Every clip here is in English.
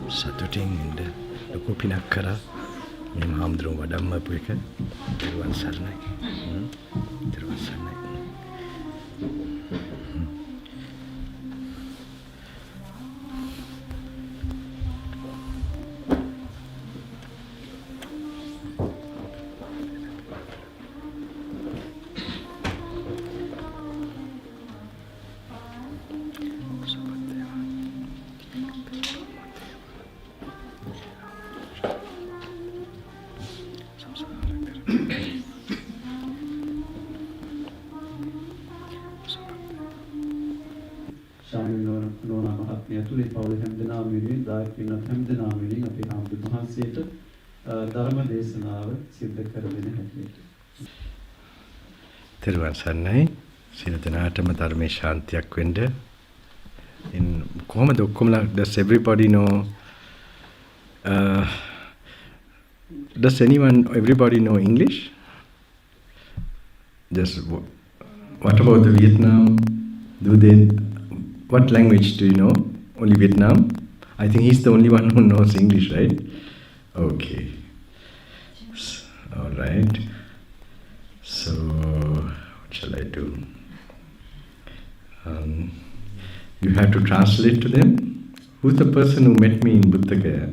සතුටින් ඉන්න ලොකු පිනක් කරා මේ මහාමුදුරුවෝ වඩම්මපු එක. ත්‍රිවන් සරණයි. ත්‍රිවන් සරණයි. Thero සන්නයි සියලු දෙනාටම ධර්මයේ ශාන්තියක් වෙන්න. In කොහොමද ඔක්කොමලා does everybody know does everybody know English? Just what about the Vietnam? What language do you know? Only Vietnam? I think he's the only one who knows English, right? Okay. All right. So, what shall I do? You have to translate to them. Who's the person who met me in Buddhagaya?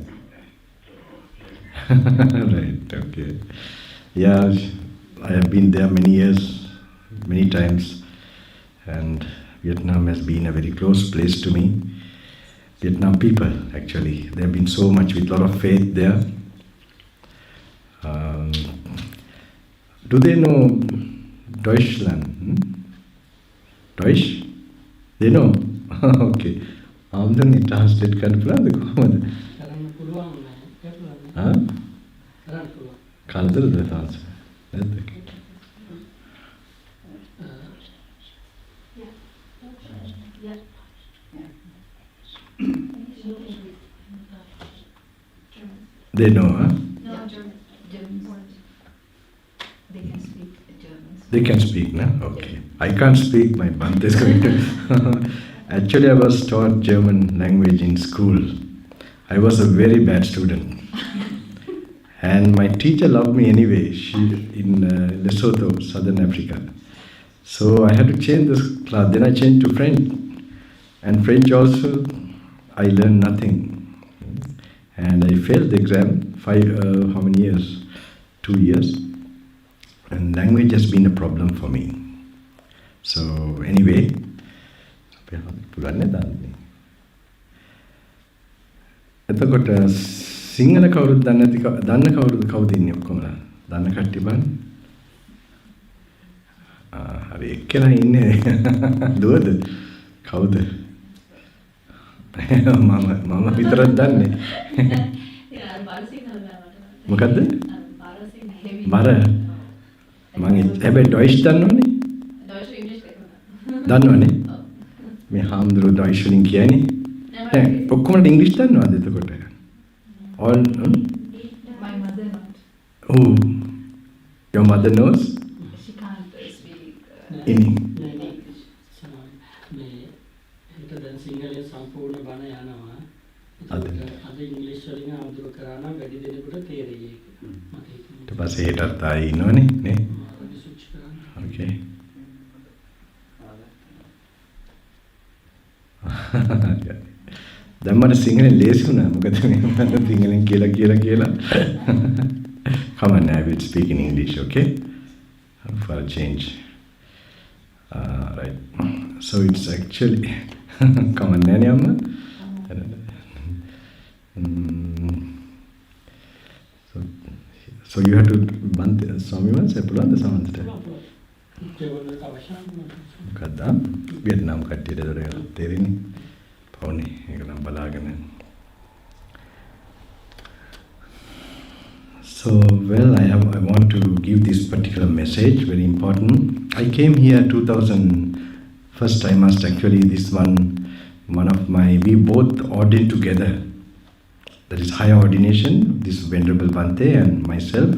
Right, okay. Yeah, I have been there many years, many times, and Vietnam has been a very close place to me. Vietnam people, actually, they have been so much with a lot of faith there. Do they know Deutschland? Deutsch? They know? Okay. ආම්දන් translate කරන්න පුළුවන්ද කොහොමද? කරන්න පුළුවන් නෑ. හා? කරන්න පුළුවන්. කල්තරද translate? නැද්ද? They know, huh? No, German. They can speak German. They can speak, no? Okay. I can't speak, my Bante is going to. Actually, I was taught German language in school. I was a very bad student. And my teacher loved me anyway. She in Lesotho, Southern Africa. So I had to change this class. Then I changed to French. And French also, I learned nothing. And I failed the exam. How many years? 2 years. And language has been a problem for me. So anyway, එතකොට සිංහල කවුරුද දන්නේ නැති දන්න කවුරුද කවුද ඉන්නේ ඔක්කොමලා දන්න කට්ටිය බලන්න. හරි එක්කෙනා ඉන්නේ දුවද කවුද? මම විතරක් දන්නේ. මොකද්ද? බර මම හැබැයි ඩොයිෂ් දන්නවනේ. ඩොයිෂ් ඉංග්‍රීසි දන්නවනේ. මේ හාමුදුරුවෝ ඩොයිෂ් වලින් කියන්නේ. නෑ ඔක්කොමලා ඉංග්‍රීසි දන්නවද එතකොට? All My mother not. Oh, your mother knows? She can't speak English. මේ හිත දැන් සිංහලෙන් සම්පූර්ණ බණ යනවා. අද ඉංග්‍රීසි වලින් අමුතුව කරා නම් වැඩි දෙනෙකුට තේරෙයි ඒක. මට හිතෙනවා. ඊට පස්සේ හෙටත් ආයේ ඉන්නවනේ නේ? Okay. දැන් මට සිංහලෙන් ලේසි වුණා. මොකද මම සිංහලෙන් කියලා. Come on, I will speak in English, okay? For a change. Right. So it's actually come on, Nani Amma. So you have to band Swami once I put on the sound. මොකද්ද? Vietnam කට්ටියට තේරෙන්නේ. පවුනේ ඒක නම් බලාගෙන. So well, I want to give this particular message, very important. I came here 2000. First I must actually one of my, we both ordained together. That is higher ordination. This Venerable Bante and myself,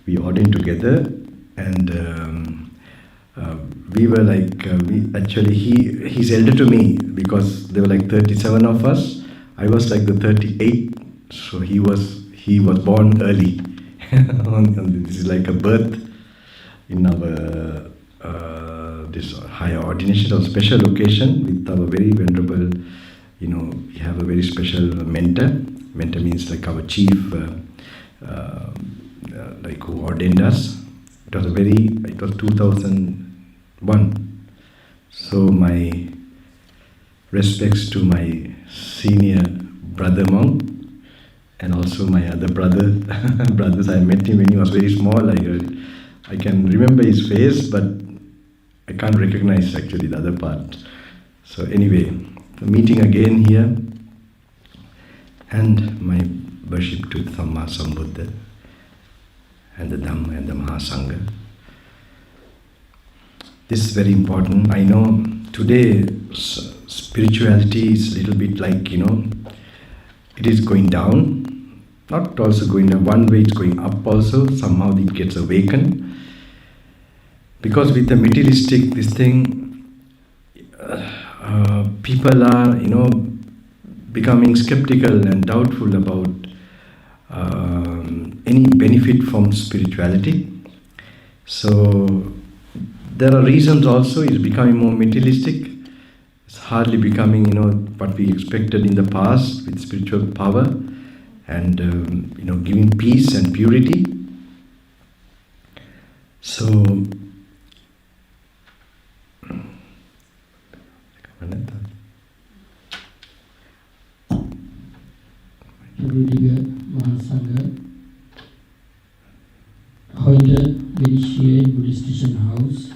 we ordained together, and we were like, he's elder to me because there were like 37 of us I was like the 38, so he was born early. This is like a birth in our this higher ordination or special occasion with our very venerable, we have a very special mentor. Mentor means like our chief, like who ordained us. It was 2001. So my respects to my senior brother monk and also my other brothers. I met him when he was very small. I can remember his face, but I can't recognize actually the other part. So anyway, the meeting again here, and my worship to Thamma Sambuddha and the Dhamma and the Mahasangha. This is very important. I know today spirituality is a little bit like, it is going down, not also going down. One way it's going up also, somehow it gets awakened. Because with the materialistic, this thing, people are, becoming skeptical and doubtful about any benefit from spirituality. So there are reasons also. It's becoming more materialistic. It's hardly becoming, what we expected in the past with spiritual power and, giving peace and purity. So, Buddhistische Mahasangha. Heute bin ich hier im buddhistischen Haus,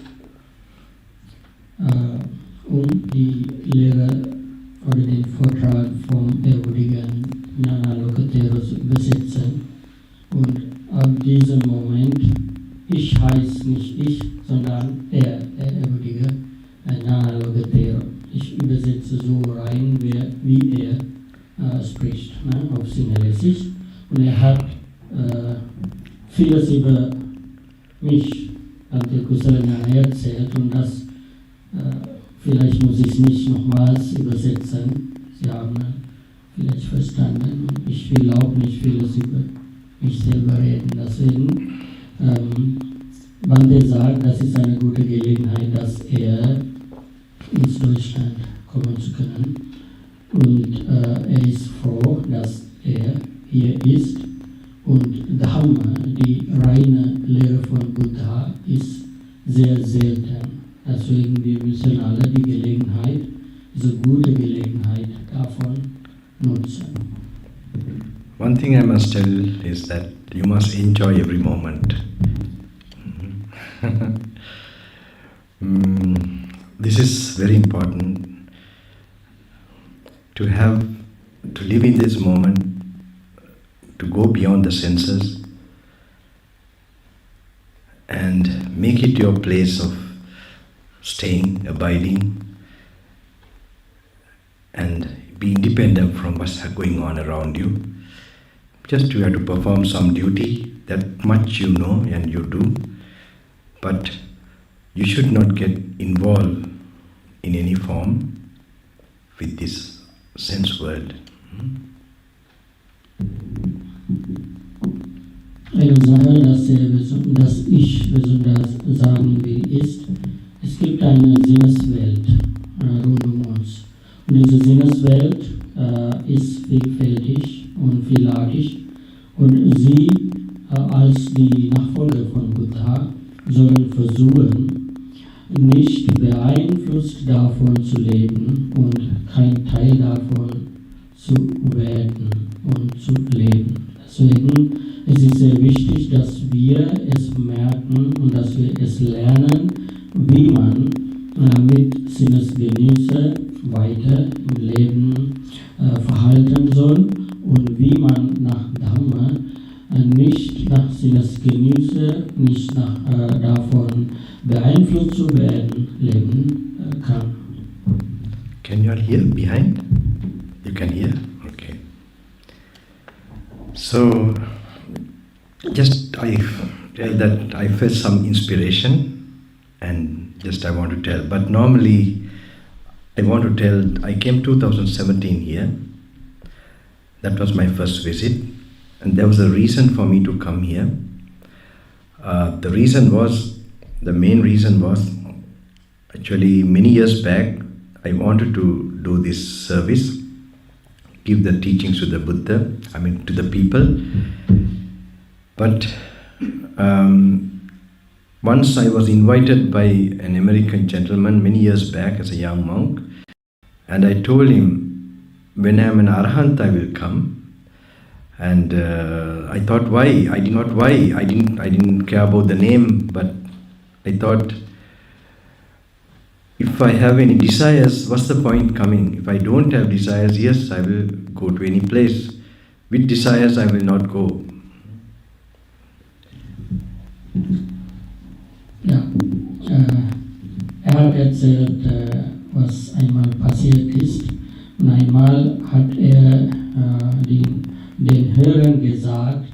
die Lehre oder den Vortrag vom ehrwürdigen Gnanaloka Thero zu übersetzen. Und ab diesem Moment, ich heiße nicht ich, sondern der ehrwürdige Gnanaloka Thero. Ich übersetze so rein, wie er spricht, auf Sinhalesisch. Und er hat vieles über mich, Ante Kusalana, erzählt, und das vielleicht muss ich es nicht nochmals übersetzen. Sie haben vielleicht verstanden. Und ich will auch nicht vieles über mich selber reden. Deswegen, Bande sagt, das ist eine gute Gelegenheit, dass er ins Deutschland kommen zu können. Und er ist froh, dass er hier ist. Und Dhamma, die reine Lehre von Buddha, ist sehr selten. Deswegen wir müssen alle die Gelegenheit, diese gute Gelegenheit davon nutzen. One thing I must tell is that you must enjoy every moment. This is very important. To live in this moment, to go beyond the senses and make it your place of staying, abiding, and be independent from what's going on around you. Just you have to perform some duty, that much you know and you do, but you should not get involved in any form with this sense world. Eine Sache, dass ich besonders sagen will, ist, es gibt eine Sinneswelt rund um uns. Und diese Sinneswelt ist vielfältig und vielartig. Und sie als die Nachfolger von Buddha sollen versuchen, nicht beeinflusst davon zu leben und kein Teil davon zu werden und zu leben. Deswegen es ist sehr wichtig, dass wir es merken und dass wir es lernen, wie man mit Sinnesgenüsse weiter im Leben verhalten soll und wie man nach Dhamma nicht nach Sinnesgenüsse, nicht davon beeinflusst zu werden, leben kann. Can you all hear behind? You can hear? Okay. So, just I tell that I felt some inspiration and just I want to tell. But normally I want to tell, I came 2017 here That was my first visit, and there was a reason for me to come here. The main reason was, actually many years back, I wanted to do this service, give the teachings to the Buddha, to the people. But once I was invited by an American gentleman many years back as a young monk, and I told him, when I am an Arahant, I will come. And I thought, why? I didn't care about the name, but I thought, if I have any desires, what's the point coming? If I don't have desires, yes, I will go to any place. With desires, I will not go. Ja, hat erzählt, was einmal passiert ist. Und einmal hat den Hörern gesagt,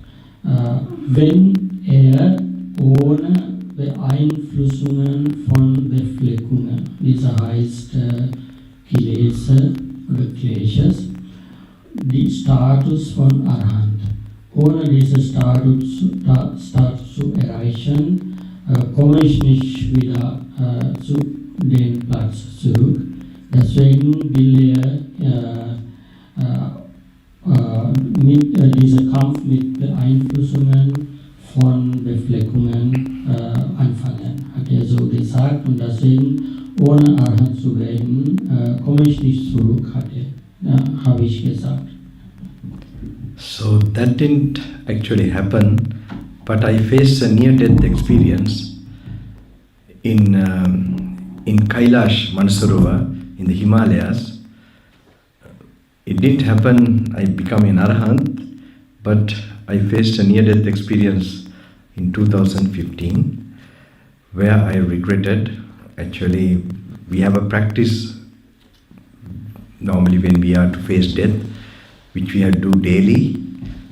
wenn er ohne Beeinflussungen von Befleckungen, dieser heißt Kilese oder Kleshas, die Status von Arahant. Ohne diesen Status zu erreichen, komme ich nicht wieder zu dem Platz zurück. Deswegen will er diesen Kampf mit Beeinflussungen von Befleckungen anfangen, hat er so gesagt. Und deswegen, ohne Arahant zu werden, komme ich nicht zurück, habe ich gesagt. So that didn't actually happen, but I faced a near-death experience in Kailash Mansarovar in the Himalayas. It didn't happen, I became an Arahant, but I faced a near-death experience in 2015 where I regretted. Actually, we have a practice normally when we are to face death, which we have to do daily.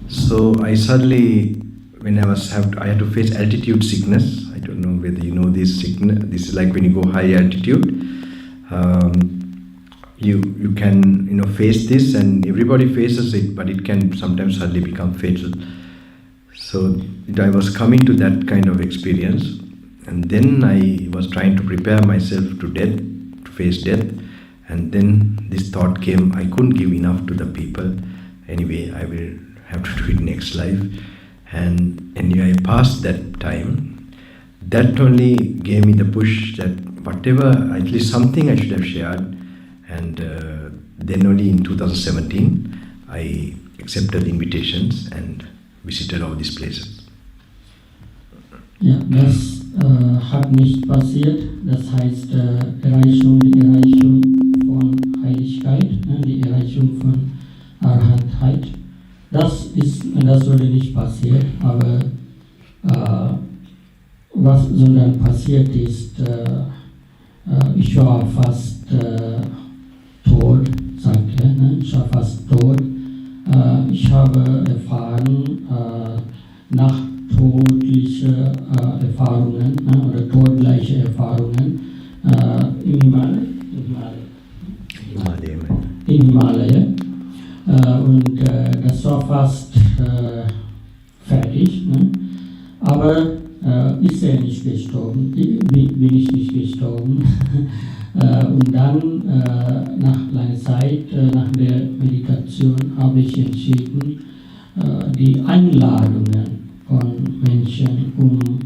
So I suddenly, when I had to face altitude sickness. I don't know whether you know this sickness. This is like when you go high altitude. You can face this, and everybody faces it, but it can sometimes suddenly become fatal. So I was coming to that kind of experience, and then I was trying to prepare myself to death, to face death, and then this thought came, I couldn't give enough to the people. Anyway, I will have to do it next life. And anyway, I passed that time. That only gave me the push that whatever, at least something I should have shared. And then only in 2017, I accepted the invitations and visited all these places. Ja, das hat nicht passiert. Das heißt, die Erreichung von Heiligkeit, die Erreichung von Arahantheit. Das wurde nicht passiert, aber was sondern passiert ist, ich war fast tot, sagt er, ich war fast tot. Ich habe erfahren, nachtodliche Erfahrungen oder todgleiche Erfahrungen im Himalaya. Und das war fast fertig. Aber ist er nicht gestorben, bin ich nicht gestorben. Und dann, nach langer Zeit, nach der Meditation, habe ich entschieden, die Einladungen von Menschen,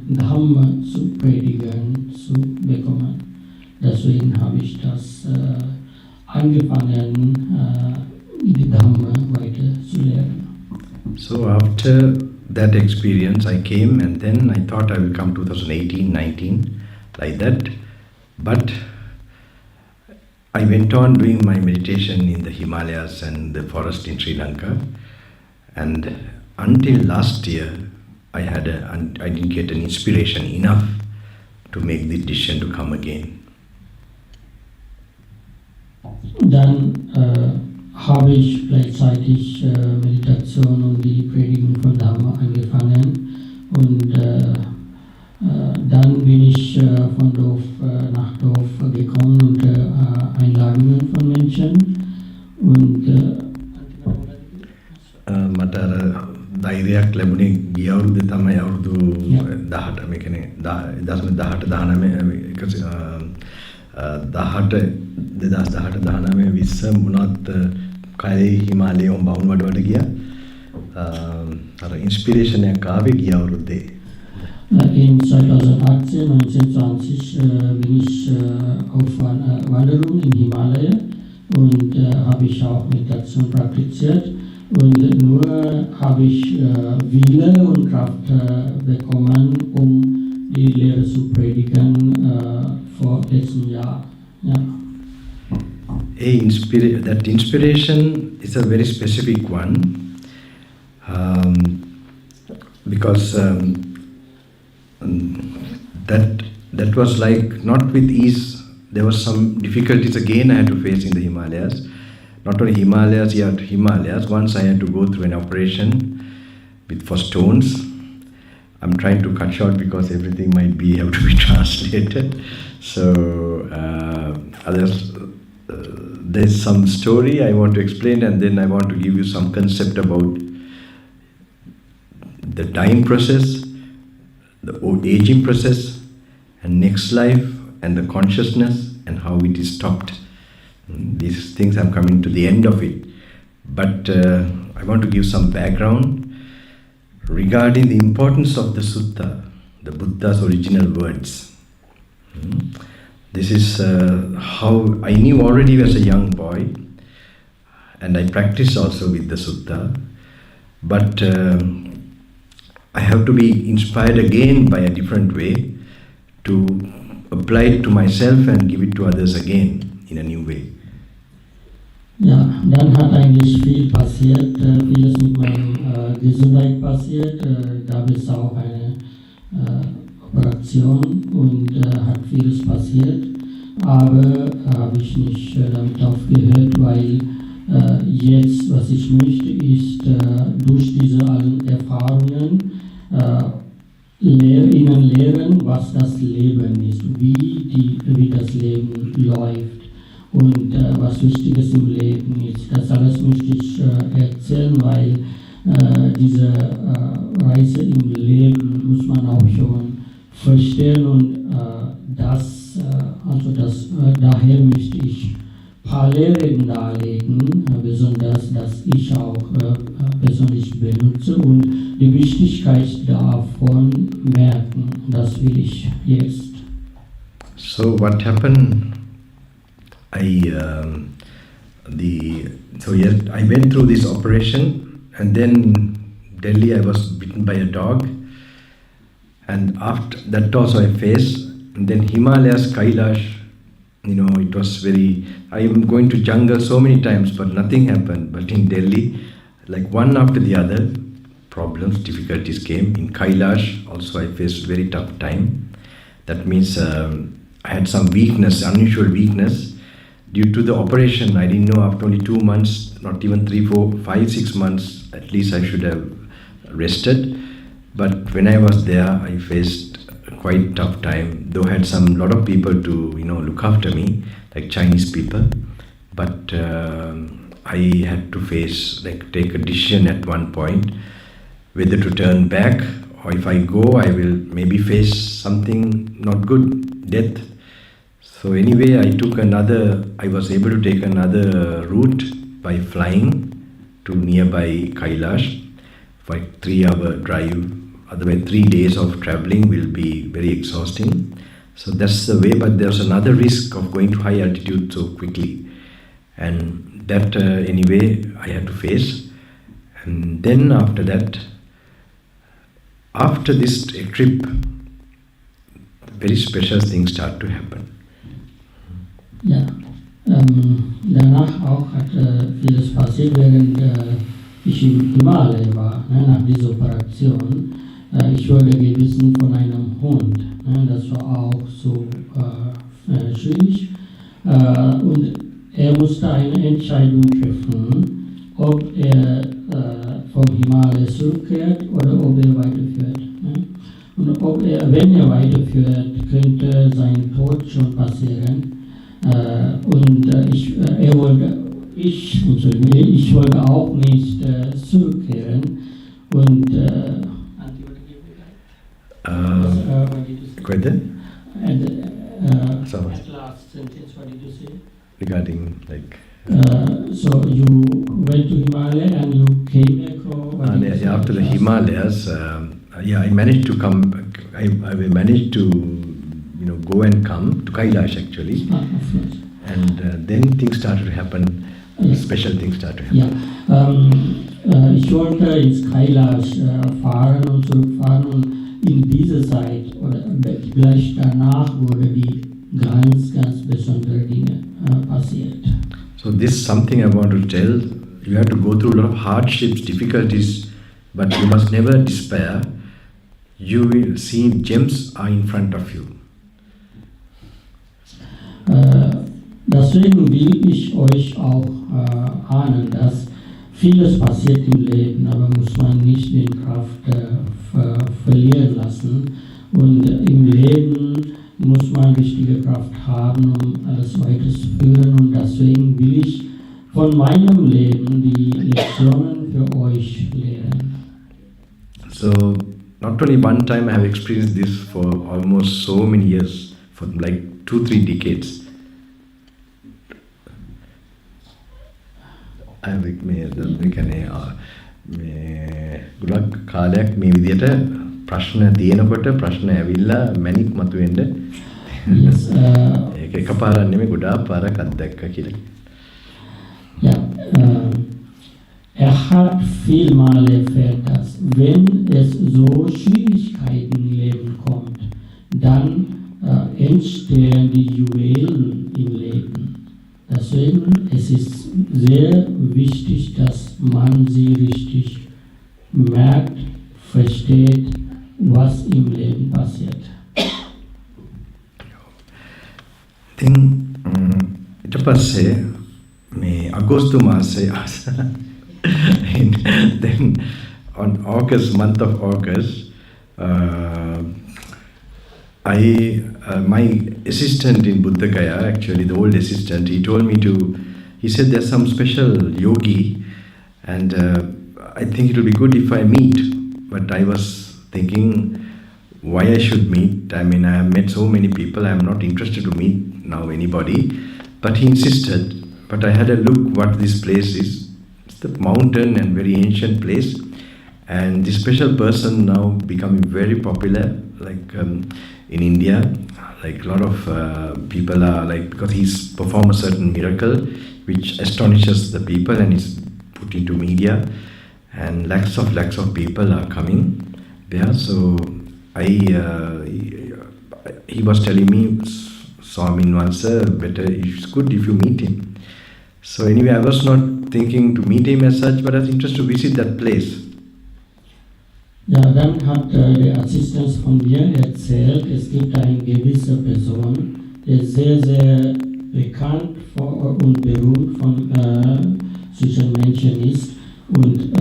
Dhamma zu predigen, zu bekommen. Deswegen habe ich das angefangen, die Dhamma weiter zu lernen. So after that experience, I came, and then I thought I will come 2018, 19, like that. But I went on doing my meditation in the Himalayas and the forest in Sri Lanka, and until last year, I didn't get an inspiration enough to make the decision to come again. Dann habe ich gleichzeitig Meditation und die Predigung von Dhamma angefangen, und dann bin ich von Dorf nach Dorf gekommen unter Einladungen von Menschen, und ධෛර්යයක් ලැබුණේ ගිය අවුරුද්දේ තමයි අවුරුදු 18 මේ කියන්නේ 2018 2019 මොනවත් කයි හිමාලයේ බවුන් වඩ ගියා අර ඉන්ස්පිරේෂන් එක ආවේ ගිය අවුරුද්දේ In 2018, 1920 bin ich auf Wanderung in Himalaya und habe ich auch Meditation praktiziert und nur habe ich Wille und Kraft bekommen, um die Lehre zu predigen vor letztem Jahr. Ja. That inspiration is a very specific one because that was like not with ease. There was some difficulties again I had to face in the Himalayas. Not only Himalayas, yet Himalayas. Once I had to go through an operation for stones. I'm trying to cut short because everything might have to be translated. So there's some story I want to explain, and then I want to give you some concept about the dying process, the aging process, and next life, and the consciousness, and how it is stopped. These things I'm coming to the end of it. But I want to give some background regarding the importance of the sutta, the Buddha's original words. This is how I knew already as a young boy, and I practiced also with the sutta. But I have to be inspired again by a different way to apply it to myself and give it to others again in a new way. Ja, dann hat eigentlich viel passiert, vieles mit meiner Gesundheit passiert, gab es auch eine Operation und hat vieles passiert, aber habe ich nicht damit aufgehört, weil jetzt, was ich möchte, ist durch diese allen Erfahrungen ihnen lehren, was das Leben ist, wie das Leben läuft und was Wichtiges im Leben ist. Das alles möchte ich erzählen, weil diese Reise im Leben muss man auch schon verstehen und daher möchte ich ein paar Lehren darlegen, besonders, dass ich auch persönlich benutze und die Wichtigkeit davon merken. Das will ich jetzt. So what happened? I went through this operation, and then Delhi I was bitten by a dog, and after that also I faced. And then Himalayas, Kailash, it was very. I am going to jungle so many times, but nothing happened. But in Delhi, like one after the other, problems, difficulties came. In Kailash also I faced very tough time. That means I had some weakness, unusual weakness. Due to the operation, I didn't know after only 2 months, not even 3, 4, 5, 6 months, at least I should have rested. But when I was there, I faced quite tough time. Though I had lot of people to look after me, like Chinese people. But I had to take a decision at one point, whether to turn back, or if I go, I will maybe face something not good, death. So anyway, I was able to take another route by flying to nearby Kailash for 3-hour drive. Otherwise 3 days of traveling will be very exhausting. So that's the way, but there's another risk of going to high altitude so quickly. And that anyway I had to face. And then after that, after this trip, very special things start to happen. Ja, danach auch hat vieles passiert, während ich im Himalaya war, nach dieser Operation. Ich wurde gebissen von einem Hund. Das war auch so schwierig. Und er musste eine Entscheidung treffen, ob er vom Himalaya zurückkehrt oder ob er weiterführt. Und wenn er weiterführt, könnte sein Tod schon passieren. Und ich wollte auch nicht zurückkehren. Und Auntie, what did you what did you say? Question? And Sorry. at last sentence, what did you say? Regarding like So you went to Himalaya and you came back, or what did you say? after the Last- Himalayas, I managed to come. I managed to go and come to Kailash actually, Ah, of course. and then things started to happen. Special things started to happen. Ja, ich wollte ins Kailash fahren und zurückfahren, und in dieser Zeit oder gleich danach wurde die ganz besondere Dinge passiert. So this is something I want to tell. You have to go through a lot of hardships, difficulties, but you must never despair. You will see gems are in front of you. Deswegen will ich euch auch ahnen, dass vieles passiert im Leben, aber muss man nicht die Kraft verlieren lassen. Und im Leben muss man richtige Kraft haben, um alles weiterzuführen. Und deswegen will ich von meinem Leben die Lektionen für euch lehren. So not only one time I have experienced this for almost so many years, for like 2-3 decades. මේ ගොඩක් කාලයක් මේ විදිහට ප්‍රශ්න තියෙනකොට ප්‍රශ්න ඇවිල්ලා මැනික් මතුවෙන්න Yes, ඒක එකපාරක් නෙමෙයි ගොඩාක් පාරක් අත්දැක්කා කියලා. ja, hat vielmal erfährt, dass wenn es so Schwierigkeiten im Leben kommt, dann entstehen die Juwelen im Leben. Deswegen es ist sehr wichtig, dass man sie richtig merkt, versteht, was im Leben passiert. ඉතින් ඊට පස්සේ මේ අගෝස්තු මාසේ then on month of August, my assistant in Buddha Gaya, actually the old assistant, he told me he said there's some special yogi, and I think it will be good if I meet. But I was thinking why I should meet. I mean, I have met so many people, I am not interested to meet now anybody. But he insisted. But I had a look what this place is. It's the mountain and very ancient place. And this special person now becoming very popular, like in India, like a lot of people are like, because he's performed a certain miracle which astonishes the people and is put into media, and lakhs of people are coming there. So he was telling me, Swami once, better, it's good if you meet him. So anyway, I was not thinking to meet him as such, but I was interested to visit that place. Ja, dann hat der Assistent von mir erzählt, es gibt eine gewisse Person, der sehr bekannt und berühmt von zwischen Menschen ist, und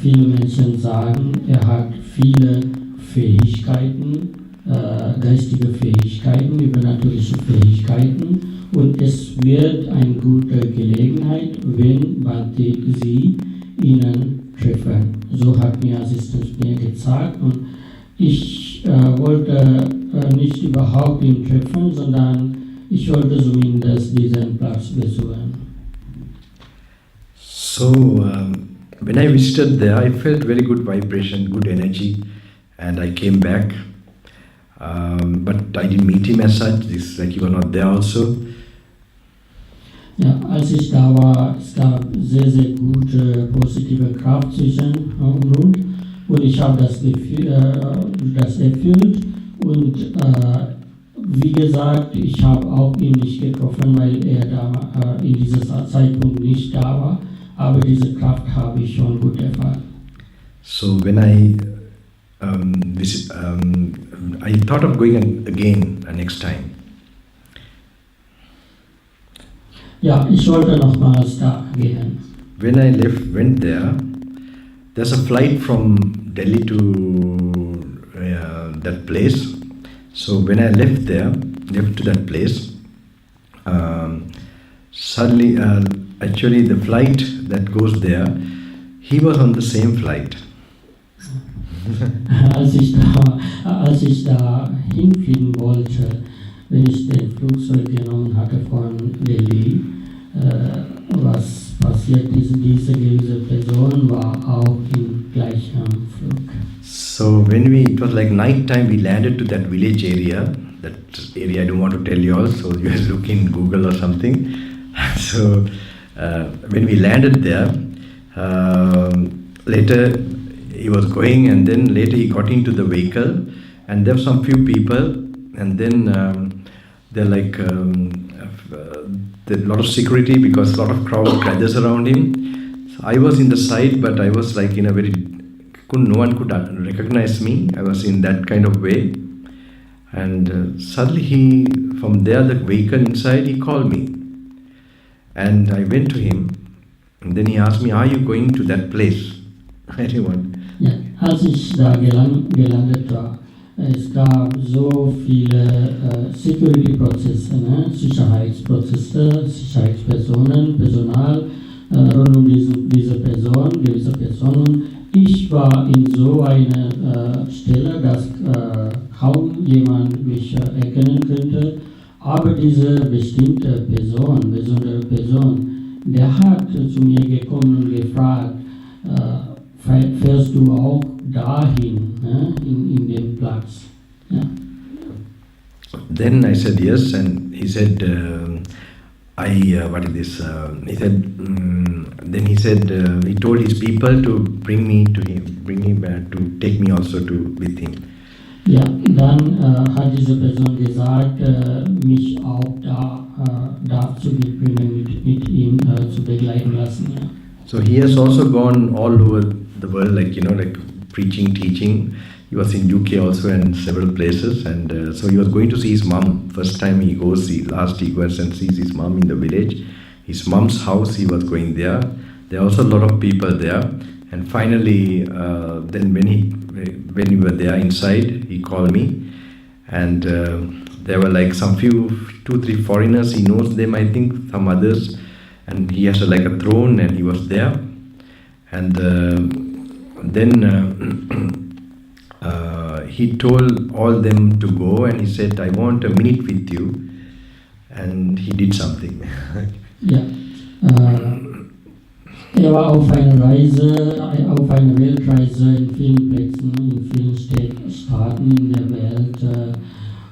viele Menschen sagen, er hat viele Fähigkeiten, geistige Fähigkeiten, übernatürliche Fähigkeiten, und es wird eine gute Gelegenheit, wenn Bhante sie ihnen treffen. So hat mir Assistent mir gesagt, und ich wollte nicht überhaupt ihn treffen, sondern ich wollte zumindest diesen Platz besuchen. So when I visited there, I felt very good vibration, good energy, and I came back. But I didn't meet him as such. It's like he was not there also. Ja, als ich da war, es gab sehr gute positive Kraft zwischen uns, und ich habe das erfüllt, und wie gesagt, ich habe auch ihn nicht getroffen, weil er da in dieser Zeitpunkt nicht da war, aber diese Kraft habe ich schon gut erfahren. So when I I thought of going again next time. Ja, ich wollte nochmals da gehen. When I went there, there's a flight from Delhi to that place. So when I left to that place, suddenly, actually the flight that goes there, he was on the same flight. Als ich da hinfliegen wollte, wenn ich den Flugzeug genommen hatte von Delhi, was passiert, diese Person war auch im gleichen Flug. So it was like night time, we landed to that village area. That area I don't want to tell you all, so you guys look in Google or something. So when we landed there, later he was going, and then later he got into the vehicle, and there were some few people, and then they're like there's a lot of security because a lot of crowd gathers around him. So I was in the side, but I was like in a very no one could recognize me. I was in that kind of way, and suddenly from there, the vehicle inside, he called me, and I went to him, and then he asked me, "Are you going to that place?" I didn't want. Ja, als ich da gelandet war, es gab so viele Security-Prozesse, ne? Sicherheitsprozesse, Sicherheitspersonen, Personal rund um diese Personen. Ich war in so einer Stelle, dass kaum jemand mich erkennen könnte, aber diese besondere Person, der hat zu mir gekommen und gefragt, fährst du auch dahin, in den Platz? Ja. Then I said yes, and he said, what is this? He said, then he said, he told his people to bring me to him, to take me also with him. Ja, dann hat diese Person gesagt, mich auch dazu mitbringen, mit ihm zu begleiten lassen. Ja. So he has also gone all over the world, like preaching, teaching. He was in UK also and several places, and so he was going to see his mom. First time he goes, last he goes and sees his mom in the village. His mom's house, he was going there. There are also a lot of people there. And finally, then when we were there inside, he called me, and there were like some 2-3 foreigners. He knows them, I think, some others, and he has like a throne, and he was there, and then he told all them to go, and he said, "I want a minute with you," and he did something. Ja, war auf einer Weltreise in vielen Plätzen, in vielen Staaten in der Welt,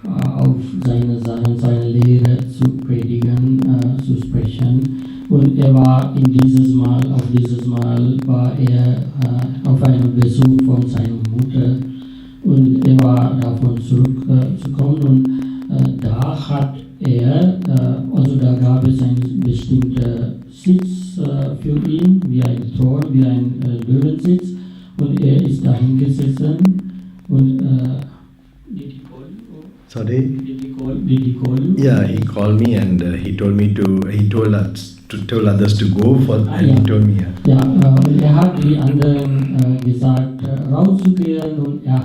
auf seine Sachen, seine Lehre zu predigen, zu sprechen. Und war auf dieses Mal war er auf einem Besuch von seiner Mutter, und war davon zurückzukommen, und da hat also da gab es einen bestimmten Sitz für ihn, wie ein Thron, wie ein Löwensitz, und ist dahin gesessen, und did he call you? Sorry? Did he call you? Yeah, he called me, and he told us to tell others to go for, and ja. He told me. Ja, und hat die anderen gesagt, rauszugehen, und er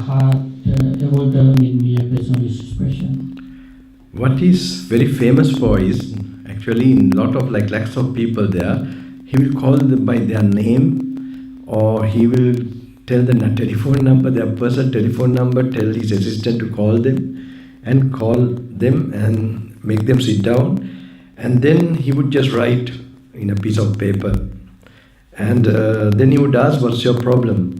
wollte mit mir persönlich sprechen. What he's very famous for is actually in lot of lakhs of people there, he will call them by their name, or he will tell the telephone number, their personal telephone number, tell his assistant to call them and make them sit down, and then he would just write in a piece of paper, and then he would ask, "What's your problem?"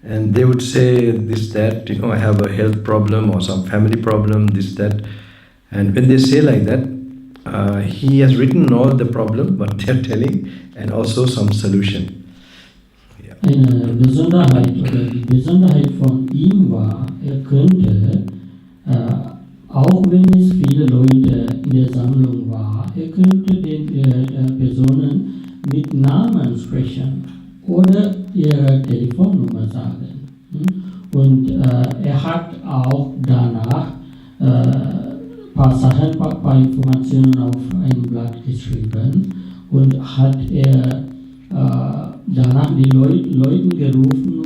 And they would say this, that, I have a health problem or some family problem, this, that. And when they say like that, he has written all the problem, what they are telling, and also some solution. Yeah. Eine Besonderheit, oder die Besonderheit von ihm war, er könnte, auch wenn es viele Leute in der Sammlung war, er könnte den Personen mit Namen sprechen oder ihre Telefonnummer sagen. Und er hat auch danach paar Informationen auf ein Blatt geschrieben, und hat danach die Leuten gerufen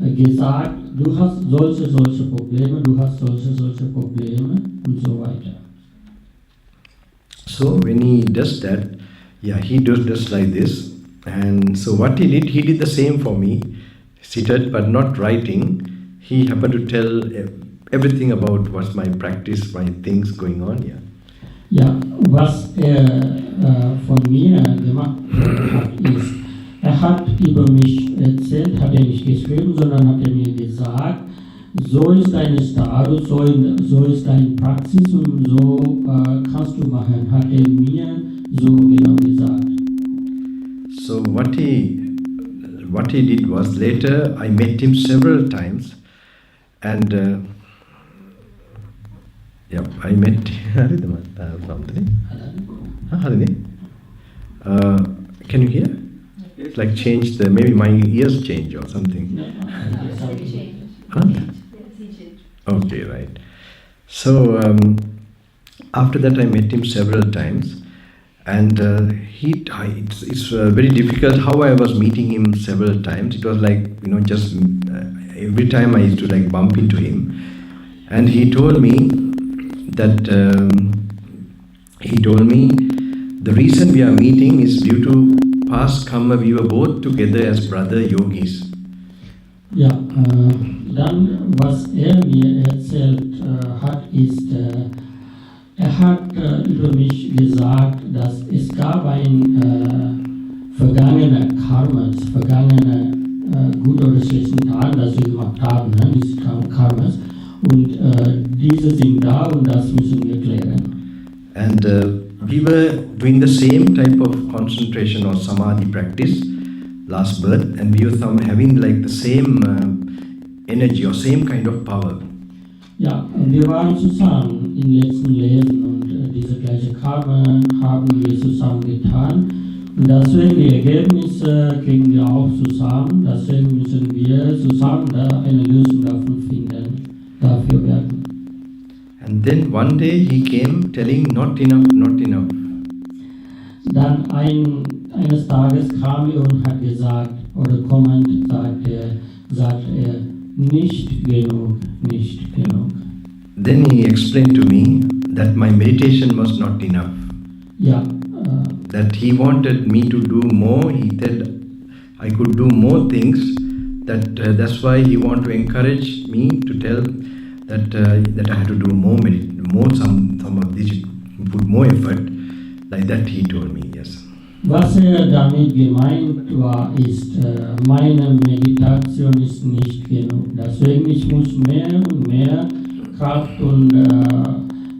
und gesagt, du hast solche Probleme, du hast solche Probleme und so weiter. So when he does that, he does like this. And so what he did the same for me, seated but not writing. he happened to tell everything about what's my practice, my things going on. Yeah. Ja, was von mir gemacht hat, ist, hat über mich erzählt, hat nicht geschrieben, sondern hat mir gesagt, so ist deine Status, so ist deine Praxis und so kannst du machen, hat mir so genau gesagt. So what he did was, later I met him several times, and I met can you hear? It's like changed maybe my ears change or something. Huh? Okay, right. So after that I met him several times, and it's very difficult how I was meeting him several times. It was like, just every time I used to like bump into him, and he told me that the reason we are meeting is due to past karma. We were both together as brother yogis. Ja, dann was mir erzählt hat, ist, hat über mich gesagt, dass es gab ein vergangene Karmas, vergangene gute oder schlechte Taten, das wir gemacht haben, diese Karmas, und diese sind da und das müssen wir klären. And we were doing the same type of concentration or samadhi practice last birth, and we were having like the same energy or same kind of power. Ja, wir waren zusammen im letzten Leben und diese gleiche Karma haben wir zusammen getan. Und deswegen die Ergebnisse kriegen wir auch zusammen. Deswegen müssen wir zusammen da eine Lösung dafür finden, dafür werden. And then one day he came telling, not enough, not enough. Dann eines Tages kam er und hat gesagt, oder kommend sagt er, nicht genug, nicht genug. Then he explained to me that my meditation was not enough. Ja. That he wanted me to do more. He said I could do more things. That's why he wanted to encourage me to tell that I had to do more some of these, put more effort. Like that he told me, yes. Was damit gemeint war, ist, meine Meditation ist nicht genug. Deswegen ich muss mehr und mehr Kraft und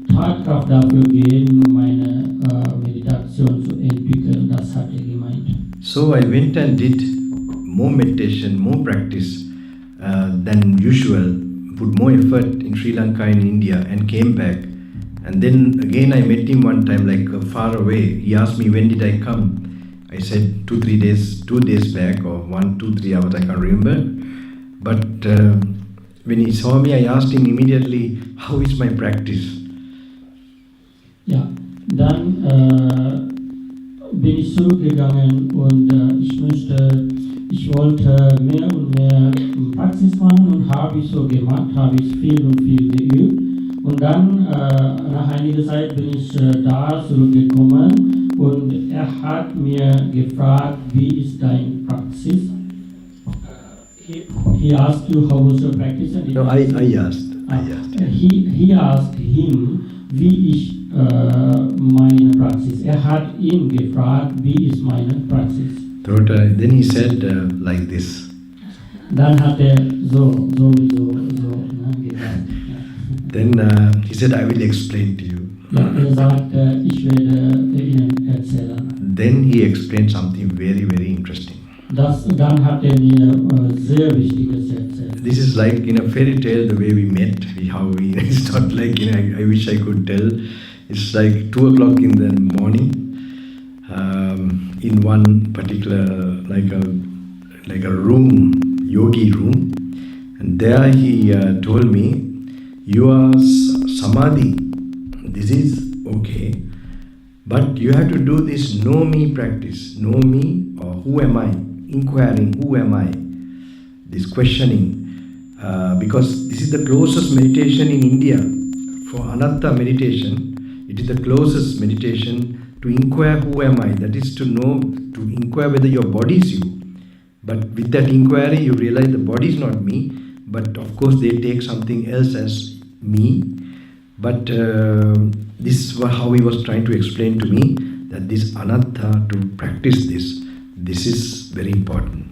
Tatkraft dafür geben, um meine Meditation zu entwickeln. Das hat gemeint. So I went and did more meditation, more practice than usual, put more effort in Sri Lanka and India, and came back. And then again I met him one time, like far away. He asked me, when did I come? I said 2 days back, or 1, 2, 3 hours, I can't remember. But when he saw me, I asked him immediately, how is my practice? Ja, dann bin ich zurückgegangen und ich wollte mehr und mehr Praxis machen und habe ich so gemacht, habe ich viel und viel geübt. Und dann, nach einiger Zeit bin ich da zurückgekommen und hat mir gefragt, wie ist deine Praxis? He asked you how was your practice? And No, I asked. He asked him, wie ich meine Praxis. Hat ihn gefragt, wie ist meine Praxis? Then he said like this. Dann hat so gesagt. Then he said, I will explain to you. Ja, sagt, ich werde Ihnen erzählen. Then he explained something very, very interesting. Dann hat mir sehr Wichtiges erzählt. This is like in a fairy tale, the way we met, it's not like, I wish I could tell. It's like 2 o'clock in the morning, in one particular, like a room, yogi room. And there he told me, you are samadhi, this is okay, but you have to do this know me practice. Know me, or who am I? Inquiring, who am I? This questioning, because this is the closest meditation in India. For anatta meditation, it is the closest meditation to inquire who am I. That is to know, to inquire whether your body is you. But with that inquiry, you realize the body is not me, but of course they take something else as me. But this is how he was trying to explain to me that this anatta, to practice this is very important.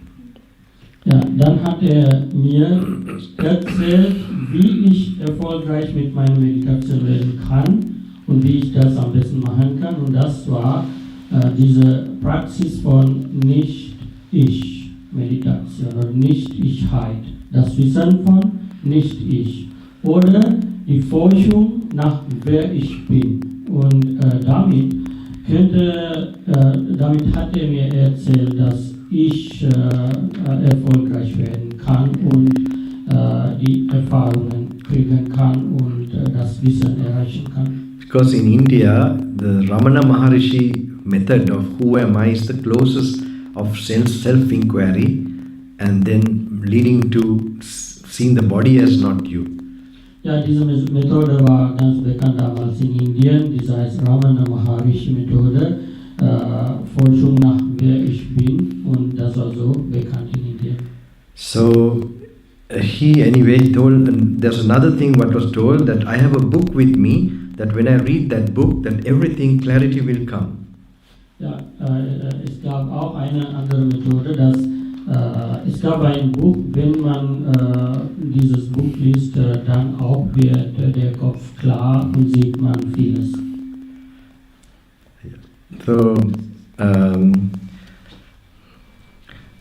Ja, dann hat mir erzählt, wie ich erfolgreich mit meiner Meditation werden kann und wie ich das am besten machen kann. Und das war diese Praxis von Nicht-Ich-Meditation oder Nicht-Ichheit. Das Wissen von Nicht-Ich. Oder die Forschung nach wer ich bin. Und damit hat mir erzählt, dass ich erfolgreich werden kann und die Erfahrungen kriegen kann und das Wissen erreichen kann. Because in India, the Ramana Maharishi method of who am I is the closest of self-inquiry and then leading to seeing the body as not you. Ja, diese Methode war ganz bekannt damals in Indien, diese heißt Ramana Maharishi Methode, Forschung nach wer ich bin, und das war so bekannt in Indien. So he anyway told, and there's another thing what was told, that I have a book with me, that when I read that book, that everything clarity will come. Ja, es gab auch eine andere Methode, dass es gab ein Buch, wenn man dieses Buch liest, dann auch wird der Kopf klar und sieht man vieles.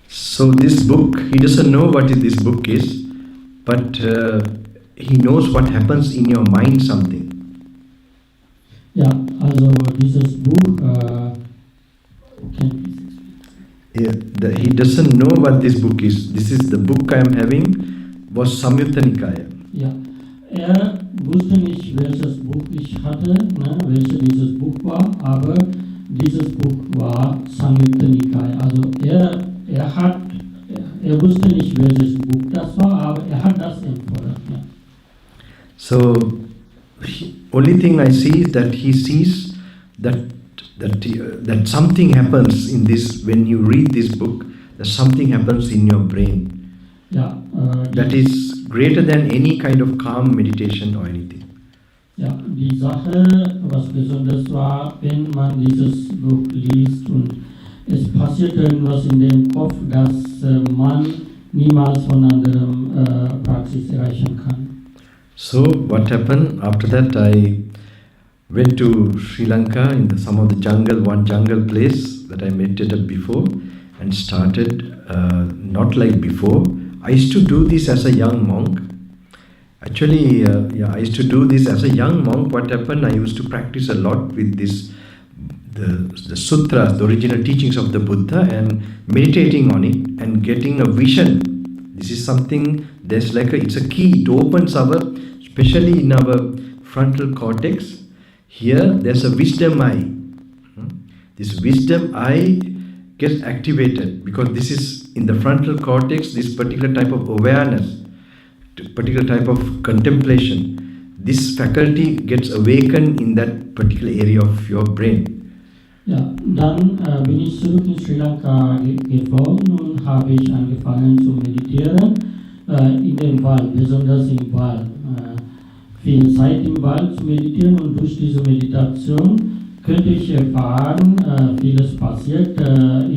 So this book, he doesn't know what this book is, but he knows what happens in your mind something. Ja, also dieses Buch, he doesn't know what this book is. This is the book I am having, was Samyutta Nikaya. Ja, wusste nicht, welches Buch ich hatte, welches dieses Buch war, aber dieses Buch war Samyutta Nikaya. Also er wusste nicht, welches Buch das war, aber hat das empfohlen. Ja. So, only thing I see is that he sees that something happens in this, when you read this book, that something happens in your brain. Ja, that is greater than any kind of calm meditation or anything. Ja, die Sache, was besonders war, wenn man dieses Buch liest und es passiert irgendwas in dem Kopf, das man niemals von anderem Praxis erreichen kann. So what happened after that? I went to Sri Lanka in some of the jungle, one jungle place that I meditated before, and started not like before. I used to do this as a young monk. Actually, I used to do this as a young monk. What happened? I used to practice a lot with this, the sutras, the original teachings of the Buddha, and meditating on it and getting a vision. This is something. There's it's a key. It opens our, especially in our frontal cortex. Here, there's a wisdom eye. This wisdom eye gets activated because this is in the frontal cortex. This particular type of awareness, particular type of contemplation, this faculty gets awakened in that particular area of your brain. Ja, dann bin ich zurück in Sri Lanka geflogen und habe ich angefangen zu meditieren in dem Wald, besonders im Wald. Viel Zeit im Wald zu meditieren, und durch diese Meditation könnte ich erfahren, vieles passiert.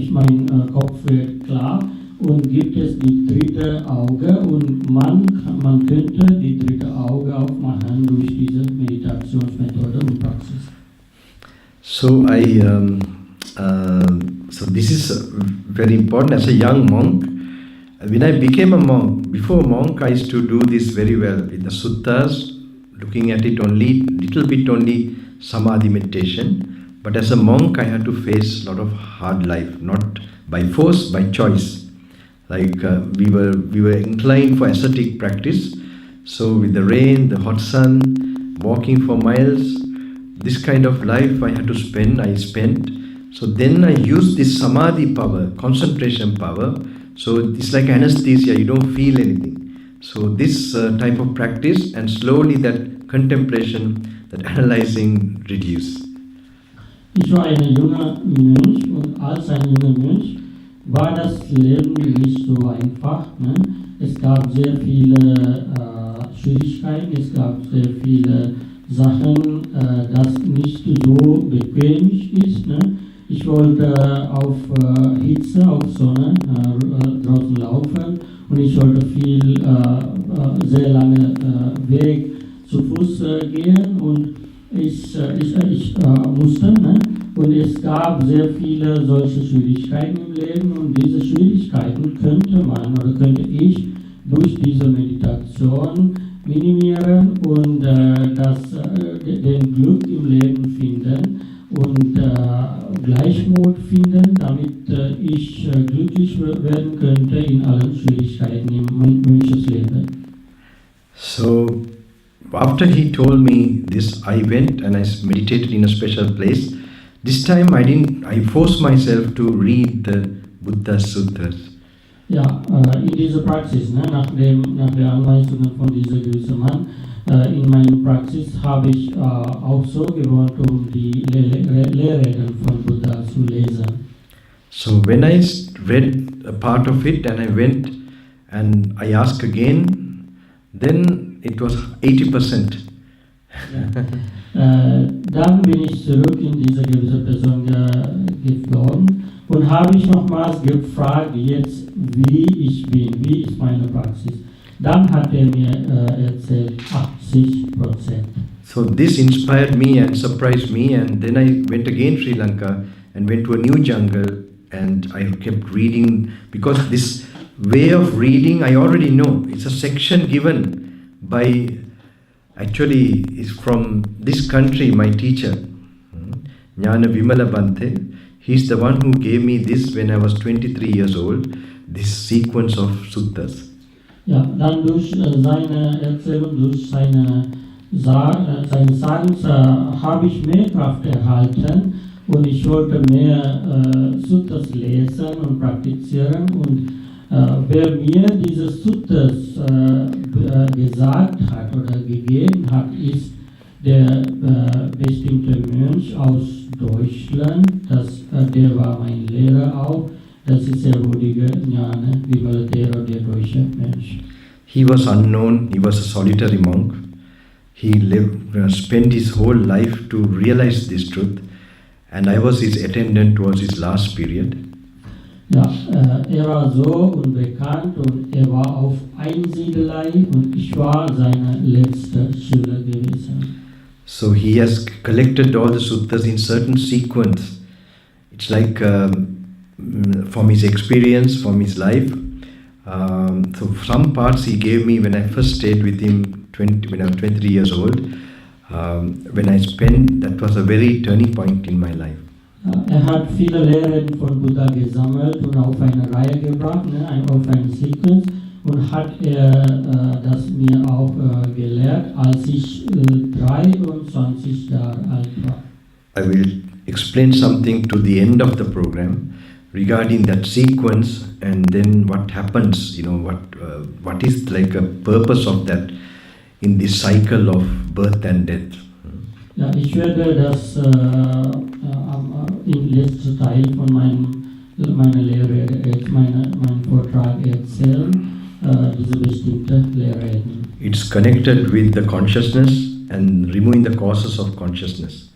Mein Kopf wird klar und gibt es die dritte Auge, und man könnte die dritte Auge aufmachen durch diese Meditationsmethode und Praxis. So so this is very important as a young monk. When I became a monk, before monk, I used to do this very well with the suttas, looking at it only, little bit only samadhi meditation. But as a monk, I had to face a lot of hard life, not by force, by choice. We were inclined for ascetic practice. So with the rain, the hot sun, walking for miles, this kind of life I spent. So then I used this samadhi power, concentration power. So it's like anesthesia, you don't feel anything. So this type of practice, and slowly that contemplation, that analyzing reduced. Ich war ein junger Mönch, und als ein junger Mönch war das Leben nicht so einfach. Ne? Es gab sehr viele Schwierigkeiten, es gab sehr viele Sachen, das nicht so bequem ist. Ne? Ich wollte auf Hitze, auf Sonne draußen laufen und ich wollte sehr lange Weg zu Fuß gehen und ich musste. Ne? Und es gab sehr viele solche Schwierigkeiten im Leben und diese Schwierigkeiten könnte ich durch diese Meditation minimieren und den Glück im Leben finden und Gleichmut finden, damit ich glücklich werden könnte in allen Schwierigkeiten im Menschenleben. So, after he told me this, I went and I meditated in a special place. This time I forced myself to read the Buddha's Sutras. Ja, in dieser Praxis, ne, nach der Anweisung von diesem gewissen Mann, in meiner Praxis habe ich auch so gewohnt, die Lehrreden von Buddha zu lesen. So when I read a part of it and I went and I asked again, then it was 80%. Dann bin ich zurück in diese gewisse Person geflogen und habe ich nochmals gefragt, jetzt wie ich bin, wie ist meine Praxis. Dann hat mir erzählt 80%. So this inspired me and surprised me, and then I went again to Sri Lanka and went to a new jungle and I kept reading, because this way of reading I already know. It's a section given by, actually is from this country, my teacher, Gnanaloka. He's the one who gave me this when I was 23 years old, this sequence of suttas. Ja, dann durch seine Erzählung, durch seine Sagen habe ich mehr Kraft erhalten und ich wollte mehr Suttas lesen und praktizieren und wer mir diese Suttas gesagt hat oder gegeben hat, ist der bestimmte Mönch aus Deutschland, der war mein Lehrer auch. Das ist der würdige Thero, der deutsche Mensch. He was unknown, he was a solitary monk. He spent his whole life to realize this truth, and I was his attendant towards his last period. Ja, war so unbekannt und war auf Einsiedelei und ich war seine letzte Schüler gewesen. So he has collected all the suttas in certain sequence. It's like from his experience, from his life. So some parts he gave me when I first stayed with him when I was 23 years old. When I spent, that was a very turning point in my life. Hat viele Lehren von Buddha gesammelt und auf eine Reihe gebracht, auf eine Sequenz, und hat das mir auch gelehrt, als ich 23 Jahre alt war. I will explain something to the end of the program regarding that sequence, and then what happens, what is like a purpose of that in this cycle of birth and death. Ja, ich werde das im letzten Teil von meiner Lehre, meinem Vortrag erzählen, diese bestimmte Lehre. It's connected with the consciousness and removing the causes of consciousness.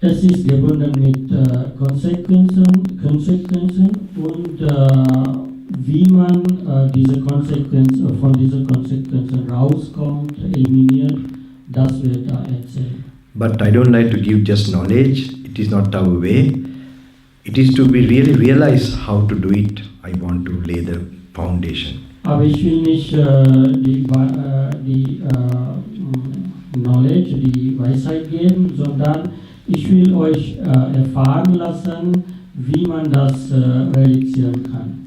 Es ist gebunden mit Konsequenzen und wie man von diesen Konsequenzen rauskommt, eliminiert, das wird da erzählt. But I don't like to give just knowledge. It is not our way. It is to be really realize how to do it. I want to lay the foundation. Aber ich will nicht die Knowledge, die Weisheit geben, sondern ich will euch erfahren lassen, wie man das realisieren kann.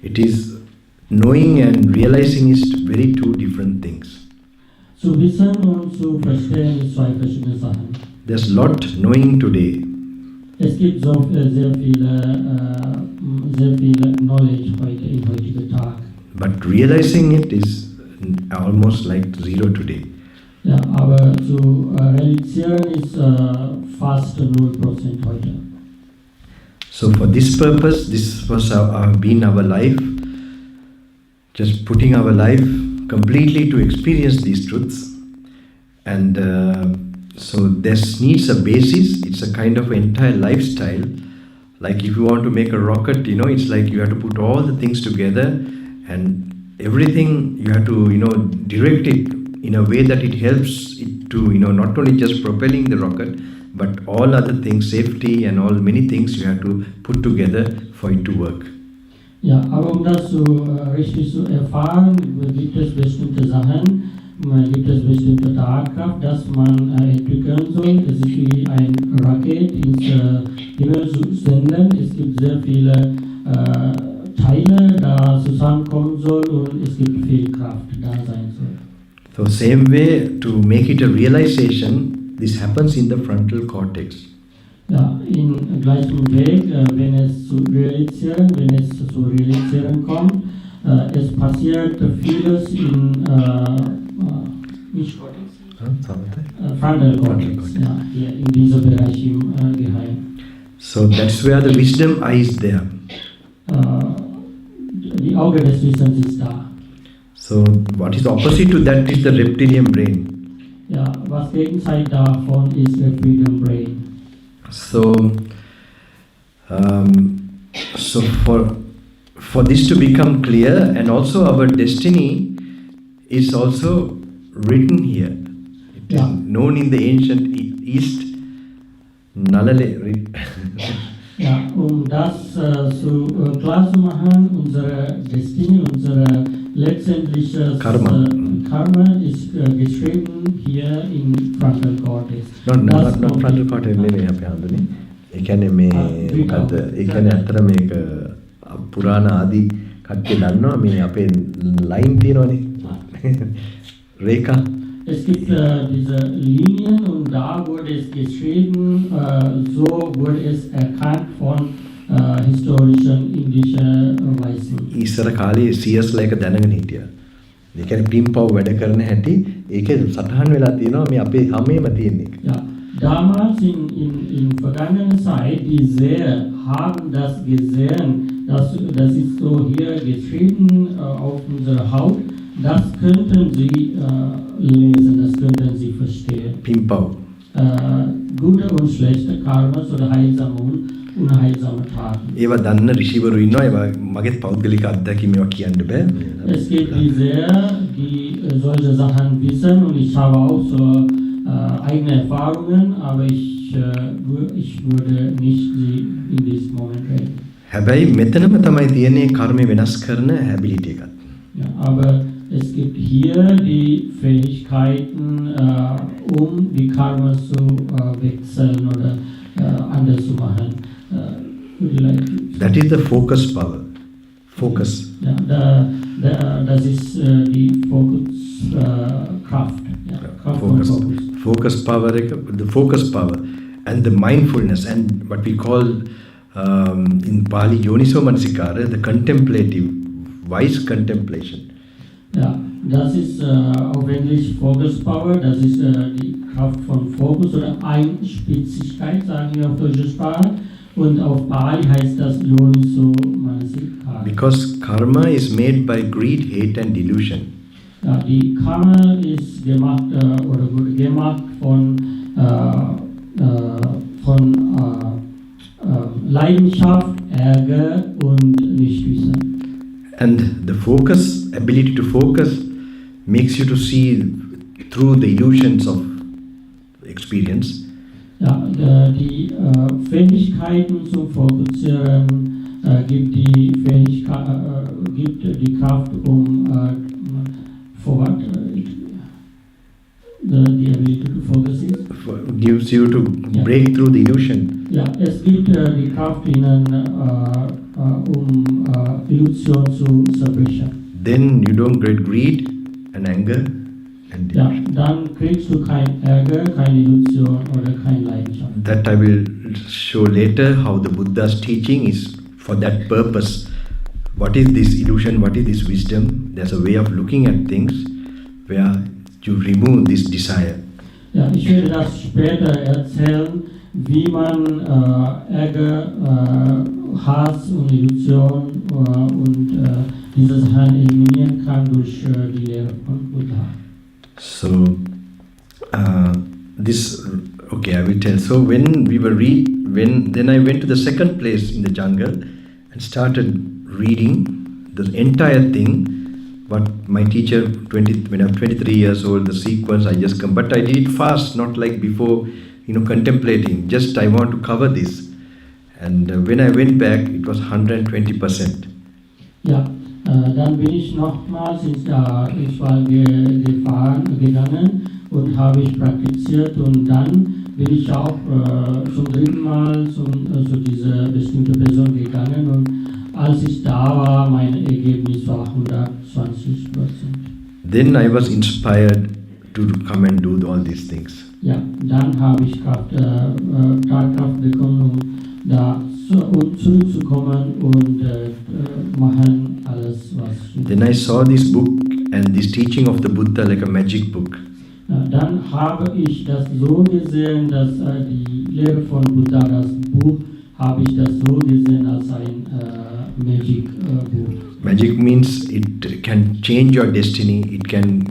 It is knowing and realizing is very two different things. Zu wissen und zu verstehen ist zwei verschiedene Sachen. There's a lot knowing today. Es gibt so sehr viele Knowledge heute im heutigen Tag. But realizing it is almost like zero today. Ja, aber zu realisieren ist fast 0% heute. So for this purpose, this was been our life, just putting our life completely to experience these truths. And so this needs a basis. It's a kind of entire lifestyle. Like if you want to make a rocket, it's like you have to put all the things together, and everything you have to, direct it in a way that it helps it to, not only just propelling the rocket, but all other things, safety and all many things you have to put together for it to work. Ja, aber um das so richtig zu erfahren, gibt es bestimmte Sachen, gibt es bestimmte Tatkraft, dass man entwickeln soll. Es ist wie ein Raket ins Himmel zu senden. Es gibt sehr viele Teile, da zusammenkommen soll, und es gibt viel Kraft da sein soll. So same way, to make it a realization, this happens in the frontal cortex. Ja, in gleichem Weg, wenn es zu realisieren kommt, es passiert vieles in Frontal Cortex, ja, hier in diesem Bereich im Geheim. So that's where the wisdom eye is there. Die Auge des Wissens ist da. So what is opposite to that is the reptilian brain. Ja, was Gegenteil davon ist der Freedom Brain. So, so for this to become clear, and also our destiny is also written here. It is known in the ancient East. Ja, das so klar zu machen, unsere Destiny, unsere letztendliches Karma ist geschrieben hier in Frontal Cortex. Not frontal cortex නෙමෙයි අපේ හඳුනේ. ඒ කියන්නේ මේ මොකද්ද? ඒ කියන්නේ අතර මේක පුරාණ ආදී කට්ටිය දන්නවා මේ අපේ ලයින් තියෙනවනේ. රේඛා. Es gibt diese Linien, und da wurde es geschrieben, so wurde es erkannt von historischen indischen Weisen. ඉස්සර කාලේ CS එක දැනගෙන හිටියා. ඒ කියන්නේ පිම්පව් වැඩ කරන හැටි ඒකේ සටහන් වෙලා තියෙනවා මේ අපේ හැමේම තියෙන එක. Ja, damals in vergangener Zeit, die Seher haben das gesehen, das ist so hier geschrieben auf unserer Haut. Das könnten Sie lesen, das könnten Sie verstehen. පිම්පව්. Gute und schlechte Karmas oder heilsame und unheilsame Taten. ඒවා දන්න ඍෂිවරු ඉන්නවා. ඒවා මගේ පෞද්ගලික අත්දැකීම් ඒවා කියන්න බෑ. Es gibt die Seher, die solche Sachen wissen, und ich habe auch so eigene Erfahrungen, aber ich würde nicht sie in diesem Moment reden. හැබැයි මෙතනම තමයි තියෙන්නේ කර්මය වෙනස් කරන හැබිලිටි එකක්. Ja, aber es gibt hier die Fähigkeiten, die Karma zu wechseln oder anders zu machen. Would you like to? That is the focus power. Focus. Ja, das ist die Fokuskraft. Ja, Kraft Focus. und Fokus. Focus power, the focus power, and the mindfulness, and what we call in Pali Yoniso Manasikara, the contemplative, wise contemplation. Ja, das ist auf Englisch Focus Power, das ist die Kraft von Fokus oder Einspitzigkeit, sagen wir auf deutsche Sprache. Und auf Pali heißt das Yoniso Manasikara. Because karma is made by greed, hate and delusion. Ja, die Karma ist gemacht oder wurde gemacht von Leidenschaft, Ärger und Nichtwissen. And the focus, ability to focus, makes you to see through the illusions of experience. Ja, die Fähigkeiten zum Fokussieren gibt die Kraft, for what? The ability to focus is? Gives you to break through the illusion. Ja, es gibt die Kraft Ihnen, Illusion zu zerbrechen. Then you don't get greed and anger and Ja, delusion. dann kriegst du kein Ärger, keine Illusion oder keine Leidenschaft. That I will show later how the Buddha's teaching is for that purpose. What is this illusion? What is this wisdom? There's a way of looking at things where you remove this desire. Ja, ich werde das später erzählen, wie man Ärger, Hass und Illusion und diese Sachen eliminieren kann durch die Lehre von Buddha. So, okay, I will tell. So when we were then I went to the second place in the jungle and started reading the entire thing. But my teacher, when I was 23 years old, the sequence I just come, but I did it fast, not like before, contemplating. Just I want to cover this. And when I went back, it was 120%. Ja, dann bin ich nochmals ins gegangen und habe ich praktiziert und dann bin ich auch zum dritten Mal zu dieser bestimmten Person gegangen und als ich da war, mein Ergebnis war 120%. Then I was inspired to come and do all these things. Ja, dann habe ich Tatkraft bekommen, um da zurückzukommen und machen alles, was ich. Then I saw this book and this teaching of the Buddha like a magic book. Dann habe ich das so gesehen, dass die Lehre von Buddha, das Buch, habe ich das so gesehen als ein Magic Buch. Magic means it can change your destiny. It can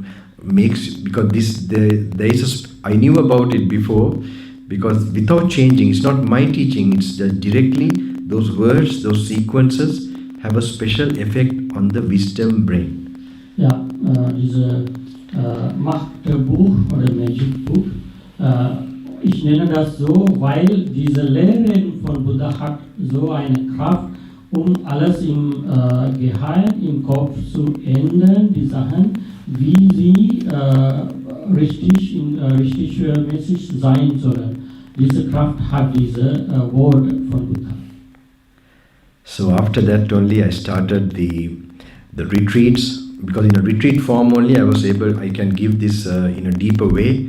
because I knew about it before, because without changing, it's not my teaching. It's just directly those words, those sequences have a special effect on the wisdom brain. Ja, diese Machtbuch oder Magic Buch. Ich nenne das so, weil diese Lehren von Buddha hat so eine Kraft, um alles im Gehirn, im Kopf zu ändern, die Sachen, wie sie richtig mäßig sein sollen. Diese Kraft hat diese Wort von Buddha. So after that only I started the retreats, because in a retreat form only I can give this in a deeper way,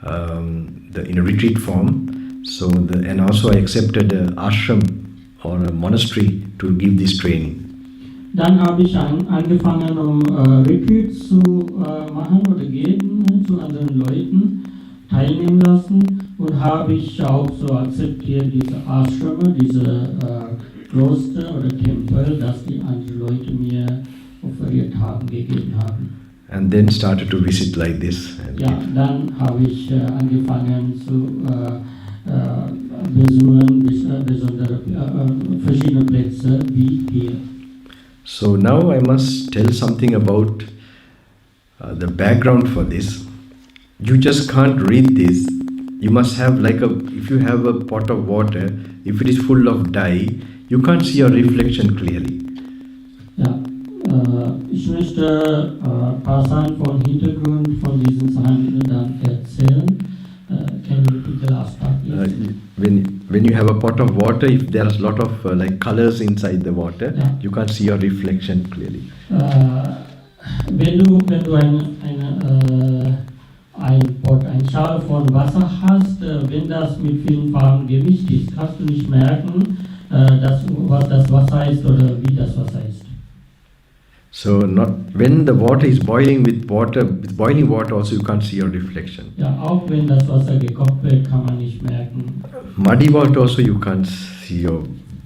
in a retreat form. So and also I accepted an ashram or a monastery to give this training. Dann habe ich angefangen, Retreats zu machen oder geben zu anderen Leuten, teilnehmen lassen und habe ich auch so akzeptiert diese Ashrama, diese Kloster oder Tempel, dass die anderen Leute mir offeriert haben, gegeben haben. And then started to visit like this. Ja, dann habe ich angefangen zu besuchen verschiedene Plätze wie hier. So now I must tell something about the background for this. You just can't read this. You must have if you have a pot of water, if it is full of dye, you can't see your reflection clearly. Ja, ich möchte ein paar Sachen vom Hintergrund von diesen Sachen dann erzählen. Can you repeat the last part, please? When you have a pot of water, if there's a lot of colors inside the water, yeah, you can't see your reflection clearly. Wenn du ein Schal von Wasser hast, wenn das mit vielen Farben gemischt ist, kannst du nicht merken, was das Wasser ist oder wie das Wasser ist. So when the water is boiling with boiling water also you can't see your reflection. Ja, auch wenn das Wasser gekocht wird, kann man nicht merken. Muddy water also you can't see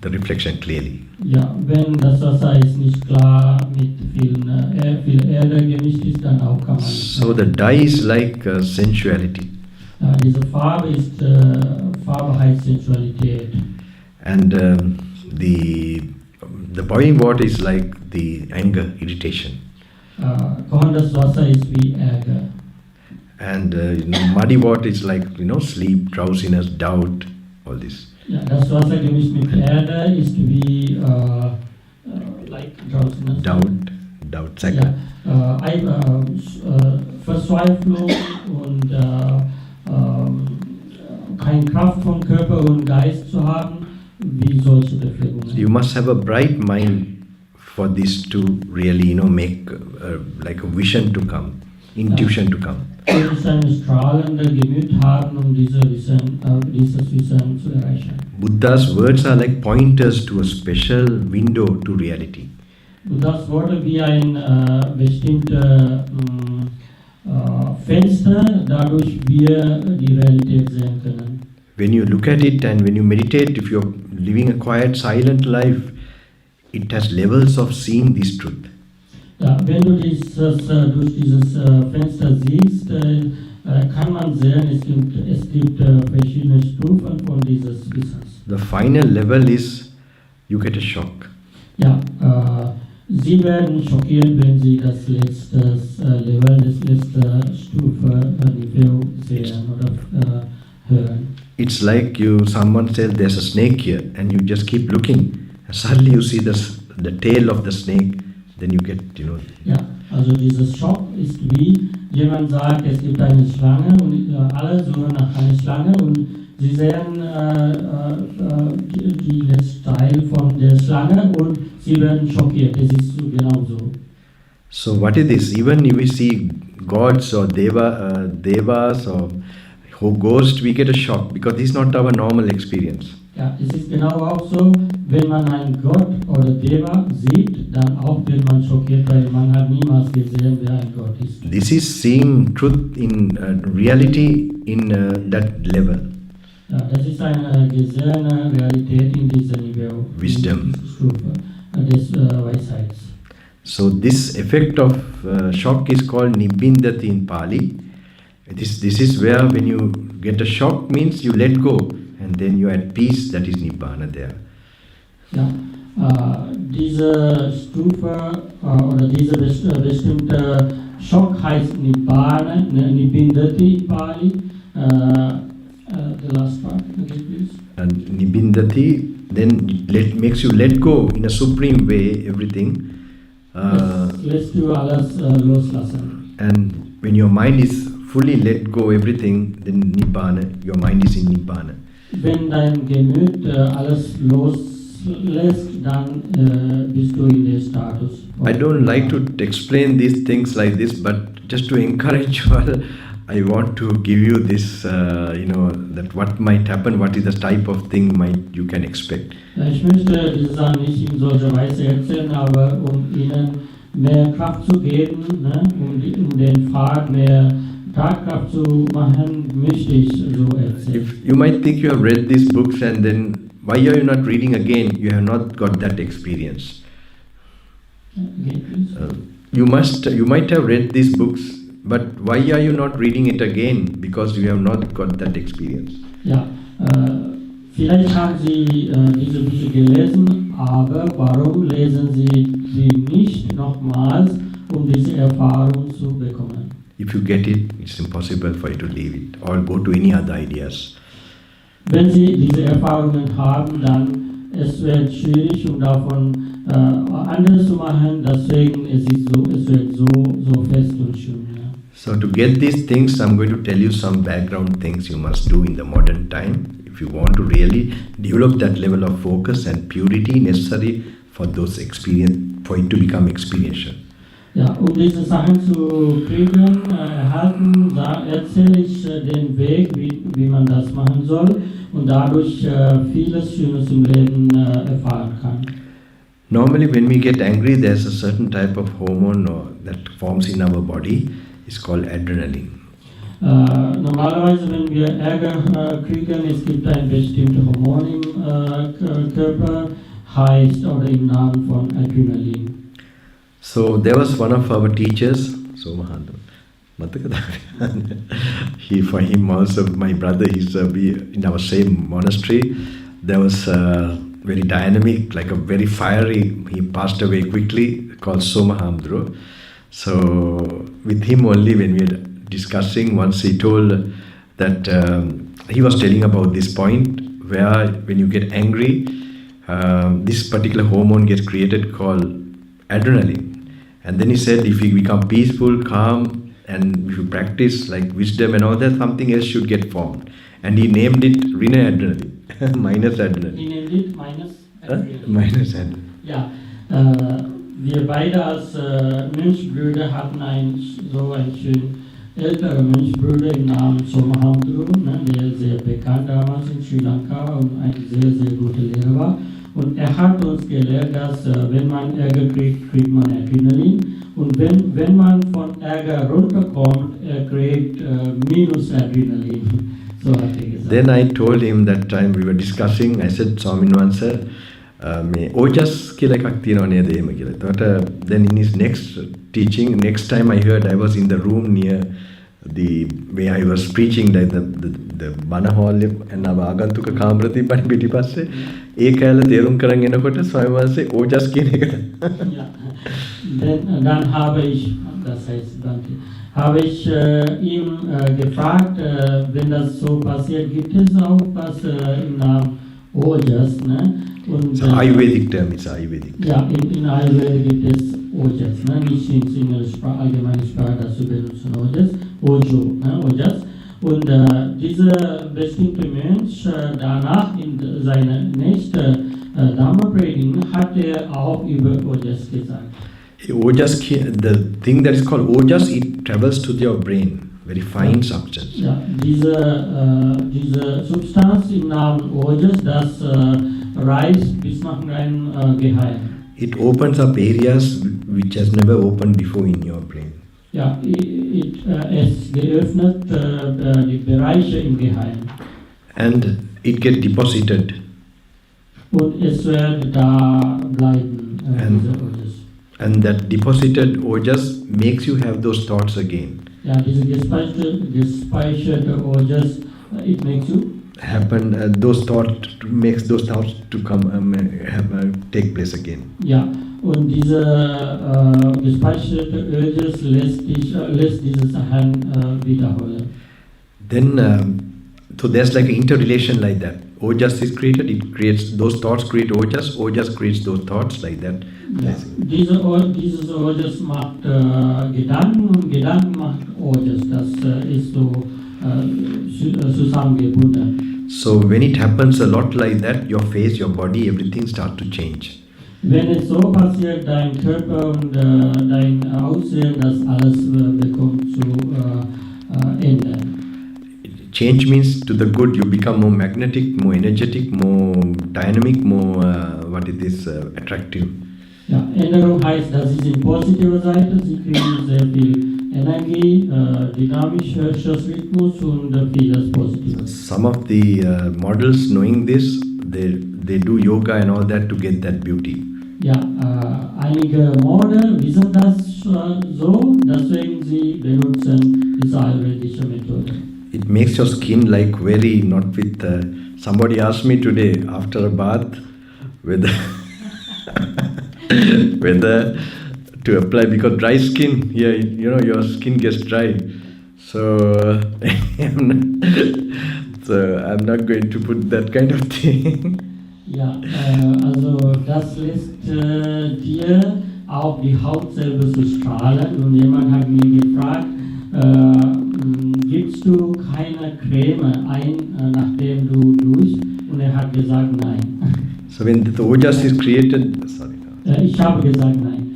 the reflection clearly. Ja, wenn das Wasser ist nicht klar mit viel Erde gemischt ist, dann auch kann man nicht So the dye is like sensuality. Ja, diese Farbe heißt Sensualität. And the boiling water is like the anger, irritation. Kochendes Wasser ist wie Ärger. And muddy water is like sleep, drowsiness, doubt, all this. Ja, das Wasser gemischt mit Erde ist wie like drowsiness. Doubt, second. Ja, Verzweiflung und keine Kraft vom Körper und Geist zu haben, wie solche Beflegungen. You must have a bright mind for this to really make like a vision to come, intuition to come. Du musst ein strahlendes Gemüt haben, um dieses Wissen zu erreichen. Buddha's words are like pointers to a special window to reality. Buddhas Worte wie ein bestimmtes Fenster, dadurch wir die Realität sehen können. when you look at it and when you meditate, if you're living a quiet, silent life, it has levels of seeing this truth. Ja, wenn du durch dieses Fenster siehst, kann man sehen, es gibt verschiedene Stufen von dieses Wissens. The final level is you get a shock. Ja, Sie werden schockiert, wenn Sie das letzte Level, das letzte Stufe Niveau sehen oder hören. It's like someone says there's a snake here, and you just keep looking, and suddenly you see the tail of the snake. Then you get, Ja, also dieses Schock ist wie jemand sagt, es gibt eine Schlange und alle suchen nach einer Schlange und sie sehen die letzte Teil von der Schlange und sie werden schockiert. Das ist so genauso. So what is this? Even if we see gods or devas or ghosts, we get a shock because this is not our normal experience. Ja, es ist genau auch so, wenn man einen Gott oder Deva sieht, dann auch wird man schockiert, weil man hat niemals gesehen, wer ein Gott ist. This is seeing truth in reality in that level. Ja, das ist eine gesehene Realität in diesem Niveau. Wisdom. In dieser Stufe des Weisheits. So this effect of shock is called nibbindati in Pali. This is where when you get a shock means you let go. And then you are at peace, that is Nibbana there. Ja, diese Stufe oder diese bestimmte Schock heißt Nibbana, Nibbindati Pali. The last part, again please. And Nibbindati then makes you let go in a supreme way everything. Lässt du alles loslassen. And when your mind is fully let go everything, then Nibbana, your mind is in Nibbana. Wenn dein Gemüt alles loslässt, dann bist du in der Status. I don't like to explain these things like this, but just to encourage you all, I want to give you this, that what might happen, what is the type of thing you can expect. Ja, ich möchte diese Sachen nicht in solcher Weise erzählen, aber um Ihnen mehr Kraft zu geben, ne, um den Pfad mehr Tatkraft zu machen, möchte ich so erzählen. You might think you have read these books and then why are you not reading again? You have not got that experience. Again, please. You might have read these books, but why are you not reading it again? Because you have not got that experience. Ja, vielleicht haben Sie diese Bücher gelesen, aber warum lesen Sie sie nicht nochmals, um diese Erfahrung zu bekommen? If you get it, it's impossible for you to leave it or go to any other ideas. Wenn Sie diese Erfahrungen haben, dann es wird schwierig, um davon anderes zu machen. Deswegen es wird so fest und schön. Ja. So to get these things, I'm going to tell you some background things you must do in the modern time if you want to really develop that level of focus and purity necessary for those experience, for it to become experiential. Ja, um diese Sachen zu kriegen, erhalten, da erzähle ich den Weg, wie man das machen soll und dadurch vieles Schönes im Leben erfahren kann. Normally when we get angry, there's a certain type of hormone that forms in our body. It's called adrenaline. Normalerweise, wenn wir Ärger kriegen, es gibt ein bestimmtes Hormon im Körper, heißt oder im Namen von Adrenalin. So there was one of our teachers, for him also, my brother, he's in our same monastery. There was very dynamic, like a very fiery, he passed away quickly, called Somahamdro. So with him only when we were discussing, once he told that he was telling about this point where when you get angry, this particular hormone gets created called adrenaline. And then he said if you become peaceful, calm, and if you practice like wisdom and all that, something else should get formed. And he named it Rina adrenaline, minus adrenaline. He named it minus adrenaline. Minus adrenaline. Ja, wir beide als Mönchbrüder hatten einen schönen älteren Mönchbruder im Namen Somahamdro, der sehr bekannt damals in Sri Lanka und ein sehr, sehr guter Lehrer war. Und er hat uns gelehrt, dass wenn man Ärger kriegt, kriegt man Adrenalin. Und wenn man von Ärger runterkommt, er kriegt minus Adrenalin. So hat er gesagt. Then I told him that time we were discussing, I said, Swamin Wansa, මේ ojas කියලා එකක් තියෙනවා නේද එහෙම කියලා. එතකොට then in his next teaching, next time I heard, I was in the room near the where I was preaching, like the bana hall and ආගන්තුක කාමර තිබ්බනේ පිටිපස්සේ. ඒ කැලේ තේරුම් කරන් එනකොට ස්වාමීන් වහන්සේ ojas කියන එක. Ja. Dann habe ich, das heißt, danke, habe ich ihm gefragt, wenn das so passiert, gibt es auch was im Namen Ojas, ne? Und, So Ayurvedic term is Ayurvedic. Ja, in Ayurveda gibt es Ojas, ne? Nicht in allgemeine Sprache, das wir benutzen Ojas, Ojo, ne? Ojas. Und dieser bestimmte Mensch danach in seiner nächsten Dhamma-Predigt hat er auch über Ojas gesagt. Ojas, the thing that is called ojas, it travels to your brain, very fine substance. Ja, diese Substanz im Namen Ojas, das reist bis nach einem Geheim. It opens up areas which has never opened before in your brain. Ja, es geöffnet die Bereiche im Geheim. And it gets deposited. Und es wird da bleiben, diese Ojas. And that deposited ojas makes you have those thoughts again. Ja, diese gespeicherte Ojas, it makes you Happen, those thoughts makes those thoughts to come take place again. ja, und diese gespeicherte Ojas lässt diese Sachen wiederholen. Then, so there's like an interrelation like that. Ojas is created, it creates, those thoughts create ojas creates those thoughts like that. Ja, dieses Ojas macht Gedanken und Gedanken macht Ojas. Das ist so zusammengebunden. So when it happens a lot like that, your face, your body, everything starts to change. Wenn es so passiert, dein Körper und dein Aussehen, das alles bekommt zu ändern. Change means to the good, you become more magnetic, more energetic, more dynamic, more attractive. Ja, Änderung heißt, das ist die positive Seite, sie kriegen sehr viel Energie, dynamisch, höheres Rhythmus und vieles Positives. Some of the models knowing this, they do yoga and all that to get that beauty. Ja, einige Model wissen das so, deswegen sie benutzen diese ayurvedische Methode. It makes your skin like very, not with, somebody asked me today after a bath whether to apply, because dry skin, here, your skin gets dry. So I'm not going to put that kind of thing. Ja, also das lässt dir auch die Haut selber zu strahlen. Und jemand hat mir gefragt, gibst du keine Creme ein, nachdem du duschst? Und er hat gesagt, nein. So when the ojas is created, sorry. Ich habe gesagt, nein.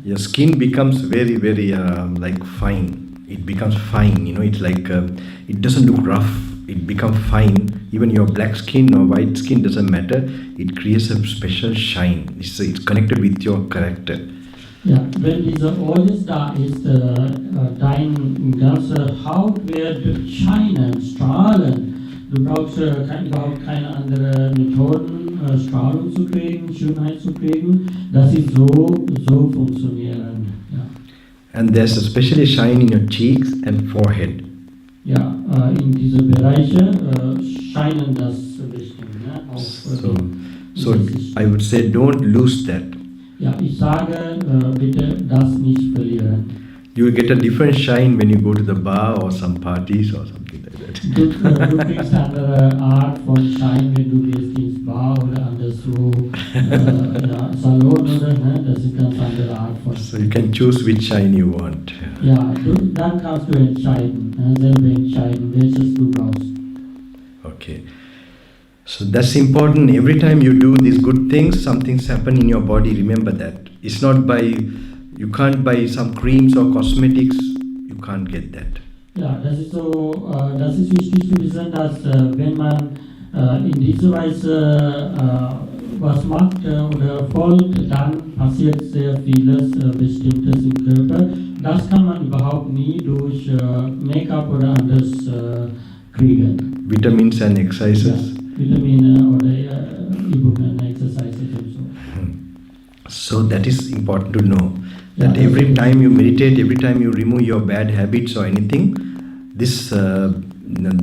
Your skin becomes very, very like fine. It becomes fine, it's like, it doesn't look rough. It becomes fine. Even your black skin or white skin doesn't matter. It creates a special shine. It's connected with your character. Ja, wenn diese Ojas da ist, deine ganze Haut wird scheinen, strahlen. Du brauchst überhaupt keine anderen Methoden, Strahlung zu kriegen, Schönheit zu kriegen. Das ist so funktionieren. Ja. And there's especially shine in your cheeks and forehead. Ja, in diese Bereiche scheinen das bestimmt. Ne? So I would say don't lose that. Ja, ich sage, bitte das nicht verlieren. You will get a different shine when you go to the bar or some parties or something like that. Du kriegst eine andere Art von Schein, wenn du gehst ins Bar oder anderswo, Salon oder, ne? Das ist ganz andere Art von So you can choose which shine you want. Ja, dann kannst du entscheiden, selber entscheiden, welches du brauchst. Okay. So that's important. Every time you do these good things, something's happen in your body. Remember that. It's not you can't buy some creams or cosmetics. You can't get that. Ja, das ist wichtig zu wissen, dass wenn man in dieser Weise was macht oder folgt, dann passiert sehr vieles Bestimmtes im Körper. Das kann man überhaupt nie durch Make-up oder anders kriegen. vitamins and exercises. Vitamin oder Übungen, Exercises und so. So that is important to know. Yeah, That every absolutely. time you meditate, every time you remove your bad habits or anything, this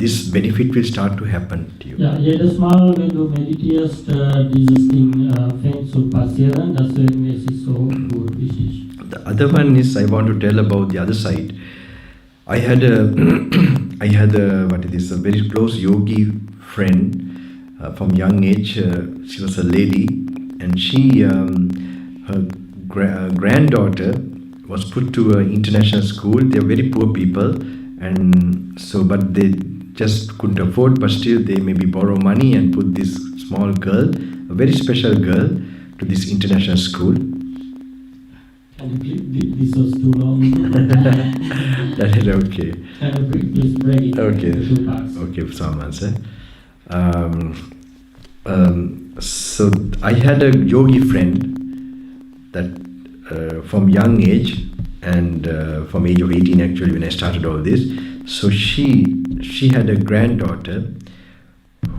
this benefit will start to happen to you. Ja, jedes Mal, wenn du meditierst, dieses Ding fängt zu passieren, deswegen ist es so gut wichtig. The other one is I want to tell about the other side. I had a a very close yogi friend from young age. She was a lady, and her granddaughter was put to an international school. They are very poor people, and so but they just couldn't afford. But still, they maybe borrow money and put this small girl, a very special girl, to this international school. This was too long. That is okay. Can you please break it Okay. into two parts? Okay, some answer. So I had a yogi friend that from young age, and from age of 18 actually when I started all this. So she had a granddaughter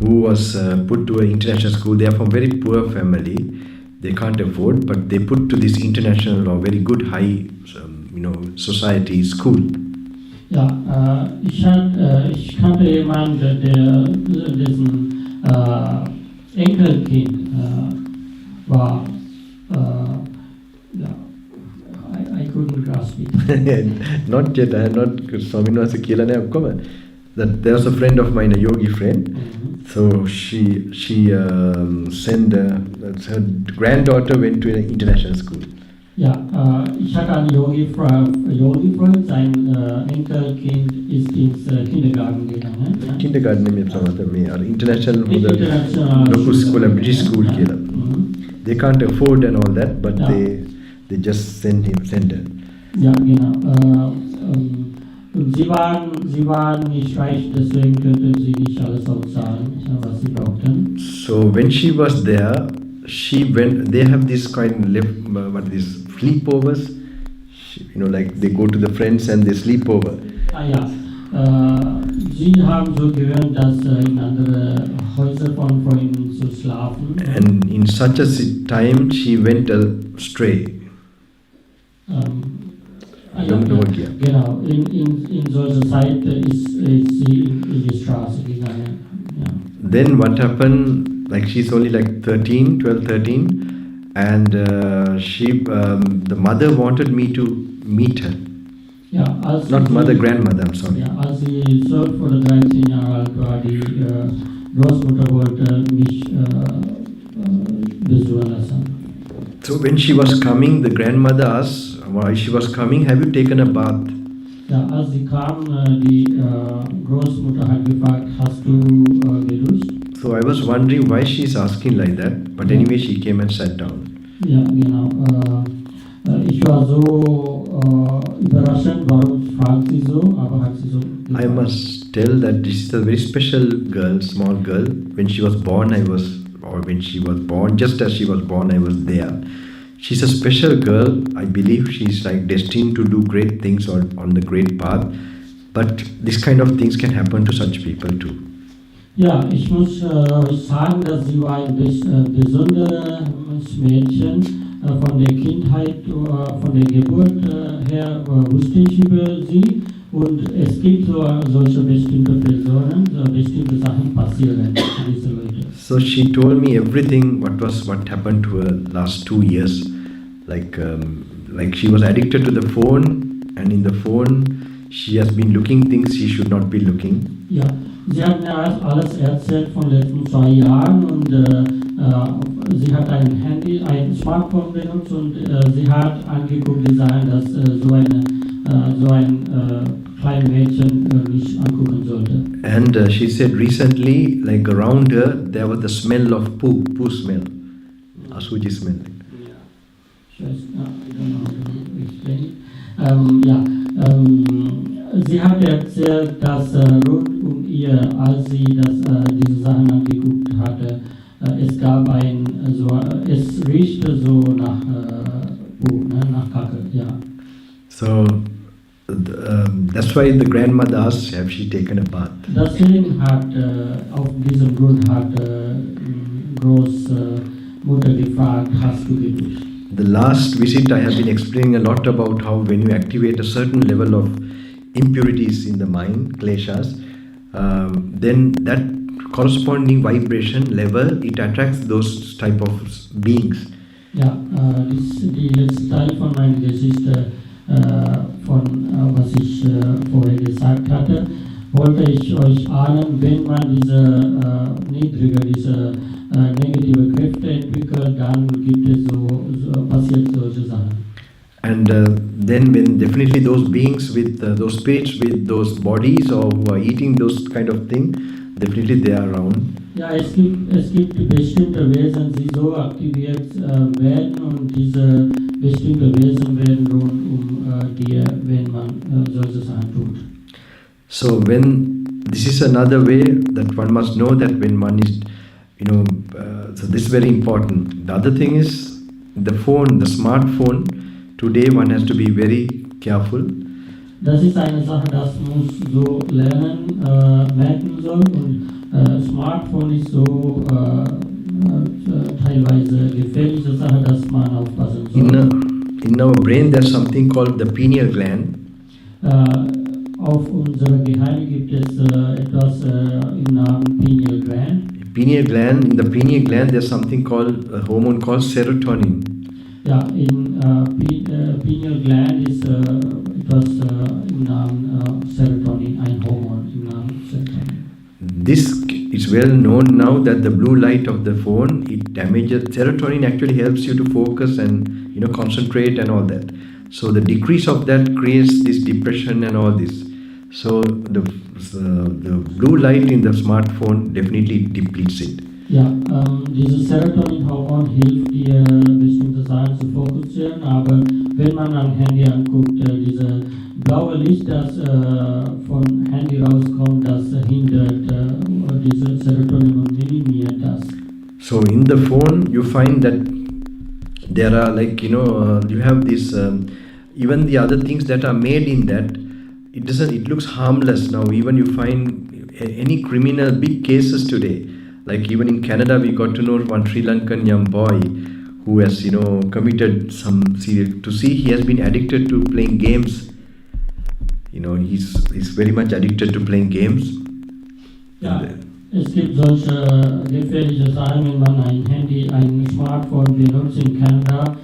who was put to an international school. They are from very poor family. They can't afford, but they put to this international or very good high, society school. Ja, ich kannte jemanden, dessen Enkelkind war, I couldn't grasp it. Not yet, I have not Swaminivasa කියලා නෑ ඔක්කොම. That there was a friend of mine, a yogi friend. So she sent her granddaughter went to an international school. Ja, ich hatte einen Yogi-Freund, sein Enkelkind ist ins Kindergarten gegangen. Ja? Kindergarten නෙමෙයි සමහර මේ අර international International local school, British school කියලා. They can't afford and all that, but Ja. they just sent her. Ja, genau. Und sie waren nicht reich, deswegen könnten sie nicht alles aufzahlen, was sie brauchten. So when she was there, they have this kind of sleepovers, like they go to the friends and they sleep over. Ah ja, sie haben so gewöhnt, dass in andere Häuser von Freunden zu schlafen. And in such a time she went astray. Genau, in solcher Zeit ist sie in die Straße gegangen. Ja. Then what happened, like she's only like 12, 13, and the mother wanted me to meet her. Ja, als Not sie, mother, grandmother, I'm sorry. Ja, als sie 12 oder 13 Jahre alt war, die Großmutter wollte mich besuchen lassen. So when she was coming, the grandmother asked why she was coming, have you taken a bath? Ja, als sie kam, die Großmutter hat gefragt, hast du geduscht? So I was wondering why she's asking like that, but anyway she came and sat down. Ja, genau. Ich war so überrascht, warum fragt sie so, aber hat sie so gefragt. I must tell that this is a very special girl, small girl. When she was born, just as she was born, I was there. She's a special girl. I believe she's like destined to do great things or on the great path. But this kind of things can happen to such people too. Ja, ich muss euch sagen, dass sie war ein besonderes Mädchen. Von der Kindheit, von der Geburt her wusste ich über sie. Und es gibt solche bestimmte Personen, bestimmte Sachen passieren für diese Leute. So she told me everything what happened to her last 2 years. Like she was addicted to the phone, and in the phone she has been looking things she should not be looking. Ja, sie hat mir alles erzählt von den letzten 2 Jahren und sie hat ein Smartphone benutzt und sie hat angeguckt, die sagen, dass so ein kleines Mädchen nicht angucken sollte. And she said recently, like around her, there was the smell of poo smell, asuji smell. I don't know how to explain it. Sie hat erzählt, dass rund ihr, als sie diese Sachen angeguckt hatte, es gab es riechte so nach Kacke, ja. So that's That's why the grandmother asked, have she taken a bath? Das Seelenhart, auf diesem Grund hat Großmutter gefragt, hast du geduscht? The last visit I have been explaining a lot about how when you activate a certain level of impurities in the mind, kleshas, then that corresponding vibration level, it attracts those type of beings. Ja, die letzte Teil von meiner Geschichte, was ich vorher gesagt hatte, wollte ich euch ahnen, wenn man diese negative Kräfte entwickelt, dann gibt es passiert solche Sachen. And then when definitely those beings with those spirits with those bodies or who are eating those kind of thing, definitely they are around. Ja, es gibt bestimmte Wesen, die so aktiviert werden und diese bestimmte Wesen werden rund dir, wenn man solche Sachen tut. So when this is another way that one must know that when one is, so this is very important. The other thing is the phone, the smartphone. Today one has to be very careful. Das ist eine Sache, das muss so lernen, merken soll und Smartphone ist so teilweise gefährliche Sache, dass man aufpassen soll. In our brain there's something called the pineal gland. Auf unserer Gehirn gibt es etwas im Namen Pineal Gland. In the pineal gland there's something called a hormone called serotonin. Ja, in Pineal Gland ist etwas im Namen Serotonin, ein Hormon im Namen Serotonin. This is well known now that the blue light of the phone, it damages. Serotonin actually helps you to focus and concentrate and all that. So the decrease of that creates this depression and all this. So the blue light in the smartphone definitely depletes it. Ja, dieses Serotonin-Hormon hilft dir, bestimmte Sachen zu fokussieren, aber wenn man am Handy anguckt, diese blaue Licht, das vom Handy rauskommt, das hindert diese Serotonin und minimiert das. So in the phone you find that there are you have this, even the other things that are made in that, it looks harmless now. Even you find any criminal, big cases today. Like even in Canada, we got to know one Sri Lankan young boy who has, committed some serious. To see, he has been addicted to playing games. He's very much addicted to playing games. Ja, es gibt solche gefährliche Sachen, wenn man ein Handy, ein Smartphone benutzt. In Kanada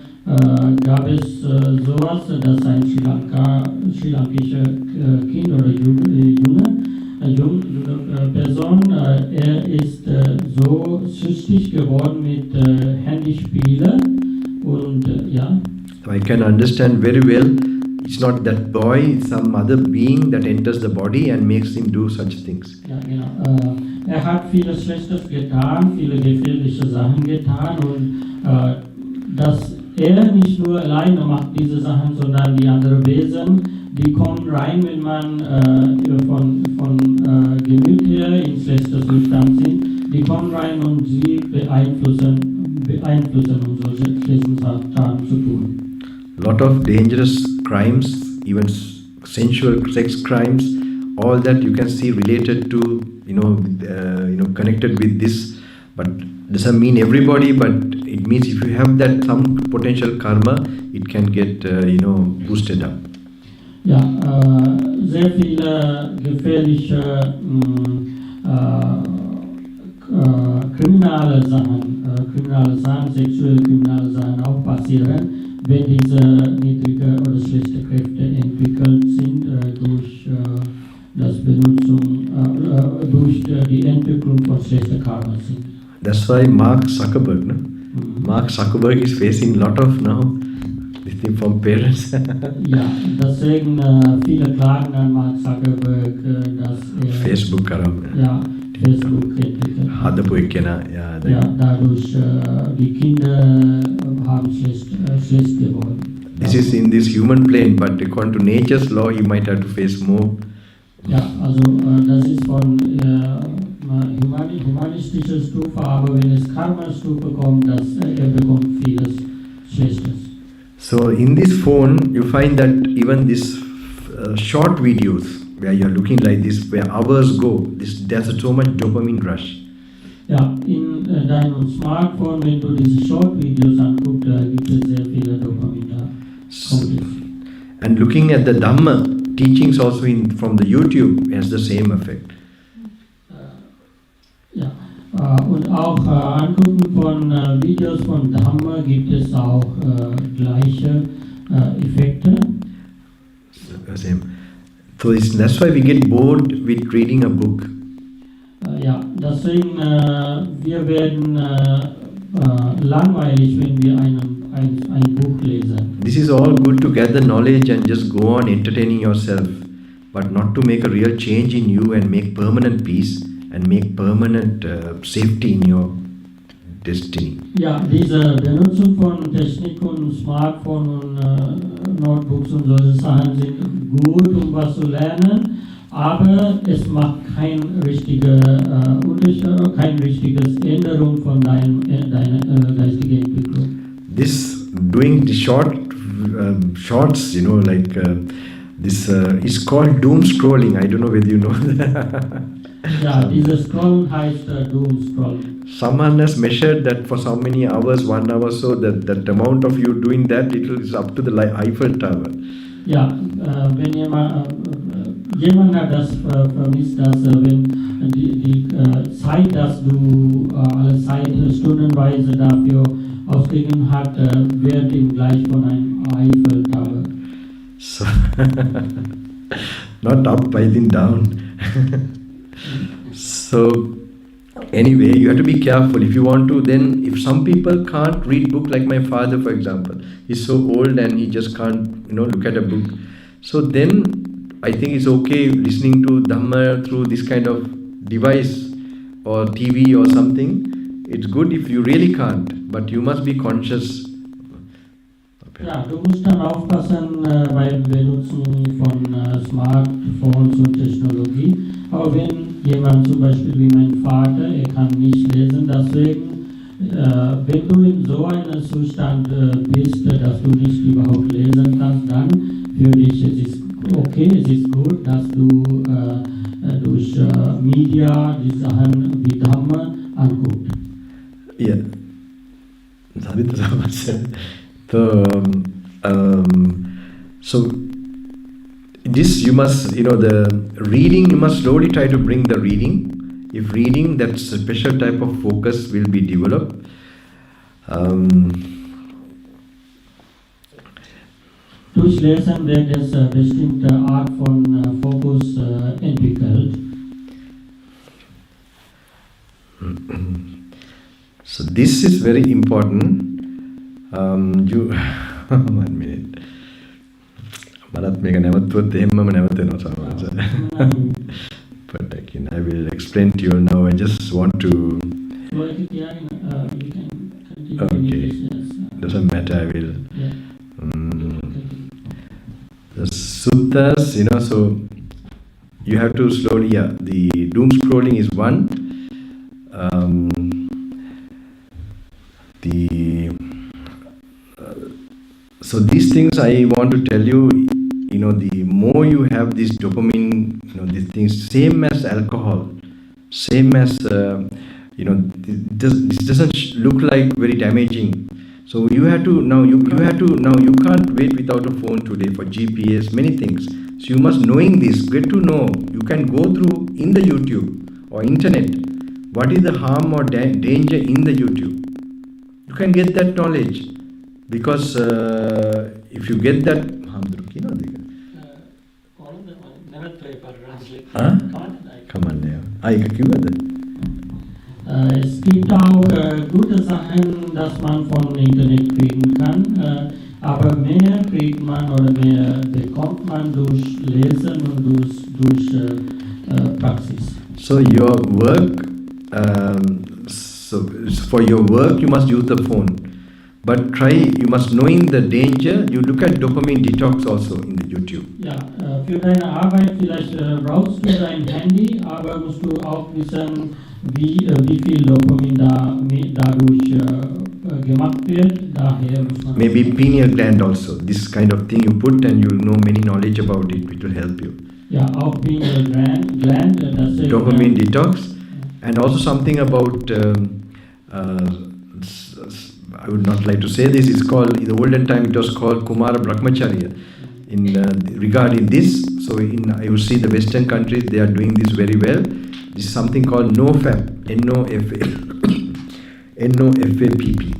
gab es sowas, dass ein sri-lankischer Kind oder junge Person, er ist so süchtig geworden mit Handyspielen und ja. So I can understand very well. It's not that boy, it's some other being that enters the body and makes him do such things. Ja, genau. Er hat vieles Schlechtes getan, viele gefährliche Sachen getan und dass er nicht nur alleine macht diese Sachen, sondern die anderen Wesen, die kommen rein, wenn man von Gemüt her in schlechter Zustand sind. Die kommen rein und sie beeinflussen um solche schlechten Taten zu tun. Lot of dangerous crimes, even sensual sex crimes, all that you can see related to connected with this, but doesn't mean everybody, but it means if you have that some potential karma, it can get boosted up. Ja, sehr viele gefährliche kriminelle Sachen, sexuelle kriminelle Sachen auch passieren, wenn diese niedrige oder schlechte Kräfte entwickelt sind durch die Entwicklung von schlechter Karma sind. That's why Mark Zuckerberg, no? Mark Zuckerberg is facing a lot of now this thing from parents. Ja, deswegen viele klagen an Mark Zuckerberg, dass er Facebook karam. Ja, Facebook entwickelt. Ja, dadurch die Kinder haben schlecht geworden. This is in this human plane, but according to nature's law, you might have to face more. Ja, also das ist von humanistischer Stufe, aber wenn es Karma-Stufe kommt, er bekommt vieles Schlechtes. So in this phone, you find that even these short videos, where you're looking like this, where hours go, there's so much dopamine rush. Ja, in deinem Smartphone, wenn du diese Short-Videos anguckst, gibt es sehr viele Dopamin da. And looking at the Dhamma teachings also from the YouTube has the same effect. Ja, und auch Angucken von Videos von Dhamma gibt es auch gleiche Effekte. Same. So that's why we get bored with reading a book. Ja, deswegen wir werden langweilig, wenn wir ein Buch lesen. This is all good to gather knowledge and just go on entertaining yourself, but not to make a real change in you and make permanent peace and make permanent safety in your destiny. Ja, diese Benutzung von Technik und Smartphone und Notebooks und solche Sachen sind gut, um was zu lernen, aber es macht kein richtiges Änderung von deiner geistigen Entwicklung. This doing the shorts, like this is called doom scrolling. I don't know whether you know that. Ja, dieses Scrollen heißt Doom Scrolling. Someone has measured that for so many hours, 1 hour, so that amount of you doing that, it is up to the Eiffel Tower. Ja, wenn jemand hat das vermisst, dass wenn die Zeit, dass du alle Zeit stundenweise dafür ausgegeben hast, wird ihm gleich von einem Eiffel Tower. So, not up, I think down. So, anyway, you have to be careful. If you want to, then if some people can't read book, like my father, for example, he's so old and he just can't, look at a book. So then, I think it's okay listening to Dhamma through this kind of device or TV or something. It's good if you really can't, but you must be conscious. Ja, du musst dann aufpassen beim Benutzen von Smartphones und Technologie. Aber wenn jemand zum Beispiel wie mein Vater, er kann nicht lesen, deswegen, wenn du in so einem Zustand bist, dass du nicht überhaupt lesen kannst, dann für dich es ist okay, es ist gut, dass du durch Media die Sachen wie Dhamma anguckst. Ja, das habe ich das auch erzählt. So this you must, the reading, you must slowly try to bring the reading. If reading, that special type of focus will be developed. Durch Lesen wird es bestimmte Art von Fokus entwickelt. So this is very important. 1 minute. But again, I will explain to you now. I just want to. Okay, doesn't matter. I will. The suttas, so you have to slowly. Yeah, the doom scrolling is one. So these things I want to tell you, the more you have this dopamine, these things, same as alcohol, same as, this doesn't look like very damaging. So you have to, you can't wait without a phone today for GPS, many things. So you must knowing this, get to know, you can go through in the YouTube or internet, what is the harm or danger in the YouTube. You can get that knowledge. Because if you get that, Es gibt auch gute Sachen, dass man vom Internet kriegen kann, aber mehr kriegt man oder mehr bekommt man durch Lesen und durch Praxis. So your work, so for your work you must use the phone. But you must knowing the danger, you look at dopamine detox also in the YouTube. Ja, für deine Arbeit vielleicht brauchst du dein Handy, aber musst du auch wissen, wie viel Dopamin dadurch gemacht wird. Daher muss man maybe pineal gland also. This kind of thing you put and you'll know many knowledge about it, which will help you. Ja, auch pineal gland, das dopamine detox, and also something about I would not like to say this. It's called, in the olden time it was called Kumara Brahmacharya. In regarding this, so I would see the Western countries, they are doing this very well. This is something called NoFap, NoFAPP.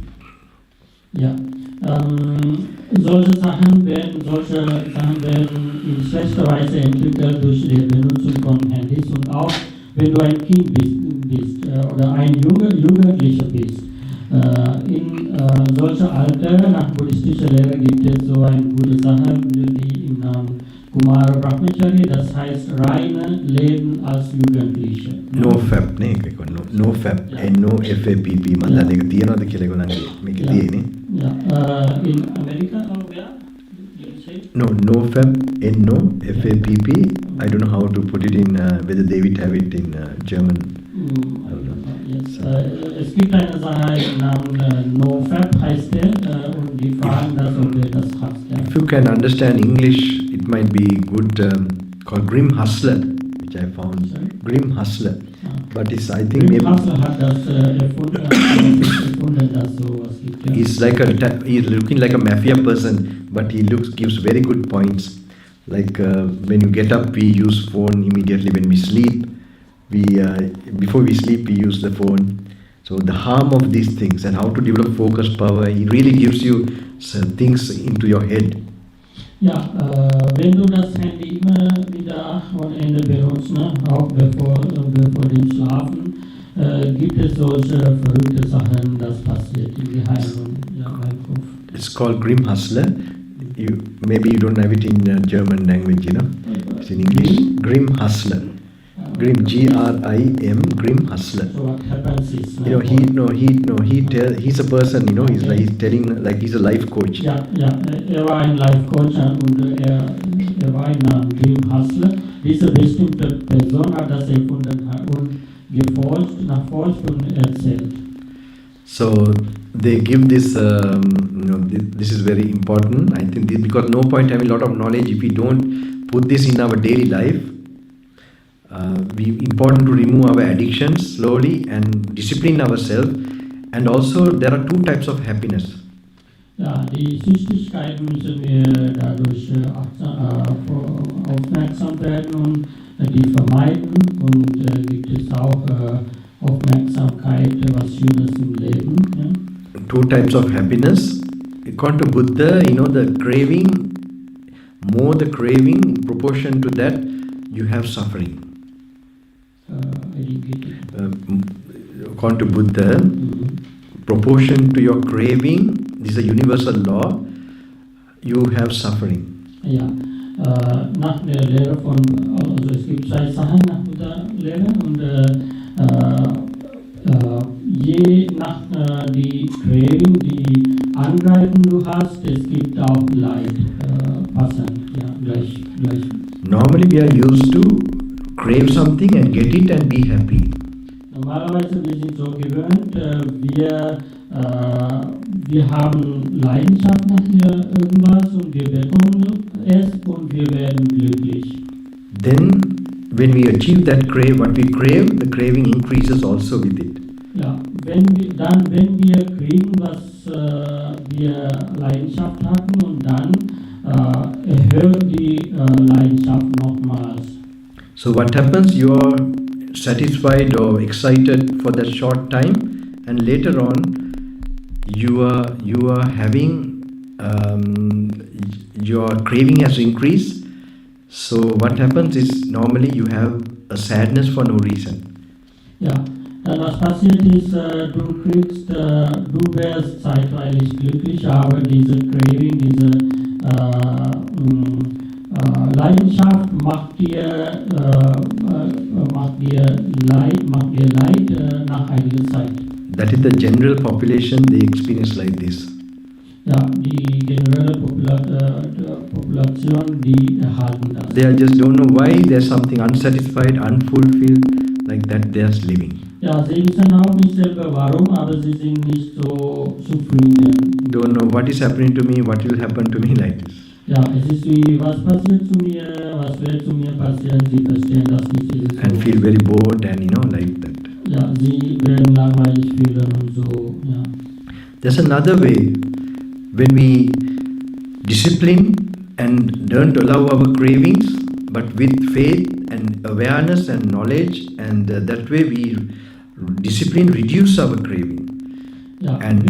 Ja, solche Sachen werden in schlechter Weise entwickelt durch die Benutzung von Handys, und auch wenn du ein Kind bist oder ein Jugendlicher bist. In solcher Alter, nach buddhistischer Lehre, gibt es so eine gute Sache, die im Namen Kumara Brahmacharya, das heißt reine Leben als Jugendliche. NoFap, ne? NoFap, NoFAPP. මම දැන් ඒක තියනවාද කියලා ඒගොල්ලන්ගේ මේකේ තියෙන්නේ. Yeah, in America, where? No, NoFap, NoFAPP. I don't know how to put it in, whether they would have it in German. Yes. Es gibt eine Sache namens NoFap, heißt der, und die fragen das, ob du das hast. Ja. If you can understand English, it might be good, called Grim Hustler, which I found. Sorry? Grim Hustler. But it's, I think, Grim maybe Hustler hat das erfunden, dass sowas gibt. Ja. he's like he's looking like a mafia person, but he gives very good points. Like when you get up, we use phone immediately. When we sleep, before we sleep, we use the phone. So the harm of these things and how to develop focus power, he really gives you things into your head. Ja, wenn du das Handy immer wieder am Ende benutzt, ne, auch bevor dem Schlafen, gibt es solche verrückte Sachen, das passiert im Geheimen, ja, beim Kopf. It's called Grim Hustler. Maybe you don't have it in German language, you know. It's in English. Grim Hustler. Grim, Grim, Grim Hustler. So what happens is, You know, he's a person, you know, he's telling, like he's a life coach. Ja, war ein Life-Coach und er war ein Dream Hustler. Diese bestimmte Person hat das erfunden und nachforscht und erzählt. So they give this, this is very important. I think because no point having a lot of knowledge if we don't put this in our daily life. Important to remove our addictions slowly and discipline ourselves. And also there are two types of happiness. Ja, die Süchtigkeit müssen wir dadurch aufmerksam werden und die vermeiden, und gibt es auch Aufmerksamkeit, was Schönes im Leben. Ja? Two types of happiness. According to Buddha, you know, the craving, more the craving, in proportion to that, you have suffering. According to Buddha, proportion to your craving, this is a universal law, you have suffering. Ja, nach der Lehre von, also es gibt zwei Sachen nach Buddha-Lehre, und je nach die Craving, die Angreifen du hast, es gibt auch Leid, passend, ja, gleich. Normally we are used to crave something and get it and be happy. Normalerweise wir sind so gewöhnt, wir haben Leidenschaft nach irgendwas und wir bekommen es und wir werden glücklich. Then when we achieve that what we crave, the craving increases also with it. Ja, wenn wir kriegen, was wir Leidenschaft hatten, und dann erhöht die Leidenschaft nochmals. So what happens? You are satisfied or excited for that short time, and later on you are having your craving has increased. So what happens is normally you have a sadness for no reason. Ja, was passiert ist, du wärst zeitweilig glücklich, aber diese Craving, diese Leidenschaft macht dir Leid nach einiger Zeit. That is the general population, they experience like this. Ja, die generelle Population, die erhalten das. They just don't know why, there's something unsatisfied, unfulfilled, like that they are living. Ja, sie wissen auch nicht selber warum, aber sie sind nicht so zufrieden. Don't know what is happening to me, what will happen to me, like this. Ja, es ist wie, was passiert zu mir, was wird zu mir passieren, sie verstehen das nicht. Es ist and so, feel very bored and like that. ja, sie werden langweilig fühlen und so, ja. There's another way. When we discipline and don't allow our cravings, but with faith and awareness and knowledge, and that way we discipline reduce our craving. Ja, And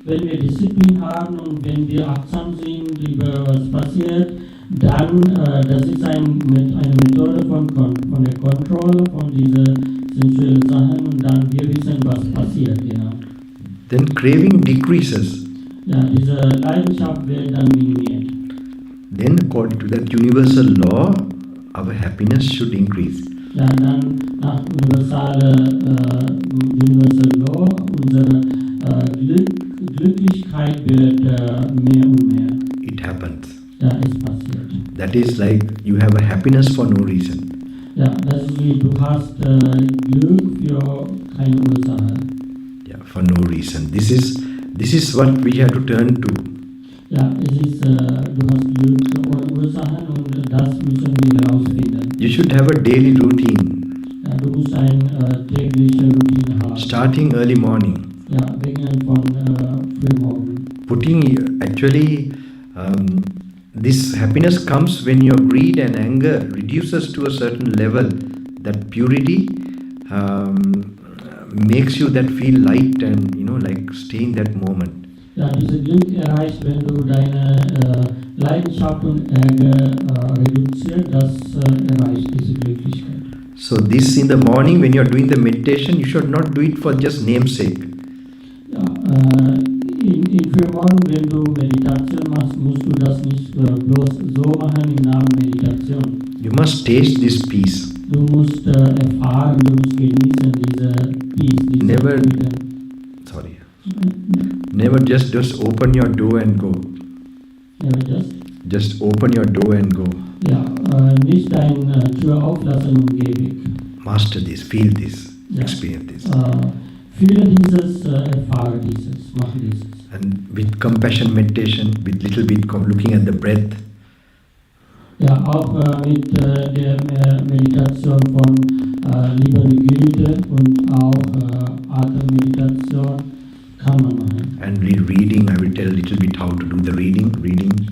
wenn wir Disziplin haben und wenn wir achtsam sind über was passiert, dann, das ist eine Methode von der Kontrolle von diesen sensuellen Sachen und dann wir wissen, was passiert, genau. then craving decreases. Ja, diese Leidenschaft wird dann minimiert. Then according to that universal law, our happiness should increase. Ja, dann nach Universal Law, unsere Glücklichkeit wird mehr und mehr. It happens. Ja, es passiert. That is like you have a happiness for no reason. Ja, das ist wie, du hast Glück für keine Ursache. Yeah, for no reason. This is what we have to turn to. Ja, es ist, du hast Glück ohne Ursachen und das müssen wir herausfinden. You should have a daily routine, Ja, du musst eine tägliche Routine haben. starting early morning. Ja, beginnen von Frühmorgen. This happiness comes when your greed and anger reduces to a certain level. That purity makes you that feel light and like stay in that moment. Ja, dieses Glück erreicht, wenn du deine Leidenschaft und Ärger reduzierst, das erreicht diese Glücklichkeit. So this in the morning when you are doing the meditation, you should not do it for just namesake. Ja, in Frühmorgen, wenn du Meditation machst, musst du das nicht bloß so machen im Namen Meditation. You must taste this peace. Du musst erfahren, du musst genießen diese Peace, diese Never- Frieden. Sorry. Never just open your door and go. Ja, Just open your door and go. ja, nicht deine Tür auflassen und geh weg. Master this, feel this, Ja. experience this. Fühle dieses, erfahre dieses, mach dieses. And with compassion meditation, with little bit looking at the breath, Ja, auch mit der Meditation von Liebe und Güte und auch Atemmeditation kann man machen. and reading, I will tell a little bit how to do the reading.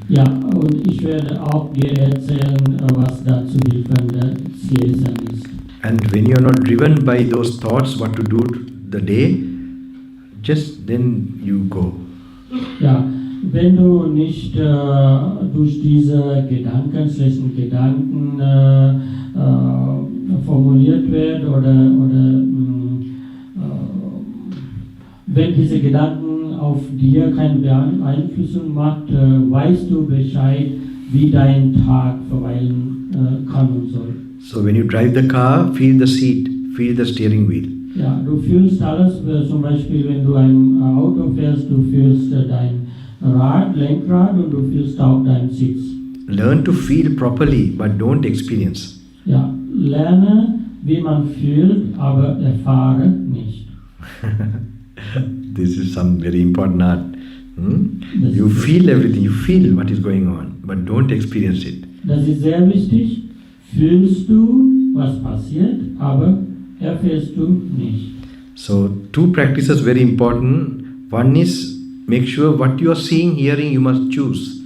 Ja, und ich werde auch dir erzählen, was dazu hilfendes Lesen ist. And when you are not driven by those thoughts, what to do the day, just then you go. Ja, wenn du nicht durch diese schlechten Gedanken formuliert wird oder wenn diese Gedanken auf dir keine Beeinflussung macht, weißt du Bescheid, wie dein Tag verweilen kann und soll. So when you drive the car, feel the seat, feel the steering wheel. Ja, du fühlst alles, zum Beispiel wenn du ein Auto fährst, du fühlst dein Lenkrad und du fühlst auch deinen Sitz. Learn to feel properly, but don't experience. Ja, lerne, wie man fühlt, aber erfahre nicht. This is some very important art. Das You ist- feel everything, you feel what is going on, but don't experience it. Das ist sehr wichtig. Fühlst du, was passiert, aber erfährst du nicht. So two practices very important. One is make sure what you are seeing, hearing, you must choose.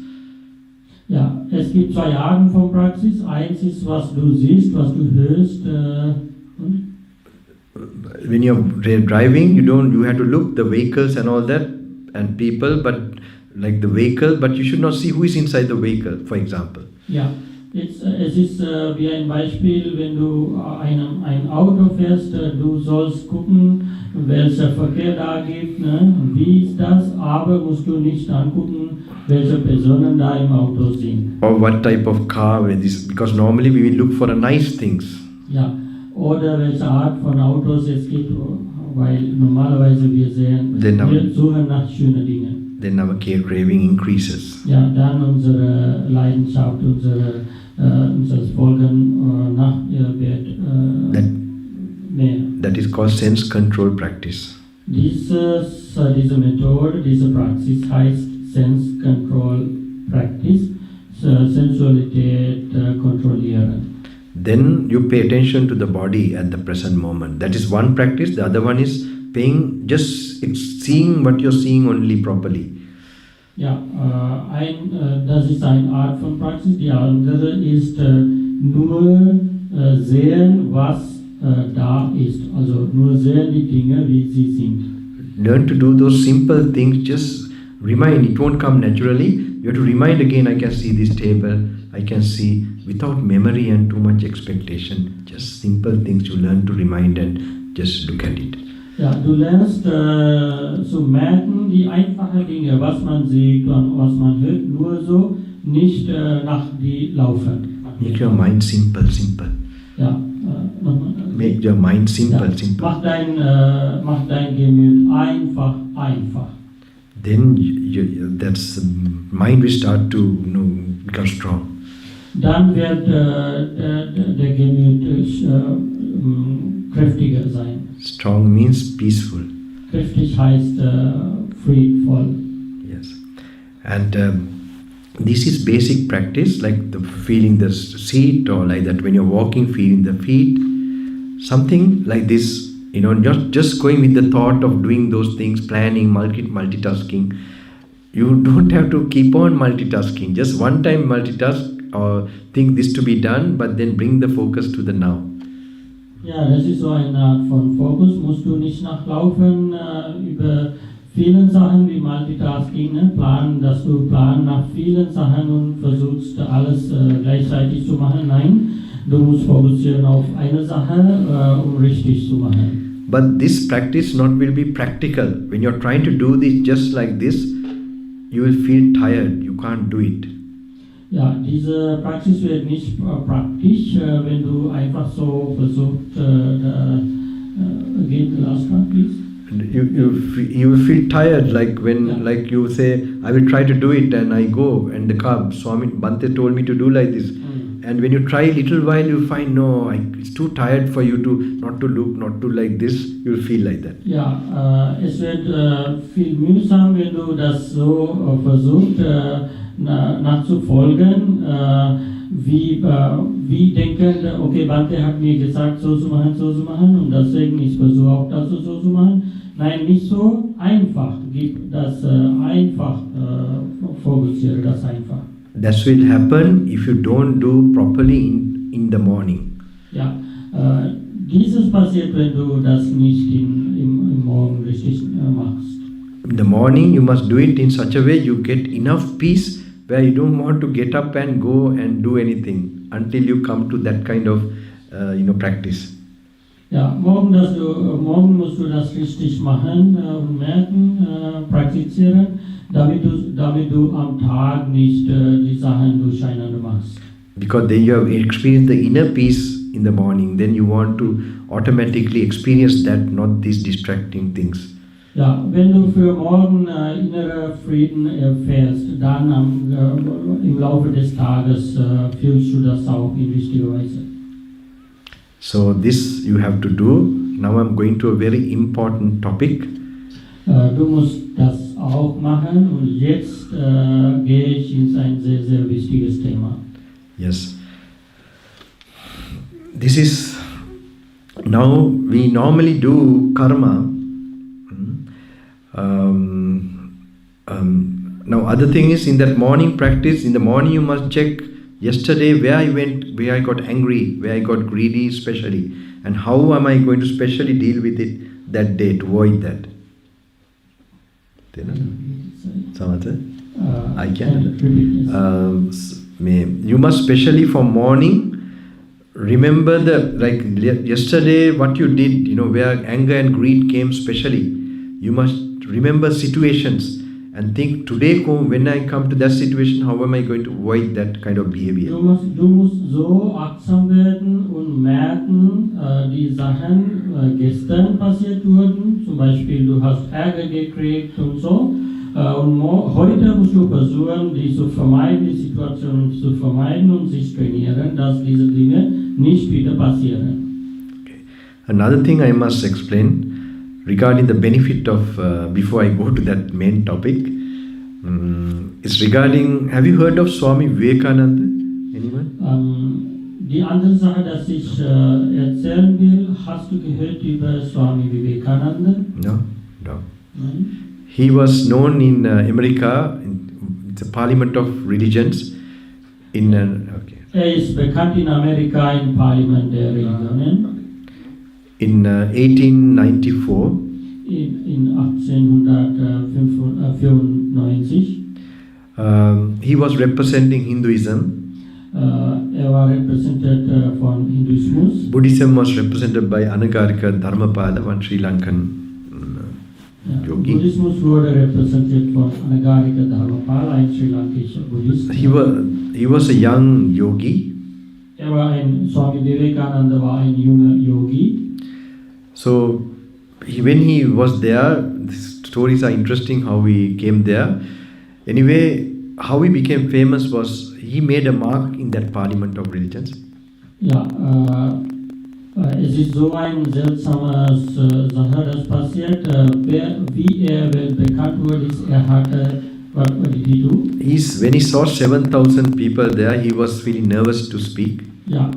Ja, es gibt zwei Arten von Praxis. Eins ist, was du siehst, was du hörst. Und When you're driving, you have to look the vehicles and all that and people, but like the vehicle, but you should not see who is inside the vehicle, for example. ja, es ist wie ein Beispiel, wenn du ein Auto fährst, du sollst gucken, welcher Verkehr da gibt, ne? Wie ist das, aber musst du nicht angucken, welche Personen da im Auto sind. Or what type of car, because normally we will look for the nice things. Ja, oder welche Art von Autos es gibt, weil normalerweise wir suchen nach schönen Dingen. Then our craving increases. Ja, dann unsere Leidenschaft, unser Folgen nach ihr wird mehr. That is called sense control practice. Diese Methode, diese Praxis heißt Sense Control Practice. Sensualität kontrollieren. Then you pay attention to the body at the present moment. That is one practice. The other one is paying, just seeing what you're seeing only properly. Ja, das ist eine Art von Praxis. Die andere ist nur sehen, was da ist. Also nur sehen die Dinge, wie sie sind. Learn to do those simple things. Just remind. It won't come naturally. You have to remind again. I can see this table. I can see, without memory and too much expectation. Just simple things you learn to remind and just look at it. Ja, du lernst zu merken die einfachen Dinge, was man sieht und was man hört, nur so, nicht nach die laufen. Make your mind simple. Ja, nochmal. Make your mind simple. Mach dein Gemüt einfach. Then that's the mind will start to become strong. Dann wird der Gemüt kräftiger sein. Strong means peaceful. Kräftig heißt friedvoll. Yes. And this is basic practice, like the feeling the seat, or like that when you're walking, feeling the feet. Something like this, just going with the thought of doing those things, planning, multitasking. You don't have to keep on multitasking. Just one time multitask or think this to be done, but then bring the focus to the now. Ja, das ist so eine Art von Fokus. Musst du nicht nachlaufen über vielen Sachen wie Multitasking, planen, dass du planst nach vielen Sachen und versuchst alles gleichzeitig zu machen. Nein, du musst fokussieren auf eine Sache, um richtig zu machen. But this practice will be practical. When you're trying to do this just like this, you will feel tired. You can't do it. Ja, diese Praxis wird nicht praktisch, wenn du einfach so versuchst, again the last one, please. You will feel tired, like when like you say, I will try to do it, and I go, and the car, Swami Bhante told me to do like this. And when you try a little while, you find, it's too tired for you to not to look, not to like this, you will feel like that. Ja, es wird viel mühsam, wenn du das so versuchst, nachzufolgen, wie denken, okay, Bhante hat mir gesagt, so zu machen, und deswegen ich versuche auch das so zu machen. Nein, nicht so einfach. Gib das einfach, fokussiere das einfach. That will happen if you don't do properly in the morning. Ja, dieses passiert, wenn du das nicht im Morgen richtig machst. In the morning, you must do it in such a way you get enough peace where you don't want to get up and go and do anything until you come to that kind of practice. Ja, morgen musst du das richtig machen und merken, praktizieren, damit du am Tag nicht die Sachen durcheinander machst. Because then you have experienced the inner peace in the morning, then you want to automatically experience that, not these distracting things. Ja, wenn du für morgen innere Frieden erfährst, dann im Laufe des Tages fühlst du das auch in richtiger Weise. So this you have to do. Now I'm going to a very important topic. Du musst das auch machen, und jetzt gehe ich in ein sehr, sehr wichtiges Thema. Yes. This is, now we normally do karma. Now other thing is, in that morning practice, in the morning you must check yesterday where I went, where I got angry, where I got greedy especially, and how am I going to specially deal with it that day to avoid that. I can. You must specially for morning remember yesterday what you did, where anger and greed came specially. You must remember situations and think, today when I come to that situation, how am I going to avoid that kind of behavior? Du musst so achtsam werden und merken, die Sachen gestern passiert wurden, zum Beispiel du hast Ärger gekriegt und so. Und heute musst du versuchen, die zu vermeiden, die Situation zu vermeiden und sich trainieren, dass diese Dinge nicht wieder passieren. Okay. Another thing I must explain regarding the benefit of, before I go to that main topic, It's regarding, have you heard of Swami Vivekananda? Anyone? Die andere Sache, dass ich erzählen will, hast du gehört über Swami Vivekananda? No? No. Nein? He was known in America, in the Parliament of Religions, Er ist bekannt in Amerika im Parlament der Religionen. In 1894. In 1894. He was representing Hinduism. Er war repräsentiert von Hinduismus. Buddhism was represented by Anagarika Dharmapala, one Sri Lankan yogi. Buddhismus wurde repräsentiert von Anagarika Dharmapala, ein sri lankischer Buddhist. He was a young yogi. Swami Vivekananda war ein junger Yogi. So when he was there, the stories are interesting how he came there. Anyway, how he became famous was he made a mark in that Parliament of Religions. Ja, es ist so ein seltsames Sache, das passiert. Wie er bekannt wurde, ist, hatte, what did he do? When he saw 7,000 people there, he was really nervous to speak. Ja,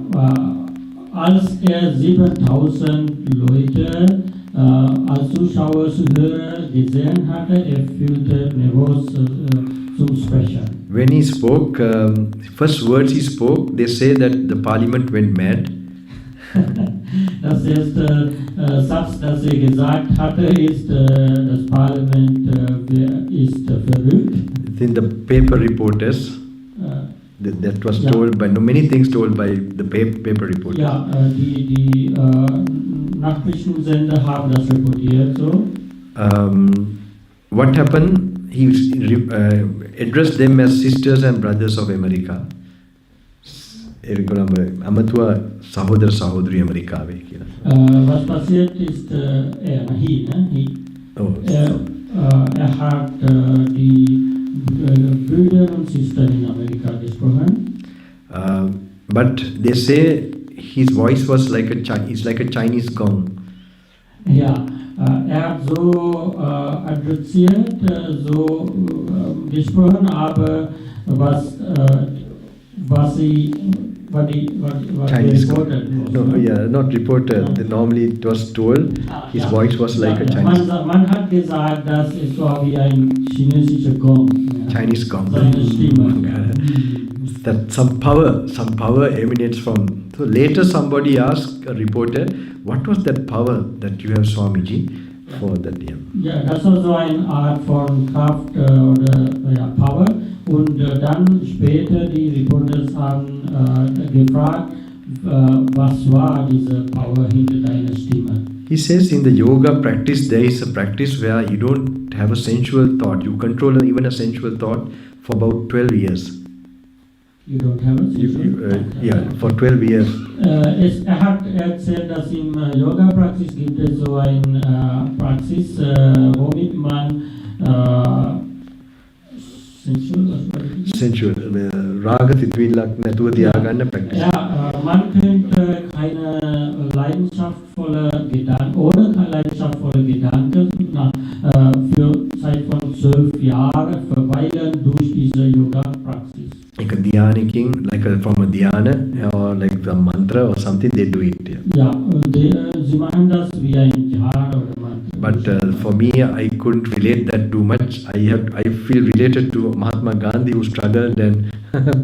als 7.000 Leute als Zuschauer, Zuhörer gesehen hatte, fühlte nervös zum Sprechen. When he spoke, the first words he spoke, they say that the parliament went mad. Das erste Satz, das gesagt hatte, ist, das Parlament ist verrückt. Then the paper reporters, that was told by, many things told by the paper reporters. Ja, die Nachrichtensender haben das reportiert so. What happened? He addressed them as sisters and brothers of America. Amatua Sahodra Sahodri Amerikawe. Was passiert ist, er hat die Brüder und Schwestern in Amerika gesprochen. But they say his voice was like a Chinese gong. Ja, hat so adressiert, so gesprochen, aber was Chinese reported was, no, not reported. No. Normally it was told his voice was like a Chinese. Man hat gesagt, dass es war wie ein chinesischer Gong. Chinese gong. Seine Stimme. That some power emanates from. So later somebody asked a reporter, what was that power that you have, Swamiji, for that year? Ja, das war so eine Art von Kraft oder Power. Und dann später die Reporters haben gefragt, was war diese Power hinter deiner Stimme? He says in the yoga practice there is a practice where you don't have a sensual thought. You control even a sensual thought for about 12 years. You don't have a sensual thought? Yeah, for 12 years. Hat erzählt, dass im Yoga-Praxis gibt es so eine Praxis, womit man sensual Raga Titvillak Natur Diagana practice. Ja, man könnte keine leidenschaftvolle Gedanken oder keine leidenschaftvolle Gedanken für Zeit von 12 Jahren verweigern durch diese Yoga-Praxis. Like a dhyana king, from a dhyana or like a mantra or something, they do it. Ja, sie machen das wie ein Dhyana oder Mantra. But for me, I couldn't relate that too much. I feel related to Mahatma Gandhi who struggled and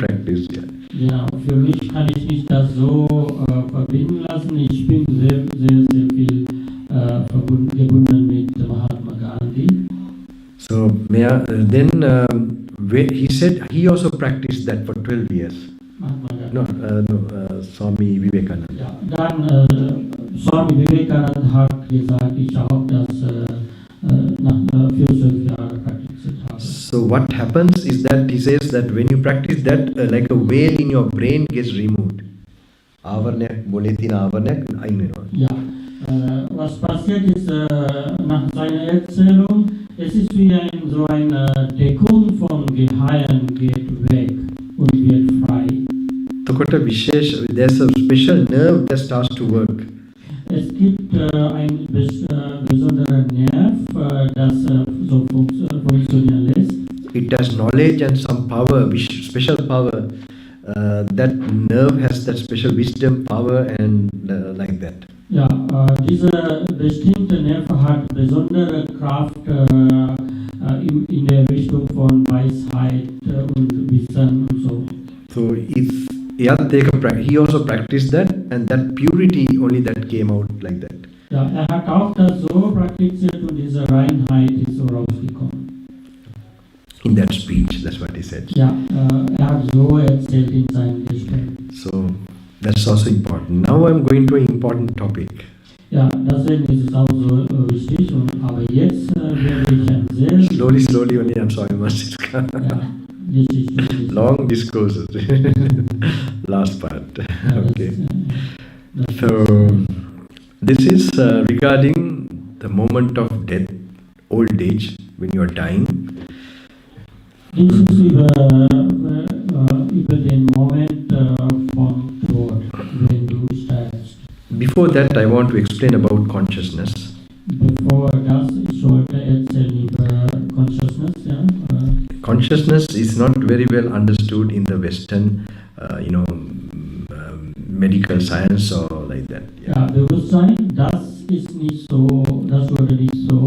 practiced. Ja, für mich kann ich nicht das so verbinden lassen. Ich bin sehr viel gebunden mit Mahatma Gandhi. So then he said he also practiced that for 12 years. Swami Vivekananda. Ja, dann Swami Vivekananda hat gesagt, ich auch das für 12 Jahre praktiziert habe. So what happens is that he says that when you practice that, like a veil in your brain gets removed. Avarnak, boletina avarnak, ja, was passiert ist nach seiner Erzählung, es ist wie so eine Deckung vom Gehirn geht weg und wird frei. There's a special nerve that starts to work. Es gibt ein besonderer Nerv, das so funktionieren lässt. it has knowledge and some power, special power. That nerve has that special wisdom, power, and like that. Ja, diese bestimmte Nerve hat besondere Kraft in der Richtung von Weisheit und Wissen und so. So if he also practiced that, and that purity only that came out like that. Ja, hat auch das so praktiziert und diese Reinheit ist so rausgekommen. In that speech, that's what he said. Ja, hat so erzählt in seinem Gespräch. So that's also important. Now I'm going to an important topic. Ja, deswegen ist es auch so wichtig. Aber jetzt werde ich ein sehr Slowly, only I'm sorry, must ja, wichtig. long discourses. Last part. Ja, Okay. Das So this is regarding the moment of death, old age, when you are dying. dies ist über den Moment von Tod, wenn du stirbst. Before that, I want to explain about consciousness. Bevor das, ich sollte erzählen über Consciousness. Ja, Consciousness is not very well understood in the Western, medical science or like that. ja, Bewusstsein, das ist nicht so, das wurde nicht so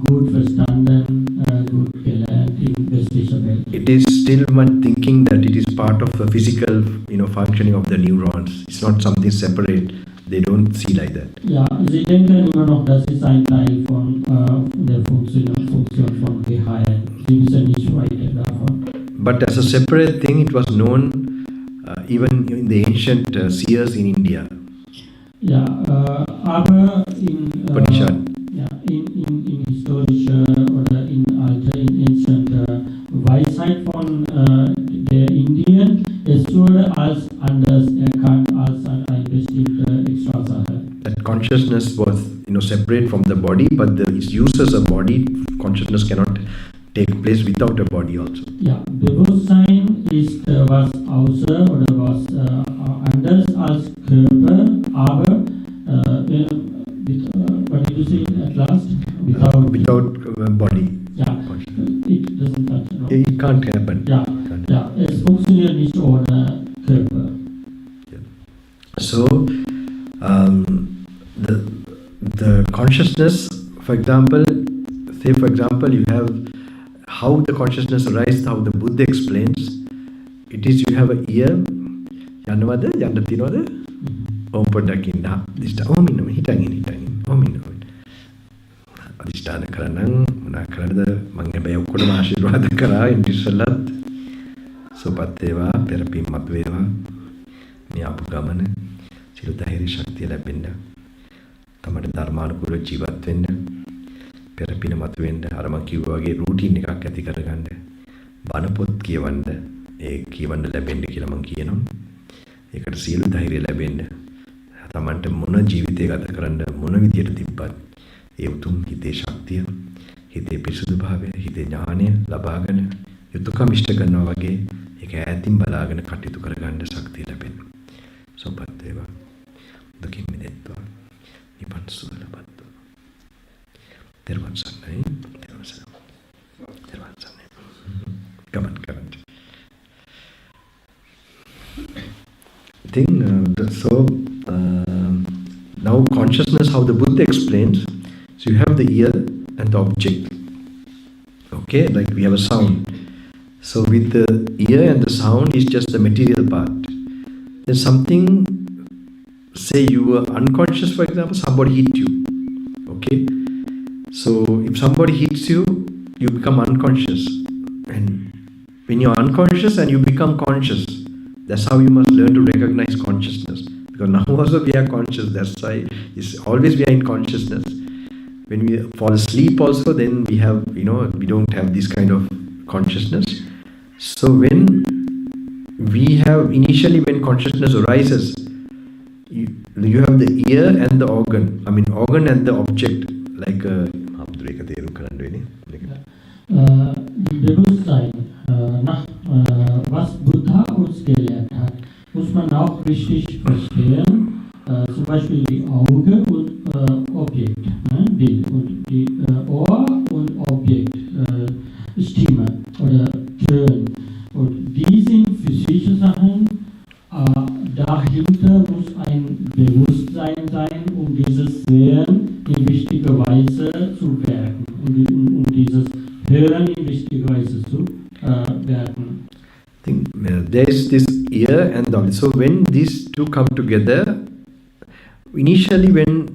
gut verstanden, gut gelernt in westlicher Welt. It is still one thinking that it is part of the physical, functioning of the neurons. It's not something separate. They don't see like that. Ja, sie denken immer noch, das ist ein Teil von der Funktion von Gehirn. Sie wissen nicht weiter davon. But as a separate thing, it was known even in the ancient seers in India. Ja, aber in Upanishad. ja, in historischer oder in ancient Weisheit von der Indien, es wurde als anders erkannt als eine bestimmte Extrasache. That consciousness was, separate from the body, but it uses a body. Consciousness cannot take place without a body also. Ja, Bewusstsein ist was außer oder was anders als Körper, aber what did you say at last? Without body. Ja, it doesn't touch. No? It can't happen. Ja, ja, es funktioniert nicht ohne Körper. So, the consciousness, for example, you have how the consciousness arises, how the Buddha explains. It is you have a ear. Yanavada, yandatinada. Om Podakina. This time, Om inam, hitangin. Om inam. Adhisthana karanang, munakarada, mangebaya ukura maashirwada kara, indisalat. Sopateva, perapim matveva. Niyapu gamana. සියලු ධෛර්ය ශක්තිය ලැබෙන්න තමයි ධර්මානුකූල ජීවත් වෙන්න පෙර පින මතුවෙන්න අර මම කිව්වා වගේ රූටින් එකක් ඇති කරගන්න බණ පොත් කියවන්න ඒ කියවන්න ලැබෙන්න කියලා මම කියනවා ඒකට සියලු ධෛර්ය ලැබෙන්න තමන්ට මොන ජීවිතය ගත කරන්න මොන විදියට තිබ්බත් ඒ උතුම් හිතේ ශක්තිය හිතේ පිරිසුදු භාවය හිතේ ඥානය ලබාගෙන යුතුයකම් ඉෂ්ට කරනවා වගේ ඒක ඈතින් බලාගෙන කටයුතු කරගන්න ශක්තිය ලැබෙන්න සෝපත් වේවා දුකින් මිදෙත්වා නිවන් සුව ලබත්වා තෙරුවන් සරණයි ගමන් කරන්න now consciousness, how the Buddha explains, so you have the ear and the object, okay, like we have a sound, so with the ear and the sound is just the material part. There's something, say you were unconscious, for example, somebody hit you, okay? So if somebody hits you, you become unconscious. And when you're unconscious and you become conscious, that's how you must learn to recognize consciousness. Because now also we are conscious, that's why it's always we are in consciousness. When we fall asleep also, then we have, we don't have this kind of consciousness. So when we have initially when consciousness arises, you have the ear and the organ. Organ and the object. Like Bewusstsein, was Buddha uns gelehrt hat, muss man auch richtig verstehen. Zum Beispiel die Auge und Objekt, Bild und die Ohr und Objekt, Stimme. Extreme oder Turn. Und diese physischen Sachen, dahinter muss ein Bewusstsein sein, dieses Sehen in wichtiger Weise zu wirken, um dieses Hören in wichtiger Weise zu wirken. I think there is this ear and also when these two come together, initially when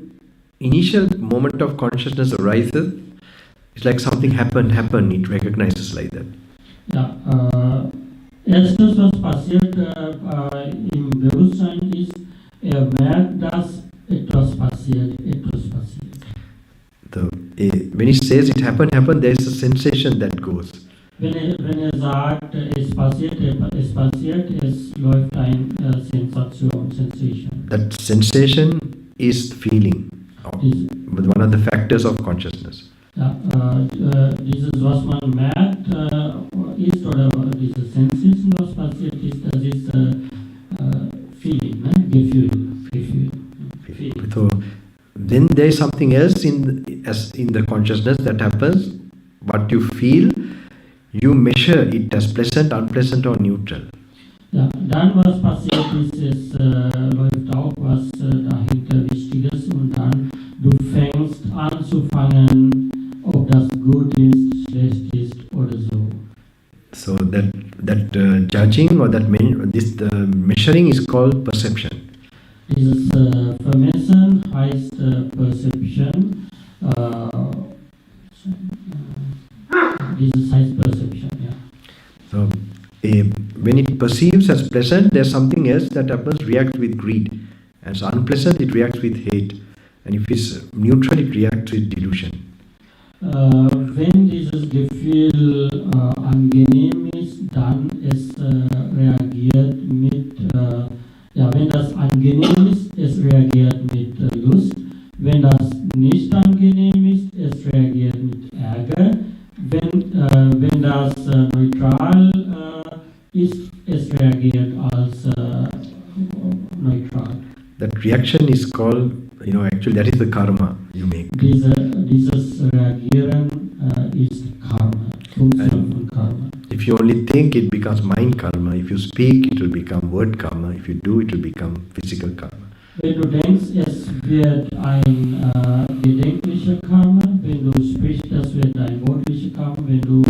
initial moment of consciousness arises, it's like something happened, it recognizes like that. Ja, erstens, was passiert im Bewusstsein ist, merkt, dass etwas passiert. When it says it happened, there is a sensation that goes. Wenn sagt, es passiert, es läuft eine Sensation. That sensation is feeling, one of the factors of consciousness. Ja, dieses, was man merkt, ist, oder diese Sensation, was passiert ist, das ist Feeling, ne? Gefühl. So then there is something else in the consciousness that happens. What you feel, you measure it as pleasant, unpleasant or neutral. Ja, dann was passiert ist, es läuft auch was dahinter Wichtiges und dann du fängst anzufangen, ob das gut ist, schlecht ist oder so. So that judging or this measuring is called perception. Dieses Vermessen heißt Perception. Dieses heißt Perception, ja. So when it perceives as pleasant, there's something else that happens, reacts with greed. As unpleasant, it reacts with hate. And if it's neutral, it reacts with delusion. Wenn dieses Gefühl angenehm ist, dann es reagiert mit, wenn das angenehm ist, es reagiert mit Lust. Wenn das nicht angenehm ist, es reagiert mit Ärger. Wenn das neutral ist, es reagiert als neutral. That reaction is called, actually that is the karma you make. Dieses Reagieren ist Karma, Funktion von Karma. If you only think, it becomes mind karma. If you speak, it will become word karma. If you do, it will become physical karma. Wenn du denkst, es wird ein gedenklicher Karma, wenn du sprichst, das wird ein wortlicher Karma, wenn du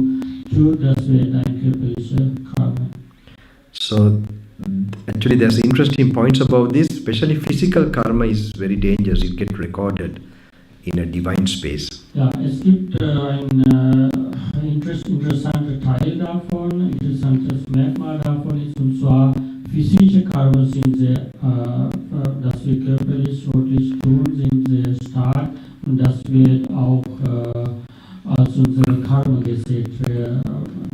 tust, das wird ein körperlicher Karma. So actually there's interesting points about this, especially physical karma is very dangerous. It gets recorded in a divine space. Ja, es gibt ein interessanter Teil davon, interessantes Merkmal davon ist, und zwar physische Karma sind sehr, dass wir körperlich, wortlich tun, sind sehr stark und das wird auch als unsere Karma-Gesetz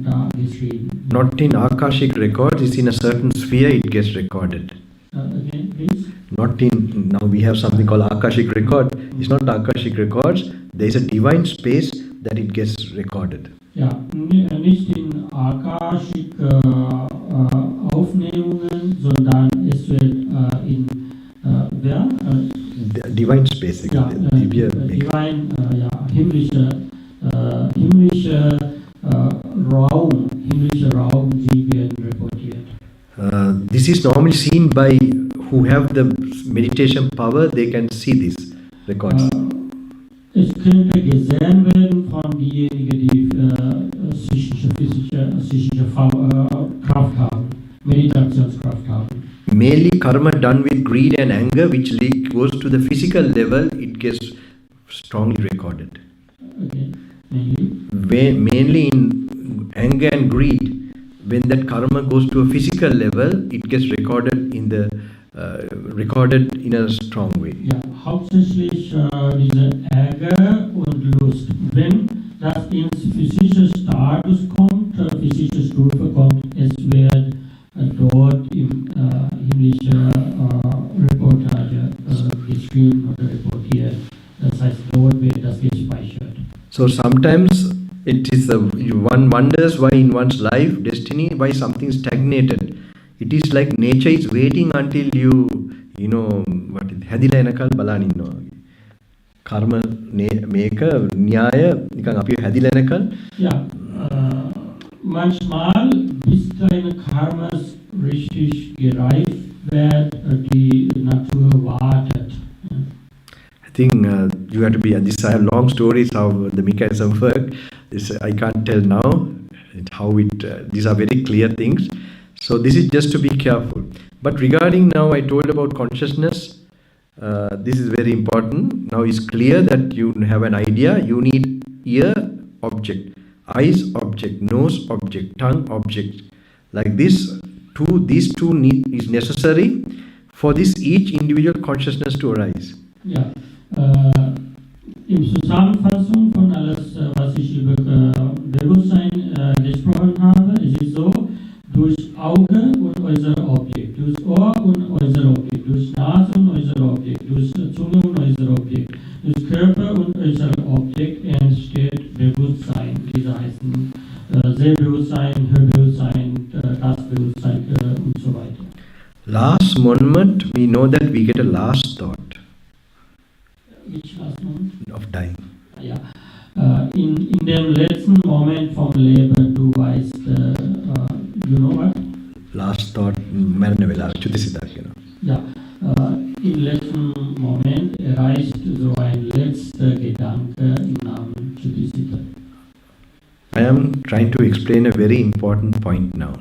da geschrieben. Not in Akashic records, it's in a certain sphere it gets recorded. Again, please? Not in, now we have something called Akashic record. It's not Akashic records, there is a divine space that it gets recorded. Ja, nicht in Akashic Aufnehmungen, sondern es wird in Divine space, ja, divine, himmlischer Raum, die werden reportiert. This is normally seen by who have the meditation power, they can see these records. Es könnte gesehen werden von denjenigen, die psychische Kraft haben, Meditationskraft haben. Mainly karma done with greed and anger, which goes to the physical level, it gets strongly recorded. Okay. Mainly? Mainly in anger and greed, when that karma goes to a physical level, it gets recorded in a strong way. Ja, hauptsächlich diese Ärger und Lust. Wenn das ins physische Status kommt, physische Stufe kommt, es wird dort im himmlischen Reportage geschrieben oder reportiert. Das heißt, dort wird das gespeichert. So sometimes it is one wonders why in one's life, destiny, why something stagnated. It is like nature is waiting until you what is හැදිලා එනකල් බලන් ඉන්නවා. කර්ම මේක න්‍යාය නිකන් අපි හැදිලා එනකල්. Ja, manchmal, bis deine Karmas richtig gereift wird, die Natur wartet. I think you have to be. I have long stories how the mechanism work. I can't tell now how it. These are very clear things. So this is just to be careful. But regarding now, I told about consciousness. This is very important. Now it's clear that you have an idea. You need ear object, eyes object, nose object, tongue object. Like this, these two is necessary for this each individual consciousness to arise. Ja, in Zusammenfassung von alles, was ich über Bewusstsein gesprochen habe, ist es so, durch Auge und äußere Objekt, durch Ohr und äußere Objekt, durch Nase und äußere Objekt, durch Zunge und äußere Objekt, durch Körper und äußere Objekt entsteht Bewusstsein. Diese heißen Sehbewusstsein, Hörbewusstsein, Tastbewusstsein und so weiter. Last moment, we know that we get a last thought. Which last moment? Of dying. Ja. In dem letzten Moment vom Leben, du weißt, you know what? Last thought, Maranavela, Chudisiddha, you know. Ja, im letzten Moment erreicht so ein letzter Gedanke im Namen Chudisiddha. I am trying to explain a very important point now.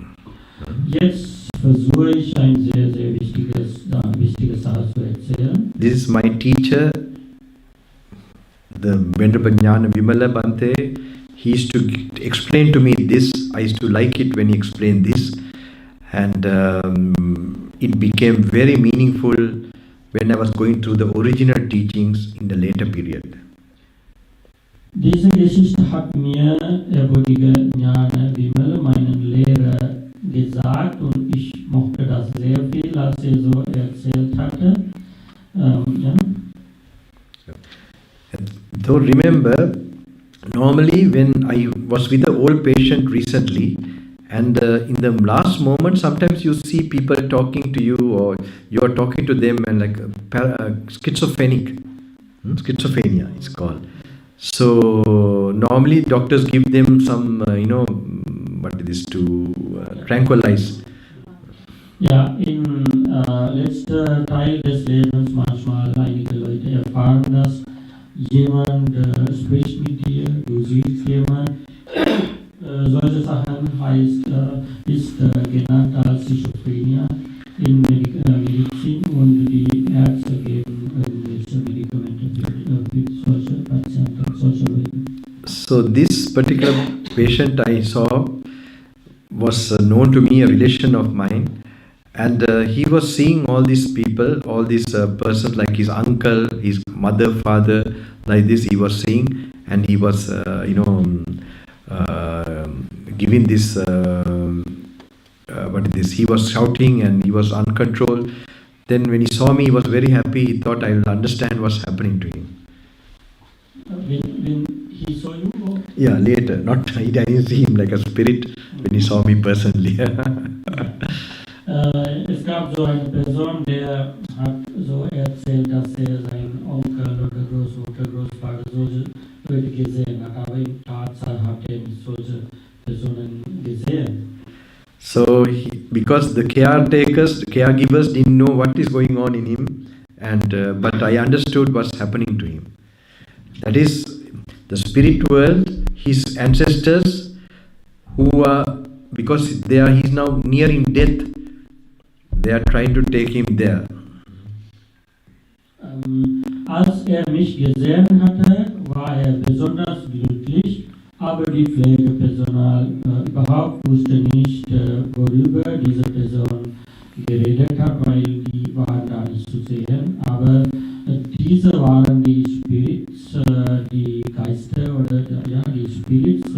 Jetzt versuche ich ein sehr, sehr wichtiges Sache zu erzählen. This is my teacher, the Venerable Jnana Vimala Bante. He used to explain to me this. I used to like it when he explained this. And it became very meaningful when I was going through the original teachings in the later period. Diese Geschichte hat mir ehrwürdige Jnana Vimala, meinen Lehrer, gesagt und ich mochte das sehr viel, als so erzählt hatte. Ja. So remember, normally when I was with an old patient recently, and in the last moment, sometimes you see people talking to you, or you are talking to them, and like schizophrenia, it's called. So normally doctors give them some, what it is to tranquilize. Ja, im letzten Teil des Lebens manchmal einige Leute erfahren das. Jemand spricht mit dir, du siehst jemand. Solche Sachen ist genannt als Schizophrenia in Medizin und die Ärzte geben irgendwelche Medikamente für solche Patienten, solche Leute. So this particular patient I saw was known to me, a relation of mine. And he was seeing all these people, all these persons like his uncle, his mother, father, like this he was seeing, and he was, giving this, he was shouting and he was uncontrolled. Then when he saw me, he was very happy, he thought I will understand what's happening to him. When he saw you? Or? Yeah, later, I didn't see him like a spirit when he saw me personally. Es gab so eine Person, der hat so erzählt, dass sein Onkel oder Großmutter, Großvater solche Leute gesehen hat, aber in Tatsache hat nicht solche Personen gesehen. So, because the caregivers didn't know what is going on in him, and but I understood what's happening to him. That is, the spirit world, his ancestors, who are, because he's now nearing death, they are trying to take him there. Als mich gesehen hatte, war besonders glücklich, aber die Pflegepersonal überhaupt wusste nicht, worüber diese Person geredet hat, weil die waren da nicht zu sehen. Aber diese waren die Spirits, die Geister oder die Spirits,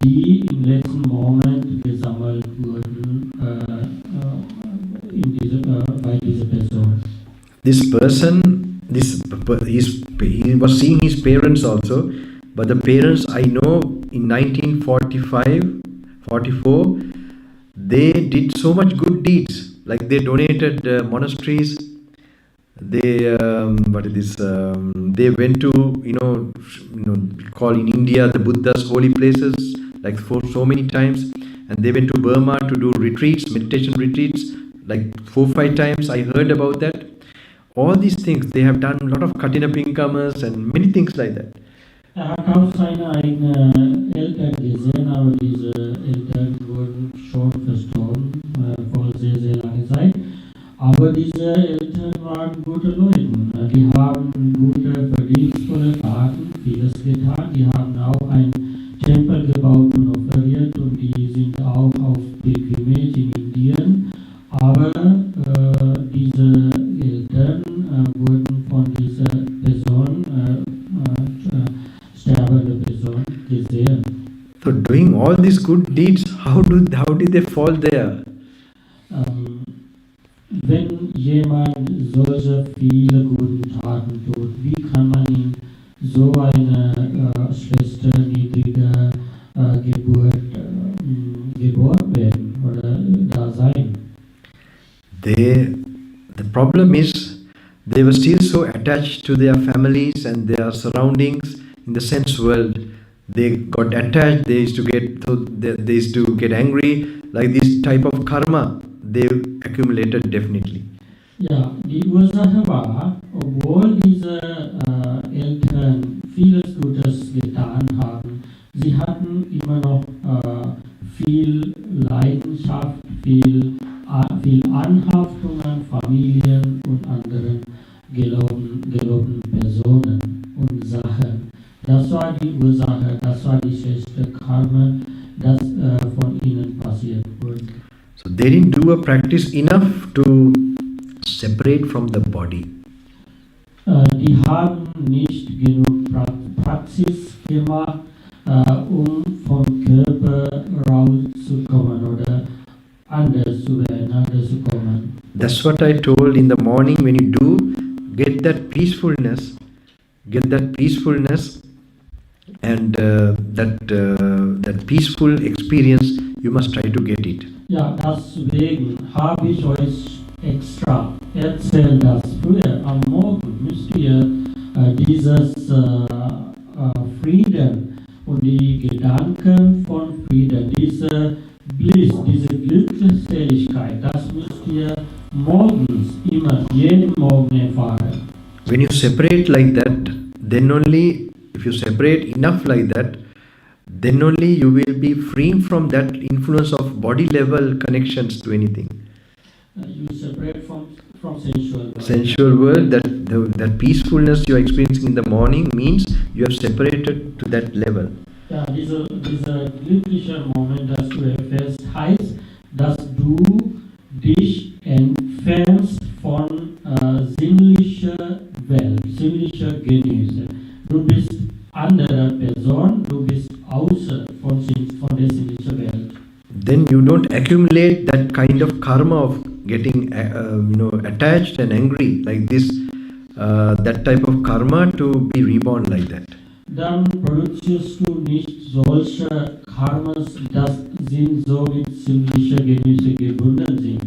die im letzten Moment gesammelt wurden bei dieser Person. This person, he was seeing his parents also, but the parents I know in 1945-44, they did so much good deeds, like they donated monasteries. They they went to call in India the Buddha's holy places, like for so many times, and they went to Burma to do retreats, meditation retreats, like 4-5 times. I heard about that. All these things, they have done a lot of Katina Pinkamas and many things like that. Er hat auch seine eigenen Eltern gesehen, aber diese Eltern wurden schon verstorben vor sehr, sehr langer Zeit. Aber diese Eltern waren gute Leute. Die haben gute, verdienstvolle Taten, vieles getan. Die haben auch einen Tempel gebaut und offeriert und die sind auch auf Pilgrimage in Indien. Aber diese Eltern wurden von dieser Person, sterbende Person, gesehen. So doing all these good deeds, how did they fall there? Wenn jemand solche viele gute Taten tut, wie kann man in so eine schlechte, niedrige Geburt geboren werden oder da sein? The problem is they were still so attached to their families and their surroundings in the sense world. They got attached. They used to get angry. Like this type of karma they accumulated definitely. Ja, die Ursache war, obwohl diese Eltern vieles Gutes getan haben, sie hatten immer noch viel Leidenschaft, viel Anhaftung an Familien und anderen gelobten Personen und Sachen. Das war die Ursache, das war die schlechte Karma, das von ihnen passiert wurde. So they didn't do a practice enough to separate from the body. Die haben nicht genug Praxis gemacht, vom Körper rauszukommen oder anders zu kommen. That's what I told in the morning. When you do get that peacefulness, and that peaceful experience, you must try to get it. Ja, deswegen habe ich euch extra erzählt, dass früher am Morgen müsst ihr dieses Frieden und die Gedanken von Frieden, diese Bliss, diese Glückseligkeit, das müsst ihr morgens immer, jeden Morgen erfahren. When you separate like that, then only, if you separate enough like that, then only you will be free from that influence of body level connections to anything. You separate from sensual world. Sensual world, that peacefulness you are experiencing in the morning means you have separated to that level. Ja, dieser glückliche Moment, das du erfährst, heißt, dass du dich entfernst von sinnlicher Welt, sinnlicher Genüsse. Du bist andere Person, du bist außer von der sinnlichen Welt. Then you don't accumulate that kind of karma of getting attached and angry like this, that type of karma to be reborn like that. Dann produzierst du nicht solche Karmas, das sind so mit sinnlicher Genüsse gebunden sind.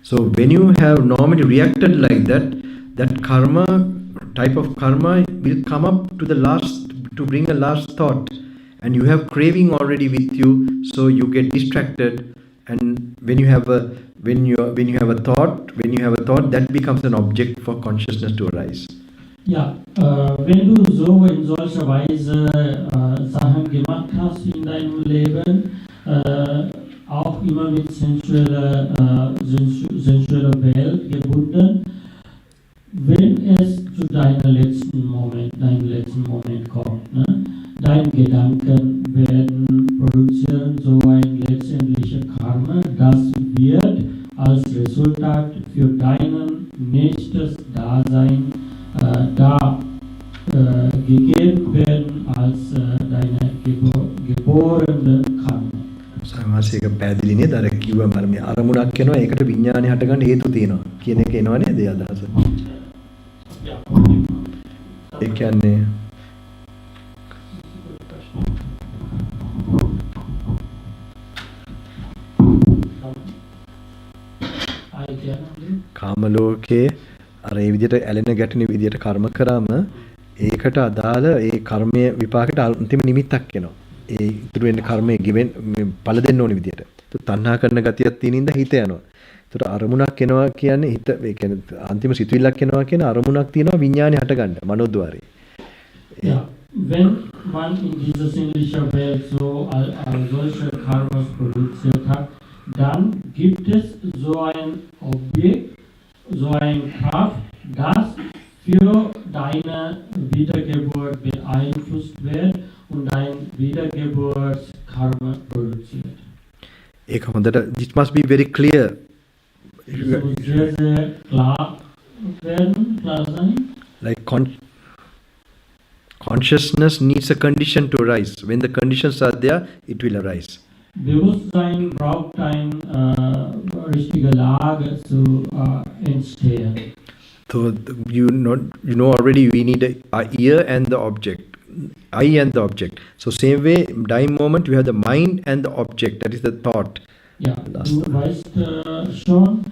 So when you have normally reacted like that, that karma, type of karma will come up to bring a last thought, and you have craving already with you, so you get distracted, and when you have a thought, that becomes an object for consciousness to arise. Ja, wenn du so in solcher Weise Sachen gemacht hast in deinem Leben, auch immer mit sensueller Welt gebunden, wenn es zu deinem letzten Moment kommt, ne? Deine Gedanken werden produzieren so ein letztendlicher Karma, das wird als Resultat für dein nächstes Dasein gegeben werden als deine geborene Karma. සමාසික පැහැදිලි නේද? අර කිව්වා මම මේ අරමුණක් එනවා ඒකට විඥානය හටගන්න හේතු තියෙනවා කියන එක එනවා නේද? ඒ අදහස. ඒ කියන්නේ කාම ලෝකයේ අර ඒ විදිහට ඇලෙන ගැටෙන විදිහට කර්ම කරාම ඒකට අදාළ ඒ කර්මයේ විපාකයට අන්තිම නිමිත්තක් එනවා. ඒ ඉතුරු වෙන කර්මය ගෙවෙන් පළ දෙන්න ඕනේ විදියට. ඒක තණ්හා කරන ගතියක් තියෙන ඉඳ හිත යනවා. ඒතර අරමුණක් එනවා කියන්නේ හිත ඒ කියන්නේ අන්තිම සිතුවිල්ලක් එනවා කියන අරමුණක් තියෙනවා විඥානේ හට ගන්න මනෝද්වාරේ. Yeah. When man in dieses indische Welt so solche Karmas produziert hat, dann gibt es so ein Objekt, so ein Kraft, das für deine Wiedergeburt beeinflusst wird und dein Wiedergeburtskarma produziert. ඒක හොඳට this must be very clear. Es muss sehr, sehr klar werden, klar sein. Like consciousness needs a condition to arise. When the conditions are there, it will arise. Bewusstsein braucht eine richtige Lage zu entstehen. So you know already we need a ear and the object, eye and the object. So same way, dying moment you have the mind and the object. That is the thought. Ja, du weißt schon,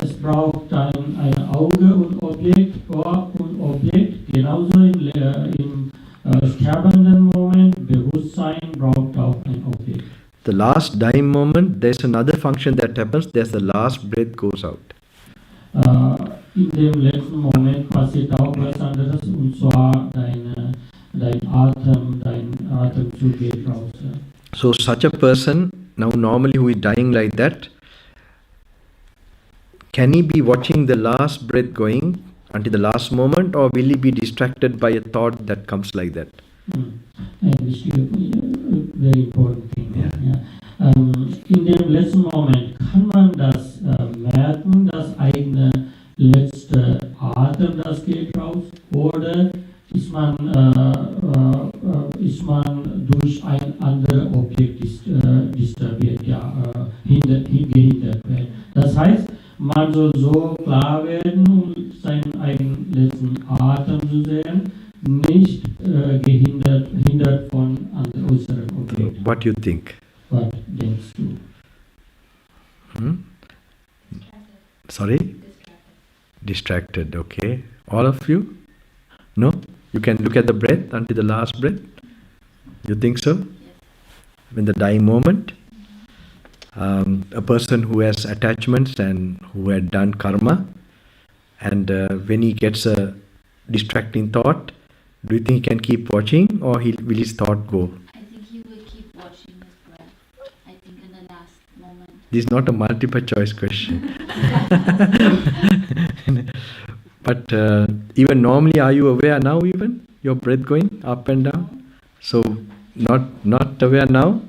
es braucht ein Auge und Objekt, Ohr und Objekt. Genauso im sterbenden Moment, Bewusstsein braucht auch ein Objekt. The last dying moment, there's another function that happens. There's the last breath goes out. In dem letzten Moment passiert auch was anderes, und zwar dein Atemzug geht raus. Ja. So such a person, now normally who is dying like that, can he be watching the last breath going until the last moment, or will he be distracted by a thought that comes like that? Ein wichtiger, very important thing. Ja. In dem letzten Moment kann man das merken, das eigene letzte Atem, das geht raus, oder ist man durch ein anderes Objekt disturbiert, gehindert werden. Das heißt, man soll so klar werden, um seinen eigenen letzten Atem zu sehen, nicht gehindert von äußeren Objekten. What do you think? Was denkst du? Sorry? Distracted, okay. All of you? No? You can look at the breath until the last breath? You think so? In the dying moment? A person who has attachments and who had done karma, and when he gets a distracting thought, do you think he can keep watching, or will his thought go? I think he will keep watching his breath. I think in the last moment. This is not a multiple choice question. But even normally, are you aware now even? Your breath going up and down? So not aware now?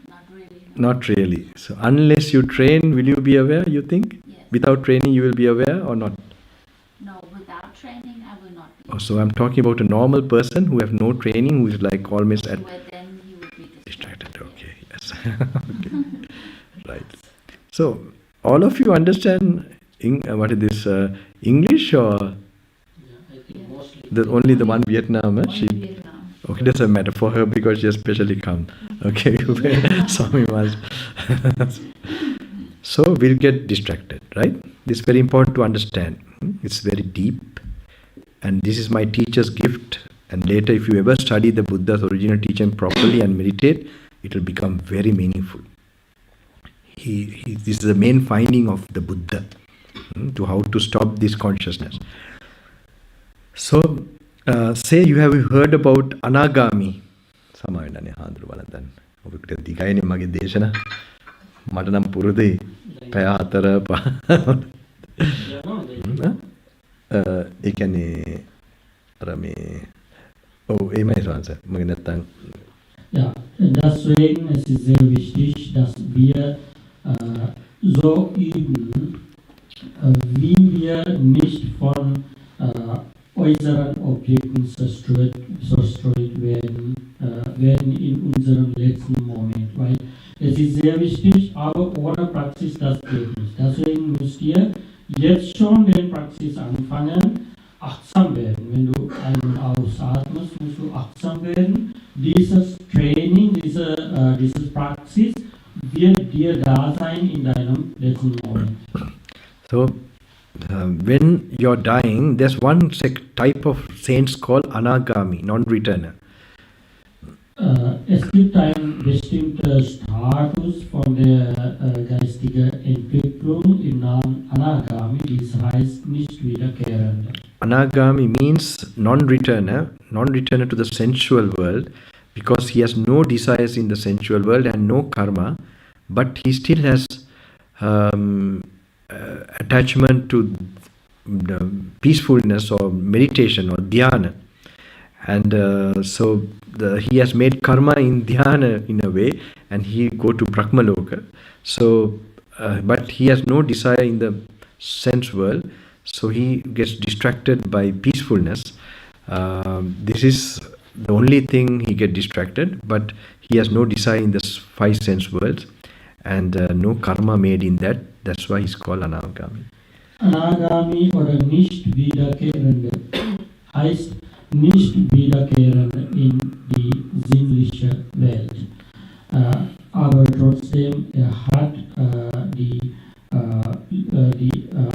Not really. Not really. So unless you train, will you be aware, you think? Yes. Without training, you will be aware or not? No, without training, I will not be. Oh, so I'm talking about a normal person who have no training, who is like almost at Where then he would be distracted. Okay, yes. Okay. Right. So all of you understand what is this English, or I think mostly. only the one Vietnam? She. Vietnam. Okay, doesn't matter for her because she has specially come. Okay, Swami was. So we'll get distracted, right? This is very important to understand. It's very deep, and this is my teacher's gift. And later, if you ever study the Buddha's original teaching properly and meditate, it will become very meaningful. This is the main finding of the Buddha, to how to stop this consciousness. So, say you have heard about anagami. සමාවෙන්නනේ හාන්දර බලන්න. ඔබට දිගයිනේ මගේ දේශන. මට නම් පුරුදුයි. පැය 4 ඒ කියන්නේ අර මේ ඔව් එයිමයි සවන්ස. මගේ නැත්තම් Ja, deswegen ist es sehr wichtig, dass wir so üben, wie wir nicht von äußeren Objekten zerstreut werden in unserem letzten Moment. Weil es ist sehr wichtig, aber ohne Praxis das geht nicht. Deswegen müsst ihr jetzt schon den Praxis anfangen, achtsam werden. Wenn du ein- und ausatmest, musst du achtsam werden. Dieses Training, diese Praxis wird dir da sein in deinem letzten Moment. So, when you're dying, there's one type of saints called anagami, non-returner. Es gibt ein bestimmtes Status von der geistigen Entwicklung im Namen Anagami, dies heißt nicht wiederkehrende. Anagami means non-returner to the sensual world, because he has no desires in the sensual world and no karma, but he still has attachment to the peacefulness or meditation or dhyana. And he has made karma in dhyana in a way, and he go to Brahmaloka. So, but he has no desire in the sense world, so he gets distracted by peacefulness. This is the only thing he get distracted, but he has no desire in the five sense worlds, and no karma made in that. That's why he's called Anagami. Anagami oder nicht wiederkehrende heißt nicht wiederkehrende in die sinnliche Welt. Aber trotzdem hat die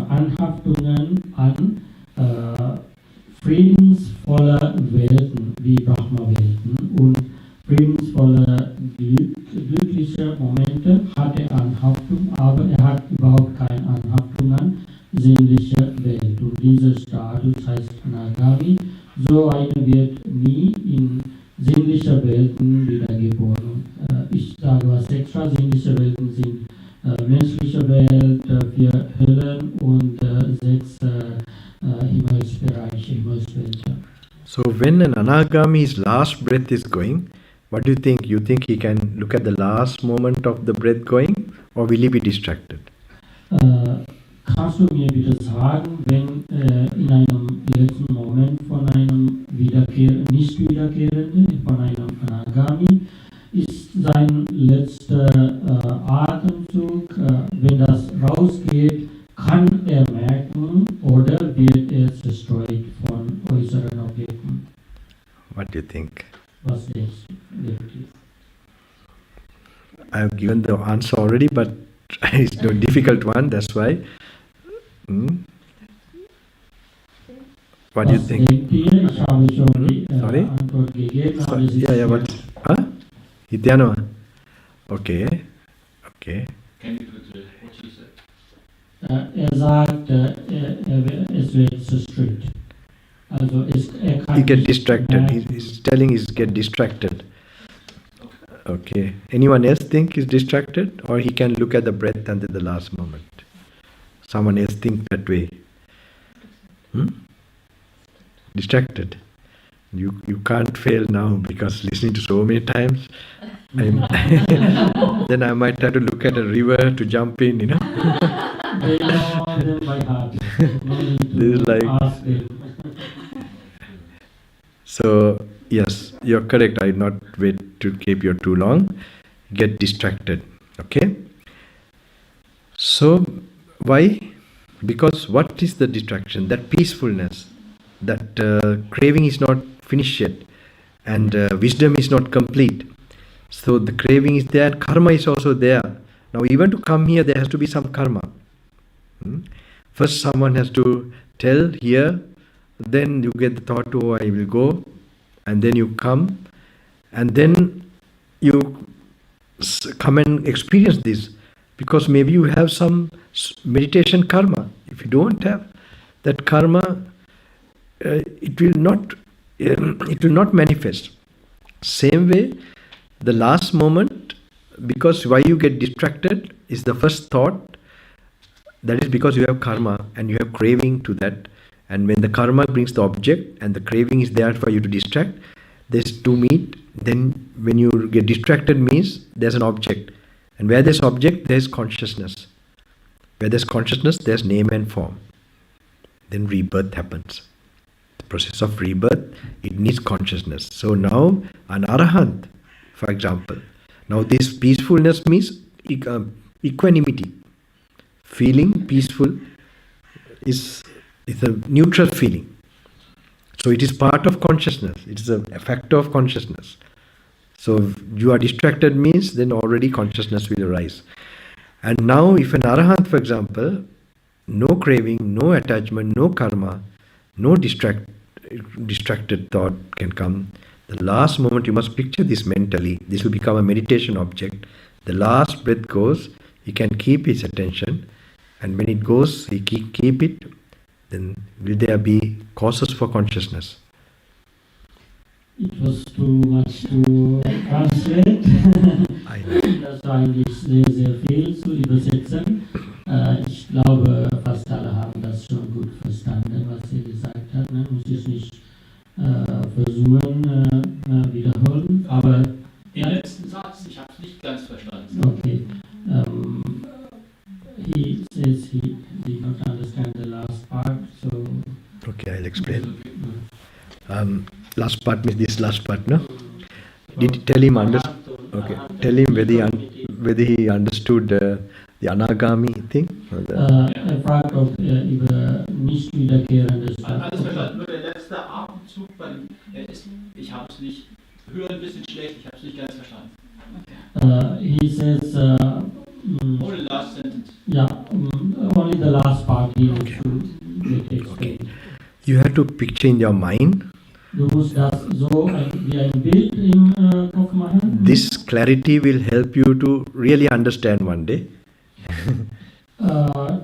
Anhaftungen an friedensvolle Welten wie Brahma-Welten und friedensvolle glückliche Momente hat er Anhaftung, aber er hat überhaupt keine Anhaftung an sinnliche Welt. Und dieser Status heißt Anagami. So einer wird nie in sinnliche Welten wiedergeboren. Ich sage was extra, sinnliche Welten sind menschliche Welt, 4 Höllen und 6 Himmelsbereiche, Himmelswelten. So when an Anagami's last breath is going, what do you think? You think he can look at the last moment of the breath going, or will he be distracted? Kannst du mir bitte sagen, wenn in einem letzten Moment von einem nicht wiederkehrenden, von einem Anagami, ist sein letzter Atemzug, wenn das rausgeht, kann er merken oder wird er zerstreut von äußeren Objekten? What do you think? Was denkst du? I have given the answer already, but it's a difficult one, that's why. What do you think? Denkt ihr? Ich habe schon die Sorry? Antwort gegeben. Aber es ist Yeah, what? Hidyanova? Okay. Can you repeat what she said? Er sagt, es wird zerstreut. Also er kann He get nicht distracted. merken. He's telling he's get distracted. Okay. Anyone else think he's distracted, or he can look at the breath until the last moment? Someone else think that way? Distracted. You can't fail now, because listening to so many times, then I might have to look at a river to jump in, They know them by heart. No need to This is like- ask them. So yes, you're correct. I not wait to keep you too long. Get distracted. Okay. So why? Because what is the distraction? That peacefulness, that craving is not finished yet, and wisdom is not complete. So the craving is there, karma is also there. Now even to come here, there has to be some karma. First someone has to tell here, then you get the thought, oh, I will go, and then you come, and then you come and experience this, because maybe you have some meditation karma. If you don't have that karma, it will not manifest. Same way, the last moment, because why you get distracted is the first thought. That is because you have karma and you have craving to that. And when the karma brings the object and the craving is there for you to distract, there's two meet. Then when you get distracted means there's an object. And where there's object, there's consciousness. Where there's consciousness, there's name and form. Then rebirth happens. The process of rebirth, it needs consciousness. So now an arahant, for example, now this peacefulness means equanimity. Feeling peaceful is a neutral feeling. So it is part of consciousness. It is a factor of consciousness. So if you are distracted means then already consciousness will arise. And now if an arahant, for example, no craving, no attachment, no karma, no distracted thought can come, The last moment you must picture this mentally. This will become a meditation object. The last breath goes, he can keep his attention, and when it goes, he keep it. Then will there be causes for consciousness? It was too much to translate. I know. Das war eigentlich sehr, sehr viel zu übersetzen. Ich glaube, fast alle haben das schon gut verstanden, was er gesagt hat. Ne? Muss ich nicht versuchen, wiederholen. Aber Den letzten Satz, ich habe es nicht ganz verstanden. okay. He says he did not understand the last part, so. Okay, I'll explain. Last part means this last part, no? Did you tell him Okay, tell him whether he understood the Anagami thing? Er fragt, ob er über nicht wiederkehrendes Alles verstanden, nur der letzte Atemzug, ich habe es nicht, hören ein bisschen schlecht, ich habe es nicht ganz verstanden. He says, Only the last sentence. yeah, only the last part he wants to get explained. You have to picture in your mind. Du musst das so wie ein Bild im Kopf machen. This clarity will help you to really understand one day.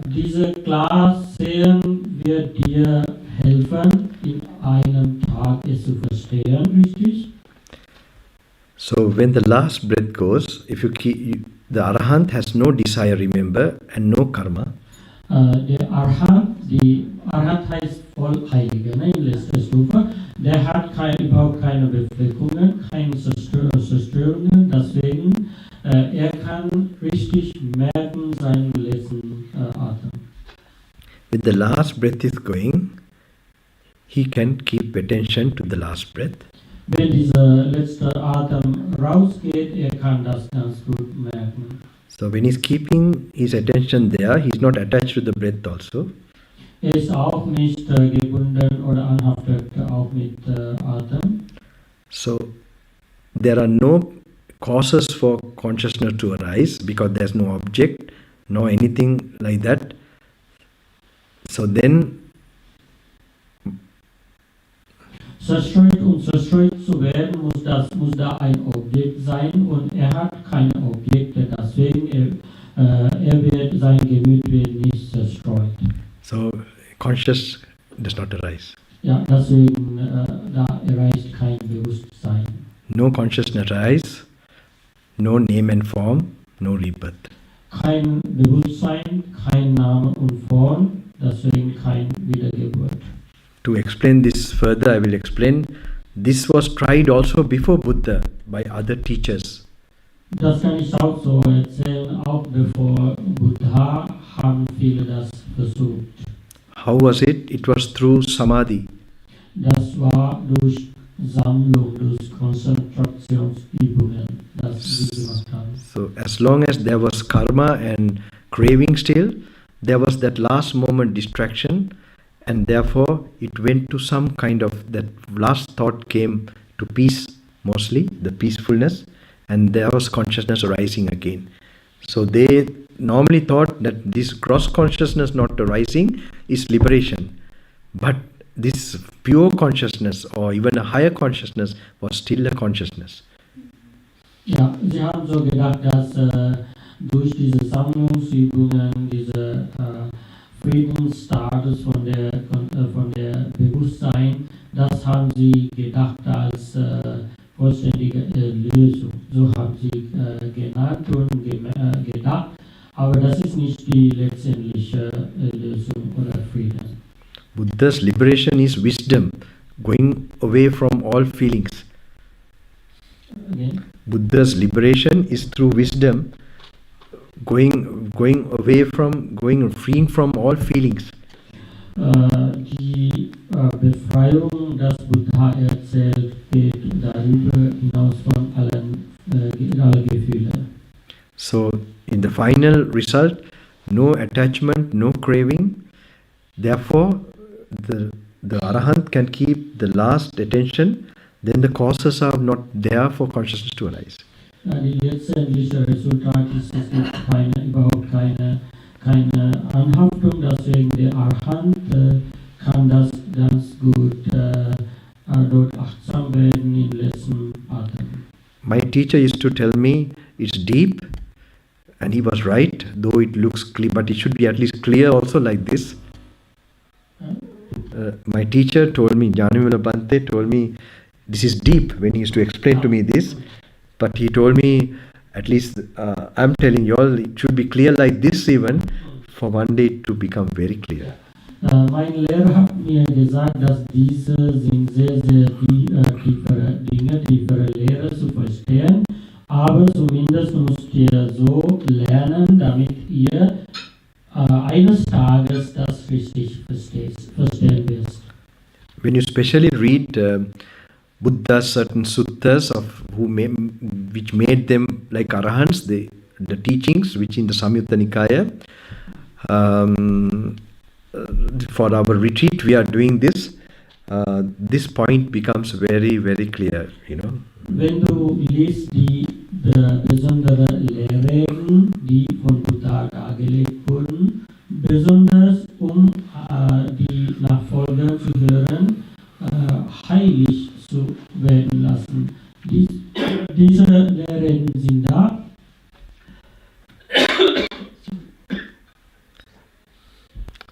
Diese Klarsehen wird dir helfen, in einem Tag es zu verstehen, richtig? So when the last breath goes, if you keep, the Arahant has no desire, remember, and no karma. Der Arhat, die Arhat heißt Vollheilige, ne, in letzter Stufe. Der hat überhaupt keine Befleckungen, keine Zerstörungen, deswegen er kann richtig merken seinen letzten Atem. When the last breath is going, he can keep attention to the last breath. Wenn dieser letzte Atem rausgeht, er kann das ganz gut merken. So when he's keeping his attention there, he's not attached to the breath also. Er ist auch nicht gebunden oder anhaftet auch mit Atem. So there are no causes for consciousness to arise because there's no object, no anything like that. So then Zerstreut zu werden, muss da ein Objekt sein und er hat keine Objekte, deswegen sein Gemüt wird nicht zerstreut. so conscious does not arise. Ja, deswegen da erreicht kein Bewusstsein. No consciousness arise, no name and form, no rebirth. Kein Bewusstsein, kein Name und Form, deswegen kein Wiedergeburt. To explain this further, I will explain. This was tried also before Buddha by other teachers. Das kann ich auch so erzählen, auch bevor Buddha haben viele das versucht. How was it? It was through samadhi. Das war durch Sammlung, durch Konzentrationsübungen, das sie gemacht haben. So as long as there was karma and craving still, there was that last moment distraction, and therefore it went to some kind of, that last thought came to peace mostly, the peacefulness, and there was consciousness arising again. So they normally thought that this gross consciousness not arising is liberation, but this pure consciousness or even a higher consciousness was still a consciousness. Ja, sie haben so gedacht, dass durch diese Sammlungsübungen, diese Friedensstatus von der Bewusstsein, das haben sie gedacht als vollständige Lösung. So haben sie genannt und gedacht, aber das ist nicht die letztendliche Lösung oder Frieden. Buddha's liberation is wisdom, going away from all feelings. Again? Buddha's liberation is through wisdom, going freeing from all feelings. Die Befreiung, das Buddha erzählt, geht darüber hinaus von allen Gefühlen. So in the final result, no attachment, no craving. Therefore, the Arahant can keep the last attention, then the causes are not there for consciousness to arise. Die letztendliche Resultat ist, es gibt überhaupt keine Anhaftung, deswegen der Arahant kann das ganz gut dort achtsam werden in letzter teacher used to tell me it's deep, and he was right, though it looks clear, but it should be at least clear also like this. My teacher told me, Gnanaloka told me, this is deep when he used to explain to me this, but he told me, at least I'm telling you all, it should be clear like this even, for one day to become very clear. Mein Lehrer hat mir gesagt, dass diese sind sehr, sehr tiefere Dinge, tiefere Lehre zu verstehen, aber zumindest müsst ihr so lernen, damit ihr eines Tages das richtig verstehen wirst. When you especially read Buddha's certain suttas of which made them like arahants, the teachings which in the Samyutta Nikaya, for our retreat we are doing this. This point becomes very, very clear, you know. Wenn du liest die besondere Lehren, die von Buddha dargelegt wurden, besonders die Nachfolger zu hören, heilig zu werden lassen. Diese Lehren sind da.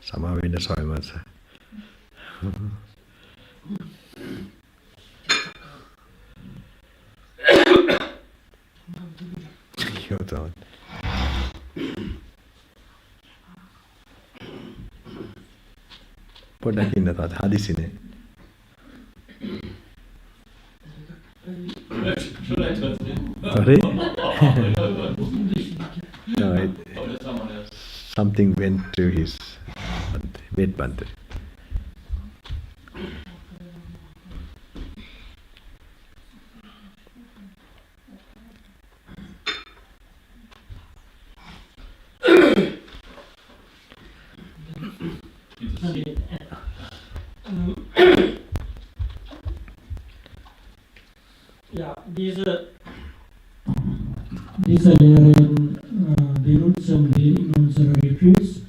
Samavena Swamasa. Hold on. පොඩ්ඩක් ඉන්න තාත්තා හදිසිනේ. Sorry? No, something went to his bed bundle. Ja, diese Lehren benutzen wir in unseren Retreats.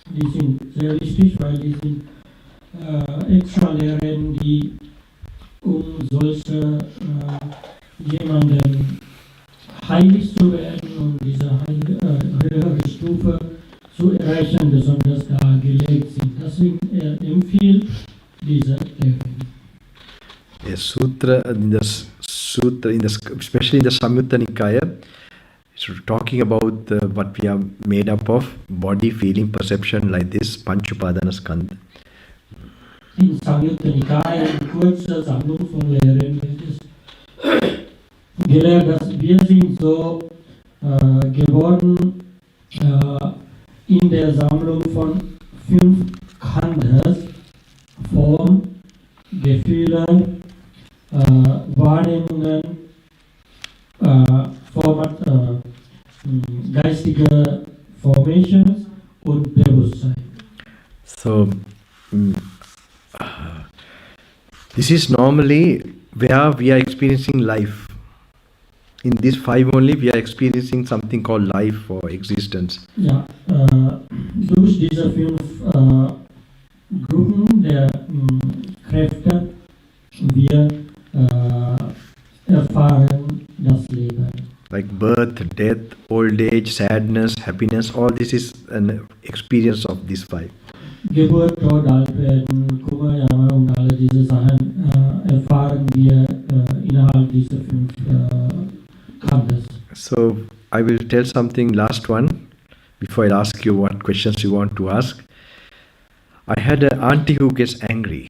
Die sind sehr wichtig, weil die sind extra Lehren, die solche jemanden heilig zu werden und diese höhere Stufe zu erreichen, besonders dargelegt sind. Deswegen empfiehlt diese Lehren. A sutra, especially in the Samyutta Nikaya, it's talking about what we are made up of: body, feeling, perception, like this, Panch Upadana Skandha. In Samyutta Nikaya, eine kurze Sammlung von Lehren, wird es gelehrt, dass wir sind so geworden in der Sammlung von 5 Khandhas: Form, Gefühle, Wahrnehmungen, geistige Formations und Bewusstsein. So, this is normally where we are experiencing life. In these 5 only we are experiencing something called life or existence. Ja, durch diese 5 Gruppen der Kräfte wir erfahren das Leben. Like birth, death, old age, sadness, happiness, all this is an experience of these 5. Geburt, Tod, Altwerden, Kummer, Jammer und alle diese Sachen erfahren wir innerhalb dieser 5 Khandhas. So I will tell something, last one, before I ask you what questions you want to ask. I had an auntie who gets angry.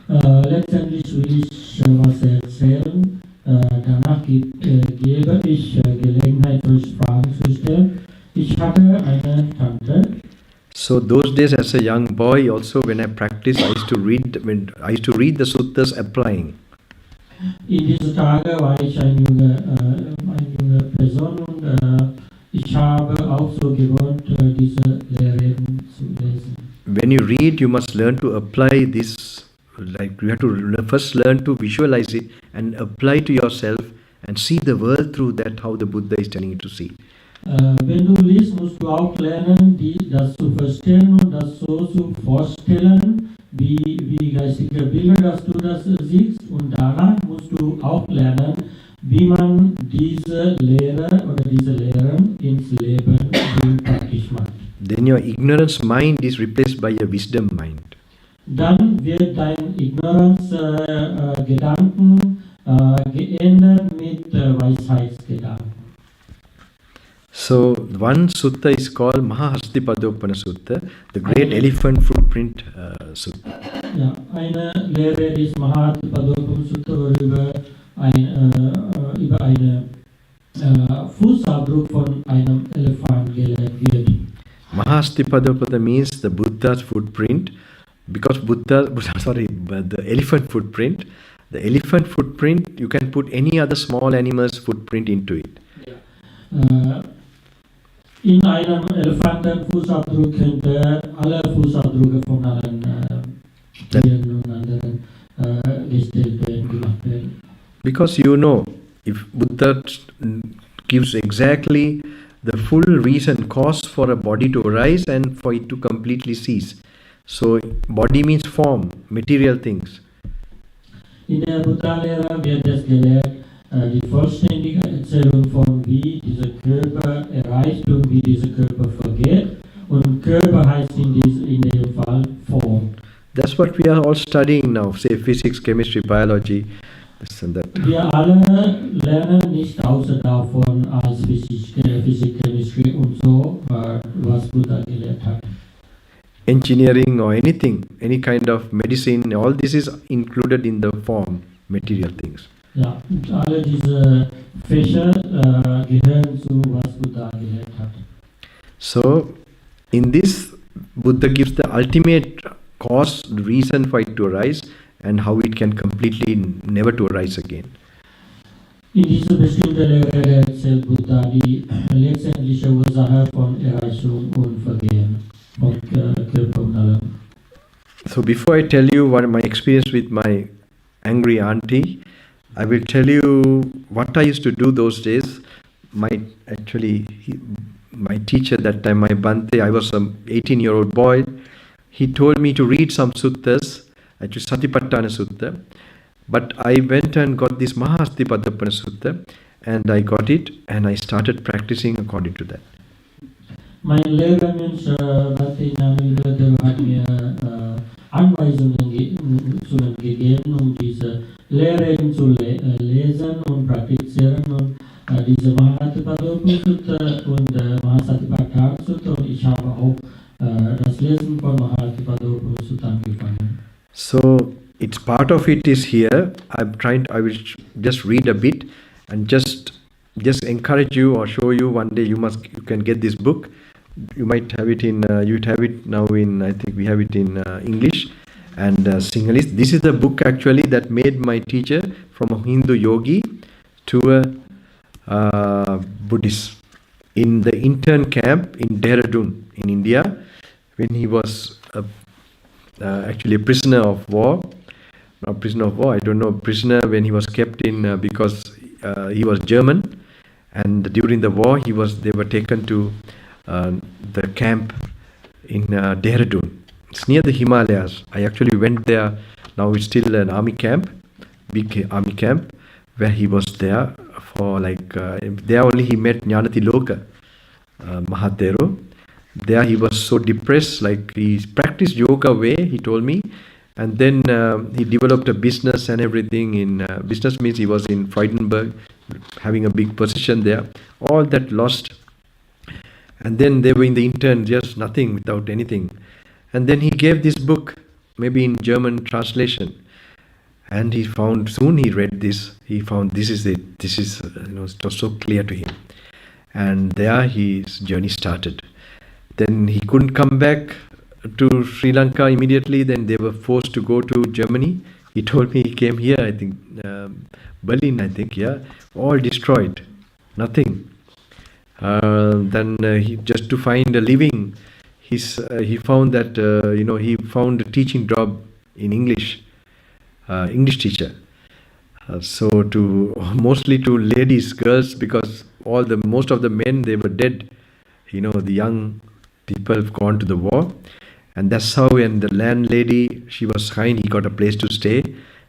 Letztendlich will ich was erzählen. Danach gebe ich Gelegenheit für Fragen zu stellen. Ich hatte eine Tante. So those days as a young boy also when I practiced I used to read the suttas applying. In diesen Tagen war ich eine junge Person und ich habe auch so gewohnt, diese Lehren zu lesen. When you read, you must learn to apply this, like you have to first learn to visualize it and apply to yourself and see the world through that, how the Buddha is telling you to see. Wenn du liest, musst du auch lernen, das zu verstehen und das so zu vorstellen, wie geistige Bilder, dass du das siehst, und danach musst du auch lernen, wie man Leben du praktisch machst. then your ignorance mind is replaced by a wisdom mind. Dann wird dein Ignoranz-Gedanken geändert mit Weisheitsgedanken. So one sutta is called Mahahastipadopana Sutta, the great elephant footprint sutta. Ja, eine Lehre des Mahapadopam Sutta, worüber über einen Fußabdruck von einem Elefant gelehrt wird. Mahahastipadopana means the Buddha's footprint, because but the elephant footprint. The elephant footprint, you can put any other small animal's footprint into it. In einem Elefantenfußabdruck könnte alle Fußabdrücke von allen Tieren und anderen gestellt werden, gemacht werden. Because you know, if Buddha gives exactly the full reason, cause for a body to arise and for it to completely cease. So body means form, material things. In der Buddha-Lehre wird es gelehrt, die vollständige Erzählung von wie dieser Körper erreicht und wie dieser Körper vergeht. Und Körper heißt in dem Fall Form. That's what we are all studying now, say physics, chemistry, biology, this and that. Wir alle lernen nicht außer davon als Physik, Chemistry und so, was Buddha gelehrt hat. Engineering or anything, any kind of medicine, all this is included in the form, material things. Ja, und alle diese Fächer gehören zu, was Buddha gelehrt hat. So, in this, Buddha gives the ultimate cause, reason for it to arise, and how it can completely never to arise again. In dieser bestimmten Lehre erzählt Buddha die letztendliche Ursache von Erreichung und Vergehen von Körper und allem. So before I tell you what my experience with my angry auntie, I will tell you what I used to do those days. My teacher that time, my Bante, I was an 18-year-old boy. He told me to read some suttas, actually Satipatthana Sutta. But I went and got this Mahahastipadopana Sutta, and I got it, and I started practicing according to that. Mein Lehrermensch Bhante Gnanaloka hat mir Anweisungen gegeben, diese Lehren zu lesen und praktizieren. Und diese Mahahastipadopana Sutta und Mahasatipatthana Sutta, und ich habe auch das Lesen von Mahahastipadopana Sutta angefangen. So it's part of it is here. I will just read a bit and just encourage you or show you one day you can get this book. You might have it in you'd have it now in, I think we have it in English and Sinhalese. This is the book actually that made my teacher from a Hindu yogi to a Buddhist in the intern camp in Dehradun in India when he was actually a prisoner of war. Not prisoner of war, I don't know, prisoner when he was kept in because he was German, and during the war they were taken to the camp in Dehradun. It's near the Himalayas. I actually went there. Now it's still an army camp, big army camp, where he was there for there only he met Gnanaloka, Thero. There he was so depressed, like he practiced yoga way, he told me, and then he developed a business and everything. In business means he was in Freudenberg, having a big position there. All that lost, and then they were in the intern, just nothing, without anything. And then he gave this book, maybe in German translation, and he found, soon he read this, he found this is it. This is it was so clear to him, and there his journey started. Then he couldn't come back to Sri Lanka immediately. Then they were forced to go to Germany. He told me he came here, I think, Berlin, I think, yeah, all destroyed, nothing. Then he just to find a living, he found that he found a teaching job in English, English teacher. So mostly to ladies, girls, because most of the men, they were dead. The young people have gone to the war, and that's how. And the landlady, she was kind. He got a place to stay,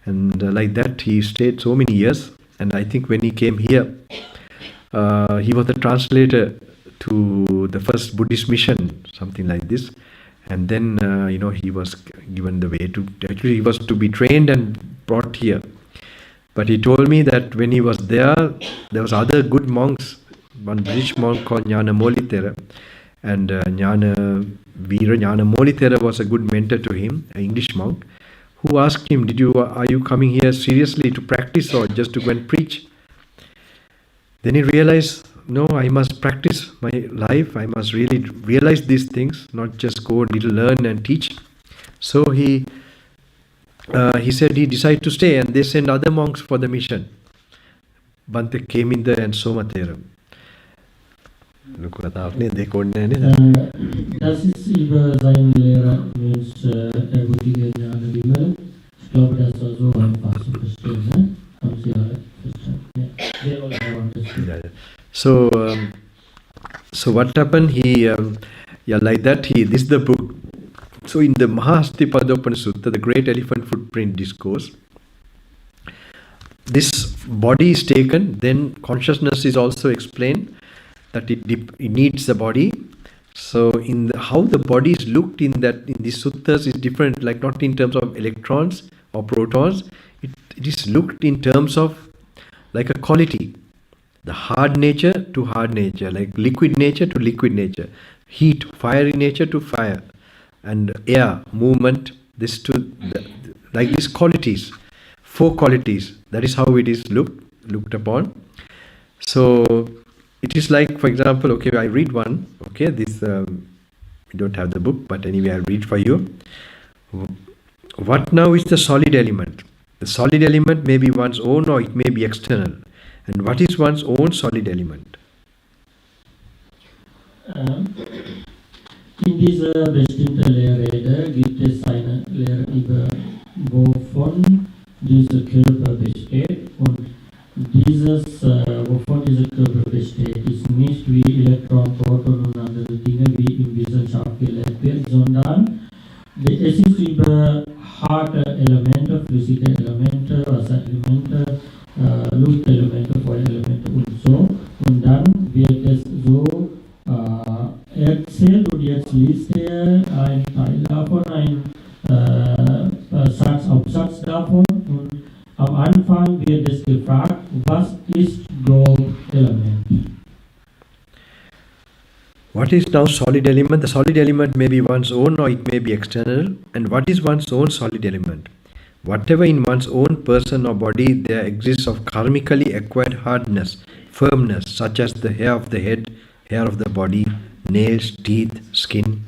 and like that he stayed so many years. And I think when he came here, he was the translator to the first Buddhist mission, something like this. And then, he was given the way to, actually he was to be trained and brought here. But he told me that when he was there was other good monks, one British monk called Gnanaloka, and Gnanaloka was a good mentor to him, an English monk, who asked him, are you coming here seriously to practice or just to go and preach? Then he realized, no, I must practice my life. I must really realize these things, not just go learn and teach. So he said he decided to stay, and they sent other monks for the mission. Bante came in there and Soma Thero. Das ist über seine Lehre mit Buddhistische Gnanaloka. Ich glaube, das war so einfach zu verstehen, ne? Haben Sie alle verstanden? Ja. So what happened? Like that. This is the book. So in the Mahasthipadopana Sutta, the Great Elephant Footprint Discourse, this body is taken. Then consciousness is also explained that it needs the body. So how the body is looked in these suttas is different. Like not in terms of electrons or protons. It is looked in terms of like a quality. The hard nature to hard nature, like liquid nature to liquid nature, heat, fiery nature to fire, and air, movement, like these qualities, 4 qualities. That is how it is looked upon. So it is like, for example, okay, I read one. Okay, this we don't have the book, but anyway, I'll read for you. What now is the solid element? The solid element may be one's own or it may be external. And what is one's own solid element? In dieser bestimmten Lehrrede gibt es eine Lehre über wovon dieser Körper besteht, und wovon dieser Körper besteht, ist nicht wie Elektron, Proton und andere Dinge, wie in Wissenschaft gelehrt wird, sondern es ist über harte Elemente, flüssige Elemente, Wasserelemente, Luftelemente, Feuerelemente und so. Und dann wird es so erzählt, und jetzt liest er einen Teil davon, einen Aufsatz davon, und am Anfang wird es gefragt, was ist Grobelement? What is now solid element? The solid element may be one's own or it may be external. And what is one's own solid element? Whatever in one's own person or body there exists of karmically acquired hardness, firmness, such as the hair of the head, hair of the body, nails, teeth, skin.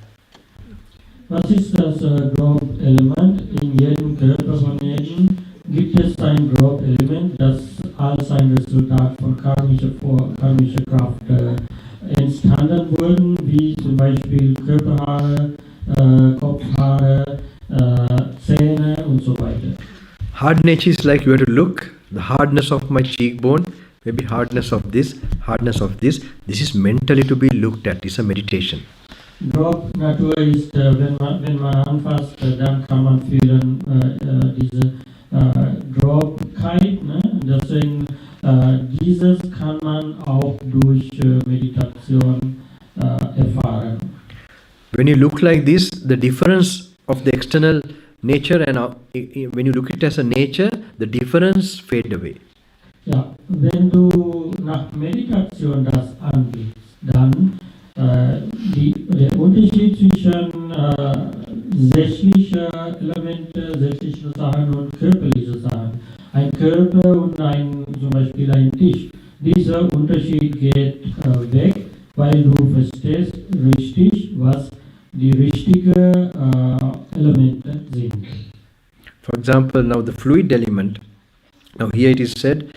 Was ist das Grobelement? In jedem Körper von Menschen gibt es ein Grobelement, das als ein Resultat von karmischer Kraft entstanden wurden, wie zum Beispiel Körperhaare, Kopfhaare, Zähne und so weiter. Hard nature is like you have to look, the hardness of my cheekbone, maybe hardness of this, hardness of this. This is mentally to be looked at. It's a meditation. Grobnatur ist, wenn man anfasst, dann kann man fühlen diese Grobkeit. Ne? Deswegen, dieses kann man auch durch Meditation erfahren. When you look like this, the difference of the external nature and when you look at it as a nature, the difference fade away. Ja, wenn du nach Meditation das anblickst, dann der Unterschied zwischen sächlichen Elemente, sächlichen Sachen und körperlichen Sachen. Ein Körper und zum Beispiel ein Tisch. Dieser Unterschied geht weg, weil du verstehst richtig, was die richtigen Elemente sind. For example, now the fluid element, now here it is said,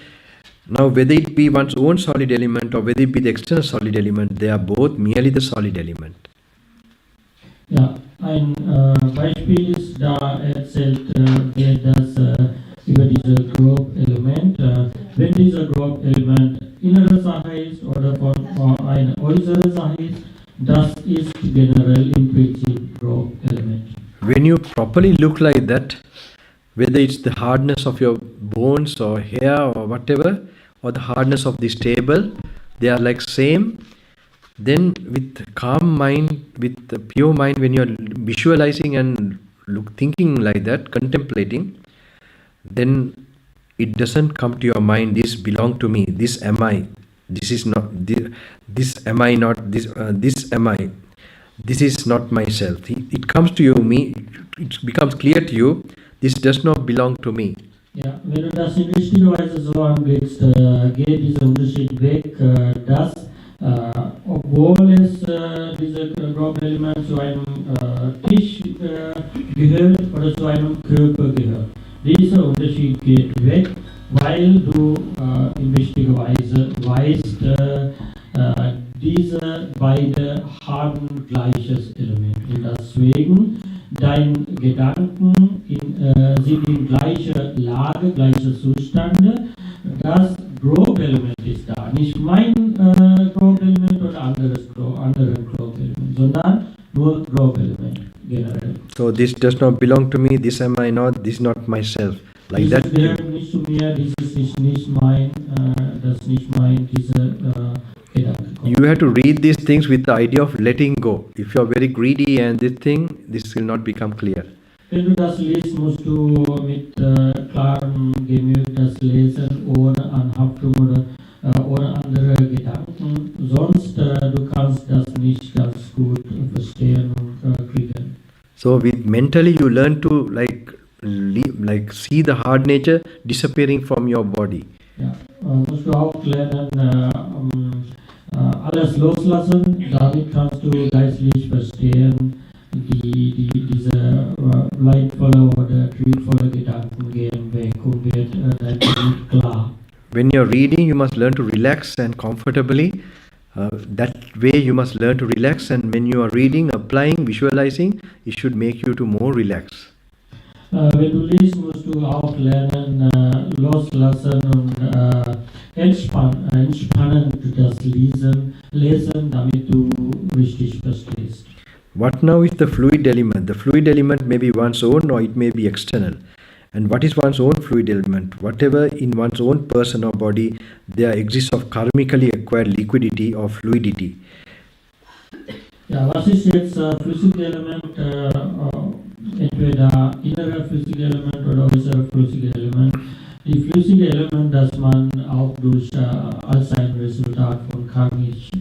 now whether it be one's own solid element or whether it be the external solid element, they are both merely the solid element. Ja, ein Beispiel ist, da erzählt wird das über dieses Grobelement. Wenn dieser Grobelement innere Sache ist oder von eine äußere Sache ist, das ist generell im Prinzip Grobelement. When you properly look like that, whether it's the hardness of your bones or hair or whatever, or the hardness of this table, they are like same. then with calm mind, with the pure mind, when you are visualizing and thinking like that, contemplating, then it doesn't come to your mind, this belong to me, this am I, this is not, this am I not, this am I, this is not myself. It comes to you, it becomes clear to you, this does not belong to me. Ja, wenn du das in richtiger Weise so angehst, geht dieser Unterschied weg, dass, obwohl es diese Grobelemente zu einem Tisch gehört oder zu einem Körper gehört. Dieser Unterschied geht weg, weil du in wichtiger Weise weißt, diese beide haben gleiches Element. Und deswegen, deine Gedanken sind in gleicher Lage, gleicher Zustande. Das Grobelement ist da. Nicht mein Grobelement oder anderes Grobelement, sondern nur Grobelement generell. So this does not belong to me, this am I not, this is not myself. Like Dieses that. gehört nicht zu mir, dieses ist nicht mein, das ist nicht mein, diese Gedanke. You have to read these things with the idea of letting go. If you are very greedy and this will not become clear. Wenn du das liest, musst du mit klarem Gemüt das lesen, ohne Anhaftung oder ohne andere Gedanken. Sonst du kannst das nicht ganz gut verstehen und kriegen. So with mentally you learn to like see the hard nature disappearing from your body. Ja, musst du auch lernen, alles loslassen. Damit kannst du geistlich verstehen, diese leidvolle oder triebvolle Gedanken gehen weg und wird dein Gemüt klar. When you are reading, you must learn to relax and comfortably. That way you must learn to relax, and when you are reading, applying, visualizing, it should make you to more relax. Wenn du liest, musst du auch lernen, loslassen und entspannen das Lesen, damit du richtig verstehst. What now is the fluid element? The fluid element may be one's own or it may be external. And what is one's own fluid element? Whatever in one's own person or body there exists of karmically acquired liquidity or fluidity. Ja, was ist jetzt flüssige Element? Entweder innere flüssige Element oder äußere flüssige Element. Die flüssige Element, das man auch durch als ein Resultat von karmische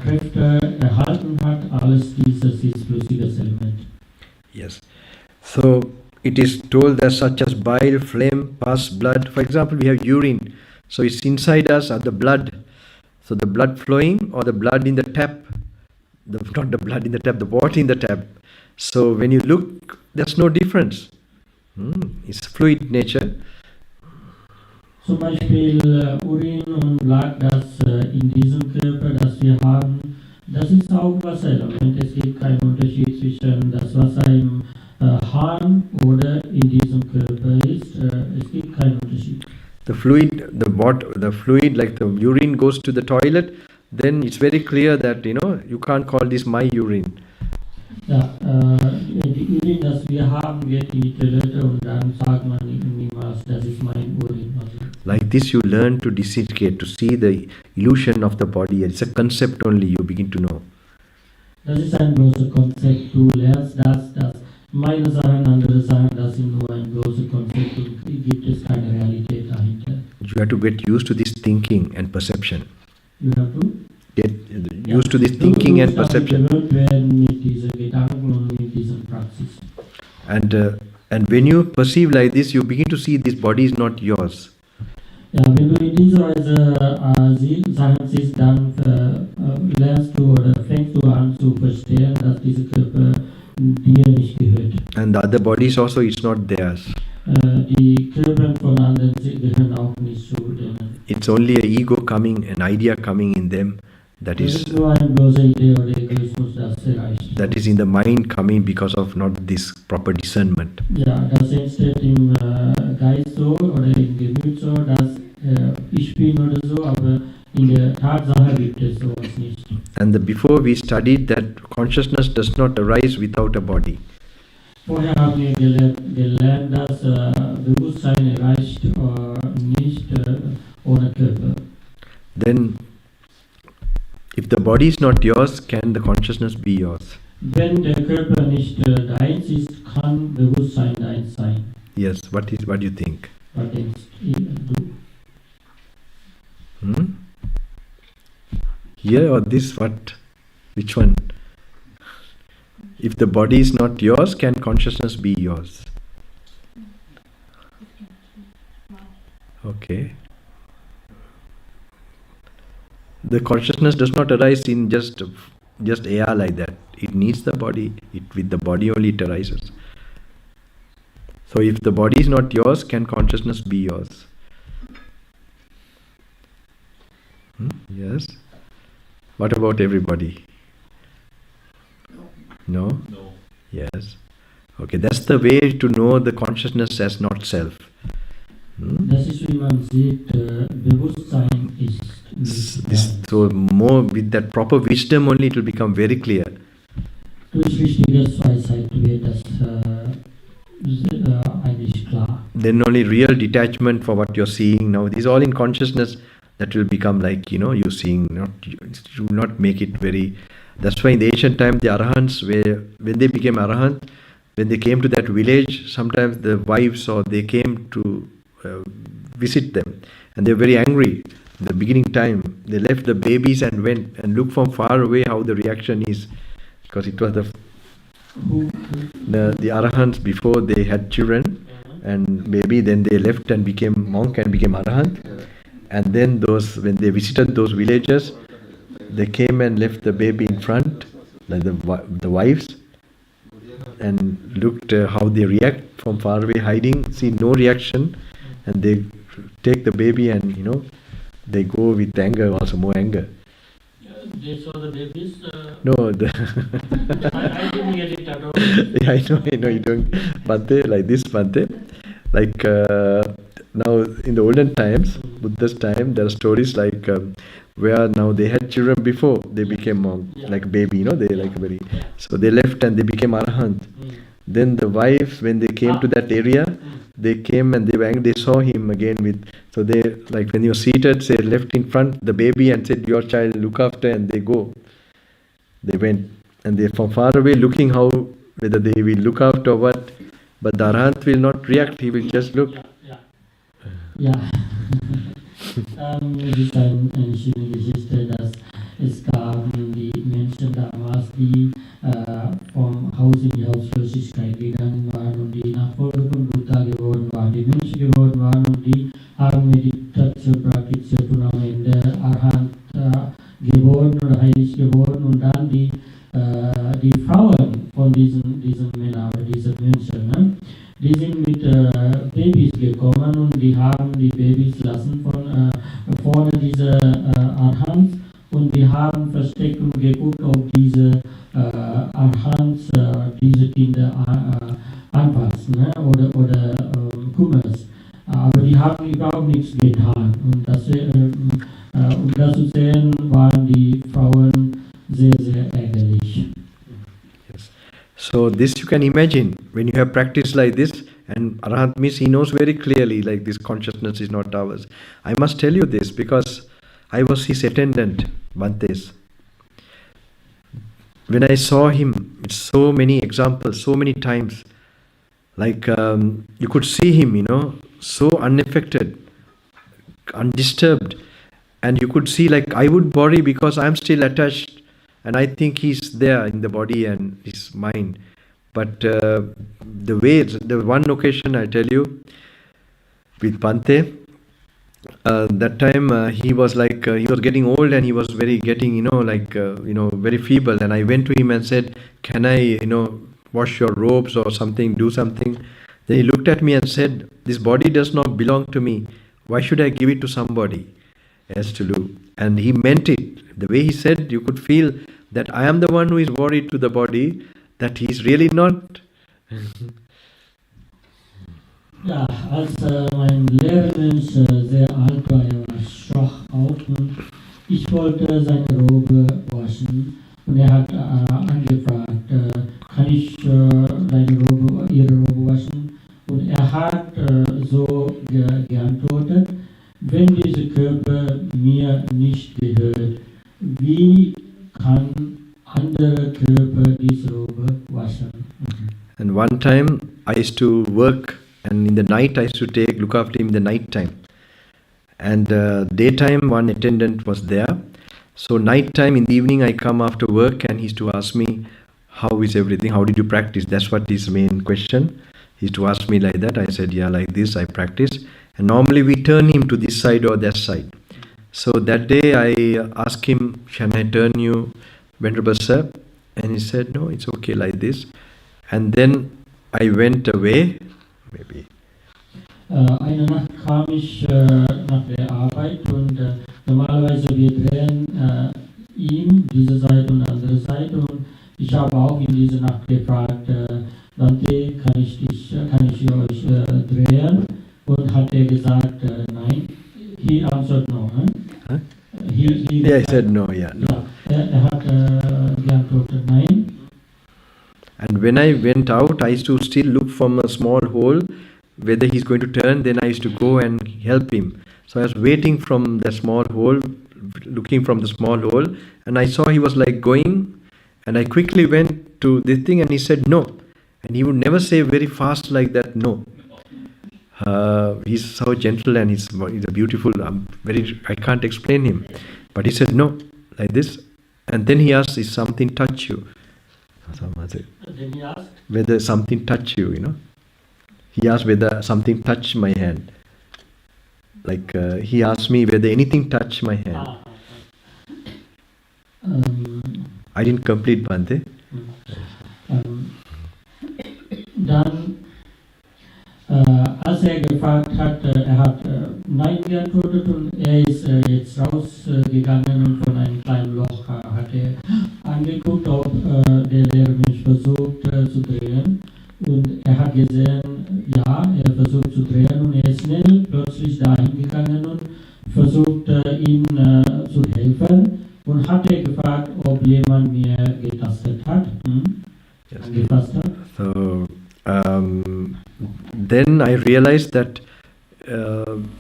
Kräfte erhalten hat, alles dieses ist flüssiges Element. Yes. So it is told that such as bile, phlegm, pus, blood. For example, we have urine. So it's inside us are the blood. So the blood flowing or the blood in the tap. Not the blood in the tap, the water in the tap. So when you look, there's no difference. It's fluid nature. Zum Beispiel Urin und Blut, das in diesem Körper, das wir haben, das ist auch Wasserelement. Es gibt keinen Unterschied zwischen das Wasser im Hahn oder in diesem Körper ist. Es gibt keinen Unterschied. The fluid like the urine goes to the toilet, then it's very clear that you can't call this my urine. Ja, die Urin, das wir haben, geht in die Toilette und dann sagt man niemals, das ist mein Urin. Like this you learn to dissociate, to see the illusion of the body. It's a concept only, you begin to know. Das ist ein bloßes Konzept. Du lernst dass meine Sachen, andere Sachen, das sind nur ein bloßes Konzept und gibt es keine Realität dahinter. You have to get used to this thinking and perception. You have to get used to this thinking and perception. Gewöhnt werden mit diesen Gedanken und mit diesen Praxis. And when you perceive like this, you begin to see this body is not yours. Ja, wenn du in dieser Weise Sachen siehst, dann lernst du oder fängst du an zu verstehen, dass dieser Körper dir nicht gehört. And the other bodies also, it's not theirs. Die Körper von anderen gehören auch nicht zu denen. It's only an ego coming, an idea coming in them. That is nur eine bloße Idee oder Egoismus, das erreicht. That is in the mind coming because of not this proper discernment. Ja, das entsteht im Geist so oder im Gemüt so, dass ich bin oder so, aber in der Tatsache gibt es sowas nicht. And before we studied that consciousness does not arise without a body. Vorher haben wir gelernt, dass Bewusstsein erreicht nicht ohne Körper. Then If the body is not yours, can the consciousness be yours? Wenn der Körper nicht deins ist, kann Bewusstsein deins sein. Yes. What do you think? Was denkst du? Here or this? What? Which one? If the body is not yours, can consciousness be yours? Okay. The consciousness does not arise in just air like that. It needs the body. With the body only it arises. So if the body is not yours, can consciousness be yours? Yes. What about everybody? No? No. Yes. Okay, that's the way to know the consciousness as not self. Das ist, wie man sieht, Bewusstsein ist nicht So more with that proper wisdom only it will become very clear. Durch richtige Weisheit wird das eigentlich klar. Then only real detachment for what you're seeing now. These all in consciousness that will become like, you're seeing, you not make it very. That's why in the ancient time the Arahants, when they became Arahant, when they came to that village, sometimes the wives or they came to visit them and they were very angry. In the beginning time, they left the babies and went and looked from far away how the reaction is, because it was the Arahants before they had children and baby, then they left and became monk and became Arahant. And then when they visited those villages, they came and left the baby in front, like the wives, and looked how they react from far away, hiding, see no reaction, and they take the baby and they go with anger, also more anger. They saw the babies? No, I didn't get it at all. Yeah, I know you don't. Bhante, like this Bhante, like now in the olden times, Buddha's time, there are stories like where now they had children before they became monk, like baby, they like very. So they left and they became Arahant. Then the wives, when they came to that area, they came and they were angry. They saw him again with. So they, like when you're seated, say left in front the baby and said, "Your child, look after," and they go. They went and they from far away looking how whether they will look after or what. But the Arahant will not react. He will just look. Ja. Es ist eine schöne Geschichte, dass es gab die Menschen damals, die vom Haus in die Hauslosigkeit gegangen waren und die Nachfolger von Buddha geworden waren, die Mönche geworden waren und die haben Meditation praktiziert und am Ende Arahant geworden oder heilig geworden und dann die Frauen von diesen Männern oder diesen Mönchen, die sind mit Babys gekommen und die haben die Babys lassen von vorne dieser Arahants und die haben versteckt und geguckt, ob diese Arahants diese Kinder anpassen oder kümmern. Aber die haben überhaupt nichts getan. Und um das zu sehen, waren die Frauen sehr, sehr ärgerlich. So this you can imagine, when you have practiced like this, and Arahant means he knows very clearly, like this consciousness is not ours. I must tell you this because I was his attendant, Bhantes. When I saw him, it's so many examples, so many times, like you could see him, so unaffected, undisturbed, and you could see like I would worry because I'm still attached. And I think he's there in the body and his mind. But the one occasion I tell you, with Bhante, that time he was like, he was getting old and he was very very feeble. And I went to him and said, "Can I, wash your robes or something, do something?" Then he looked at me and said, "This body does not belong to me. Why should I give it to somebody else to do?" And he meant it. The way he said, you could feel that I am the one who is worried to the body, that he is really not. Ja, als mein Lehrmensch sehr alt war, war schwach auch und ich wollte seine Robe waschen und hat angefragt, kann ich ihre Robe waschen? Und hat so geantwortet, wenn dieser Körper mir nicht gehört, wie kann andere Körper diese Robe waschen. And one time I used to work, and in the night I used to look after him in the night time. And daytime one attendant was there. So night time in the evening I come after work, and he used to ask me, how is everything? How did you practice? That's what his main question. He used to ask me like that. I said, yeah, like this I practice. And normally we turn him to this side or that side. So that day I asked him, can I turn you, Venerable Sir? And he said, no, it's okay like this. And then I went away, maybe. Eine Nacht kam ich nach der Arbeit und normalerweise wir drehen ihm diese Seite und andere Seite, und ich habe auch in dieser Nacht gefragt, Bhante, kann ich euch drehen? Und hat er gesagt, nein. He answered no. Huh? He said no, yeah. No. Ja, hat geantwortet nein. And when I went out, I used to still look from a small hole whether he's going to turn. Then I used to go and help him. So I was waiting from the small hole, looking from the small hole, and I saw he was like going, and I quickly went to this thing, and he said no. And he would never say very fast like that, no. He's so gentle, and he's a beautiful, I can't explain him. But he said no, like this. And then he asked, is something touch you? Then he asked? Whether something touch you, you know. He asked whether something touched my hand. Like he asked me whether anything touched my hand. I didn't complete, Bhante. Dann, als gefragt hat, hat nein geantwortet, und ist jetzt rausgegangen, und von einem kleinen Loch hat angeguckt, ob der Lehrer mich versucht zu drehen. Und hat gesehen, ja, versucht zu drehen, und ist schnell plötzlich dahin gegangen und versucht ihm zu helfen, und hat gefragt, ob jemand mir getastet hat. Yes. Angefasst hat. So then I realized that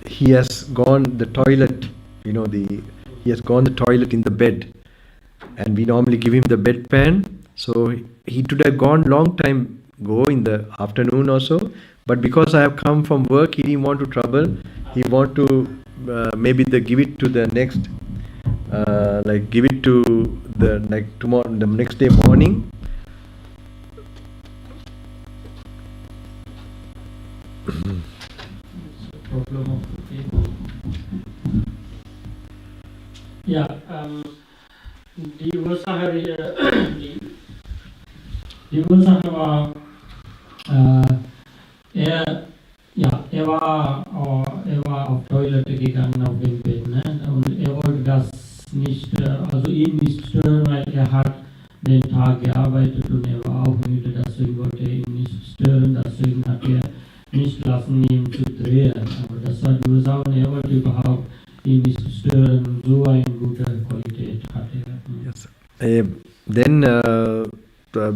he has gone the toilet, you know, he has gone the toilet in the bed, and we normally give him the bedpan. So he should have gone long time ago in the afternoon or so, but because I have come from work, he didn't want to trouble. He want to maybe give it to the next, like give it to the tomorrow, the next day morning. Problem of the people. Ja, die Ursache war, er war auf Toilette gegangen auf dem Bett, ne? Und wollte das nicht, also ihn nicht stören, weil hat den Tag gearbeitet und war auch müde, deswegen wollte er ihn nicht stören, deswegen hat nicht lassen, ihn zu drehen. Aber das war die Ursache, und wollte überhaupt ihn nicht stören, so eine gute Qualität hatte er. Yes. Then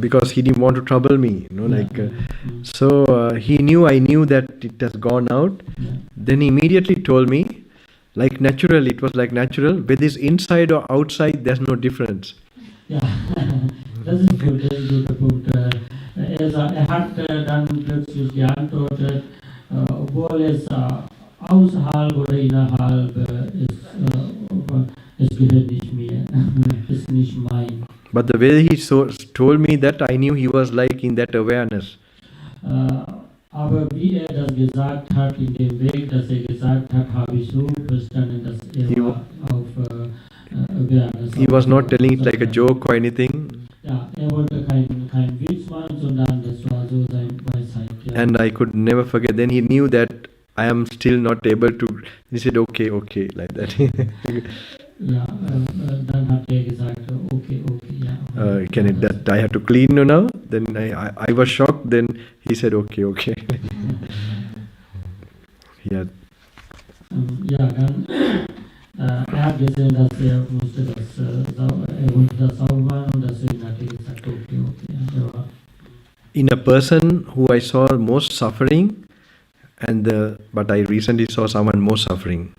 because he didn't want to trouble me, you know, so I knew that it has gone out. Yeah. Then he immediately told me, like natural, it was like natural, whether it's inside or outside, there's no difference. Ja, das ist gut, das ist ein guter Punkt. Hat dann plötzlich geantwortet, obwohl es außerhalb oder innerhalb ist, es gehört nicht mir, ist nicht mein. But the way he told me that, I knew he was like in that awareness. Aber wie das gesagt hat, in dem Weg, dass gesagt hat, habe ich so verstanden, dass war auf Awareness. He was not telling it like a joke or anything. Ja, wollte kein Witz machen, sondern das war so seine Weisheit. Ja. And I could never forget. Then he knew that I am still not able to. He said, okay, like that. Ja, dann hat gesagt, okay, ja. That I have to clean now? Then I was shocked. Then he said, okay. Yeah. Ja, dann hat gesehen, dass musste wollte das sauber machen, und deswegen hat gesagt, okay. Ja. In a person who I saw most suffering, but I recently saw someone more suffering.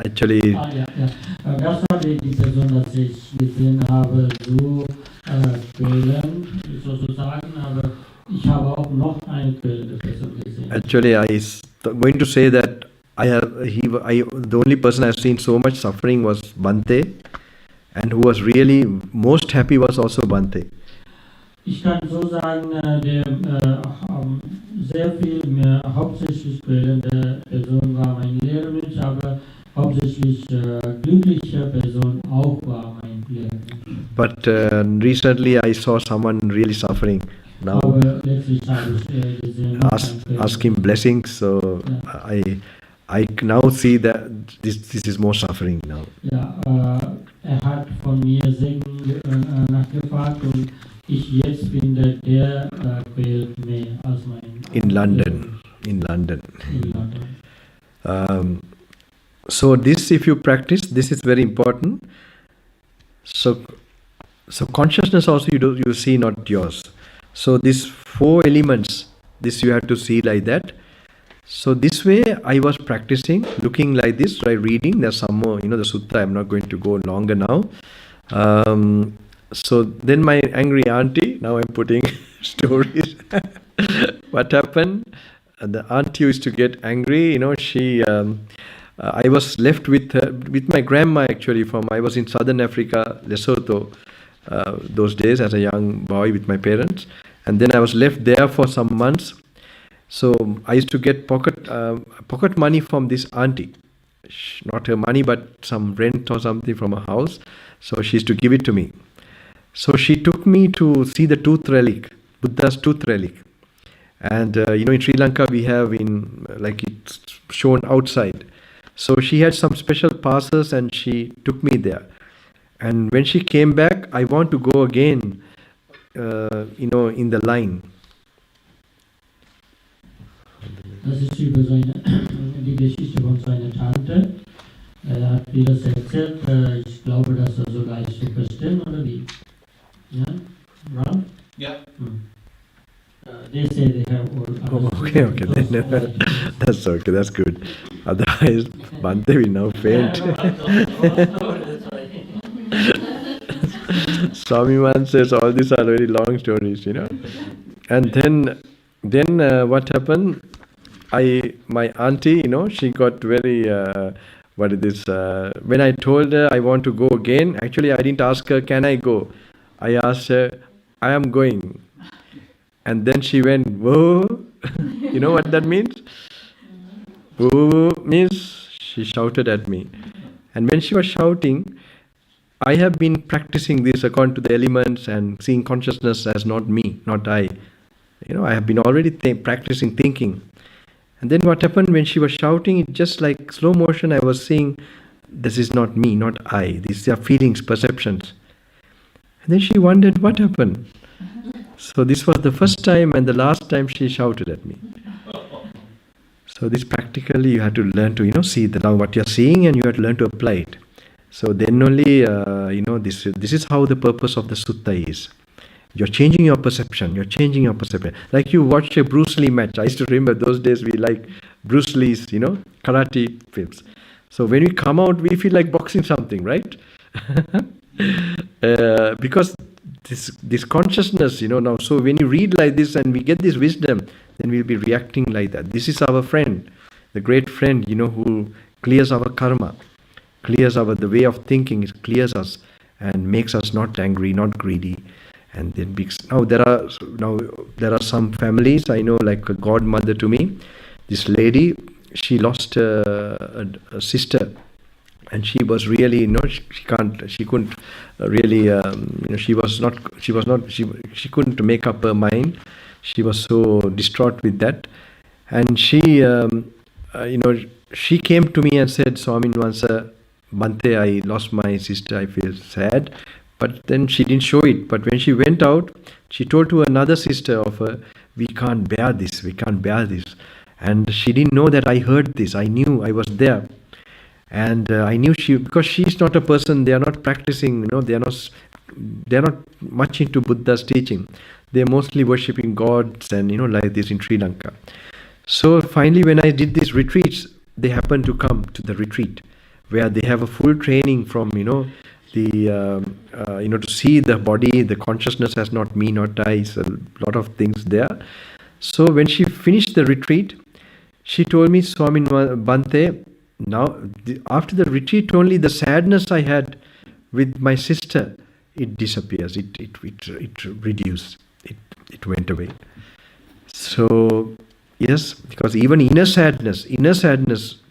Actually, Ja. Das war die Person, dass ich gesehen habe, so Quellen sozusagen, aber ich habe auch noch eine Quelle der Person gesehen. actually, going to say that the only person I've seen so much suffering was Bhante, and who was really most happy was also Bhante. Ich kann so sagen, der sehr viel mehr hauptsächlich Quellen der Person war mein Lehrmensch, aber hauptsächlich glücklicher Person auch war mein Lehrmensch. But recently I saw someone really suffering. Now Aber letztlich habe ich gesehen, ask him blessings. So I now see that this is more suffering now. Ja, hat von mir Segen nachgefragt und ich jetzt finde, der quält mehr als mein. In London. In London. So this, if you practice, this is very important. So consciousness also you see not yours. So these 4 elements, this you have to see like that. So this way I was practicing, looking like this, right, reading. There's some more, the sutta. I'm not going to go longer now. So then my angry auntie, now I'm putting stories. What happened? The auntie used to get angry. She, I was left with my grandma actually. I was in southern Africa, Lesotho, those days as a young boy with my parents, and then I was left there for some months. So I used to get pocket money from this auntie, not her money, but some rent or something from a house. So she used to give it to me. So she took me to see the tooth relic, Buddha's tooth relic. And in Sri Lanka we have it's shown outside. So she had some special passes and she took me there. And when she came back, I want to go again, in the line. Das ist über die Geschichte von seiner Tante. Hat mir das erzählt. Ich glaube, dass sogar ist zu verstehen, oder wie? Ja? Right? Ja. They say they have all. Okay. That's okay, that's good. Otherwise, Bhante will now faint. Swami once says all these are very long stories, And then what happened? My auntie, she got very, when I told her I want to go again, actually I didn't ask her, can I go? I asked her, I am going. And then she went, whoa. You know what that means? Whoa means she shouted at me. And when she was shouting, I have been practicing this according to the elements and seeing consciousness as not me, not I. I have been already practicing thinking. And then what happened when she was shouting, it just like slow motion, I was seeing, this is not me, not I. These are feelings, perceptions. And then she wondered what happened. So this was the first time and the last time she shouted at me. So this practically you have to learn to, see now what you're seeing and you have to learn to apply it. So then only, this is how the purpose of the sutta is. You're changing your perception. Like you watch a Bruce Lee match. I used to remember those days we like Bruce Lee's, karate films. So when we come out, we feel like boxing something, right? Because this consciousness, now, so when you read like this and we get this wisdom, then we'll be reacting like that. This is our friend, the great friend, who clears our karma, clears the way of thinking, it clears us and makes us not angry, not greedy. And then there are some families I know, like a godmother to me. This lady, she lost a sister, and she was really she couldn't really she couldn't make up her mind. She was so distraught with that, and she she came to me and said, Swami, once Bhante, I lost my sister, I feel sad. But then she didn't show it. But when she went out, she told to another sister of her, we can't bear this. And she didn't know that I heard this. I knew, I was there. And I knew because she's not a person, they are not practicing, they are not much into Buddha's teaching. They're mostly worshipping gods and, like this in Sri Lanka. So finally when I did these retreats, they happen to come to the retreat, where they have a full training from, to see the body, the consciousness as not me, not I, is a lot of things there. So when she finished the retreat, she told me, Swami Bhante, now after the retreat only the sadness I had with my sister, it disappears, it reduced, it went away. So yes, because even inner sadness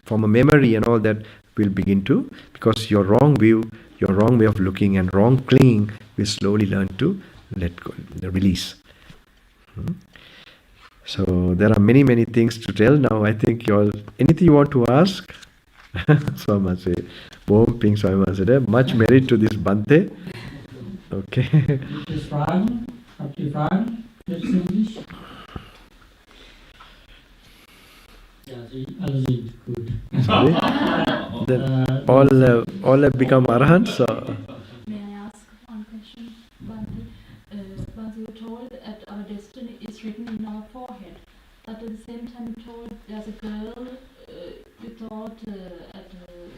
from a memory and all that will begin to, because your wrong view, your wrong way of looking and wrong clinging will slowly learn to let go, the release. So there are many, many things to tell now. I think anything you want to ask? Swami say, Ping Swami say, much merit to this Bhante. Okay. Bitte Fragen? Habt ihr Fragen? Jetzt Englisch? Ja, alle sind gut. Sorry? Then all have become arahants? Or? May I ask one question, Bhante? Once you told that our destiny is written in our forehead, but at the same time you told there's a girl, you thought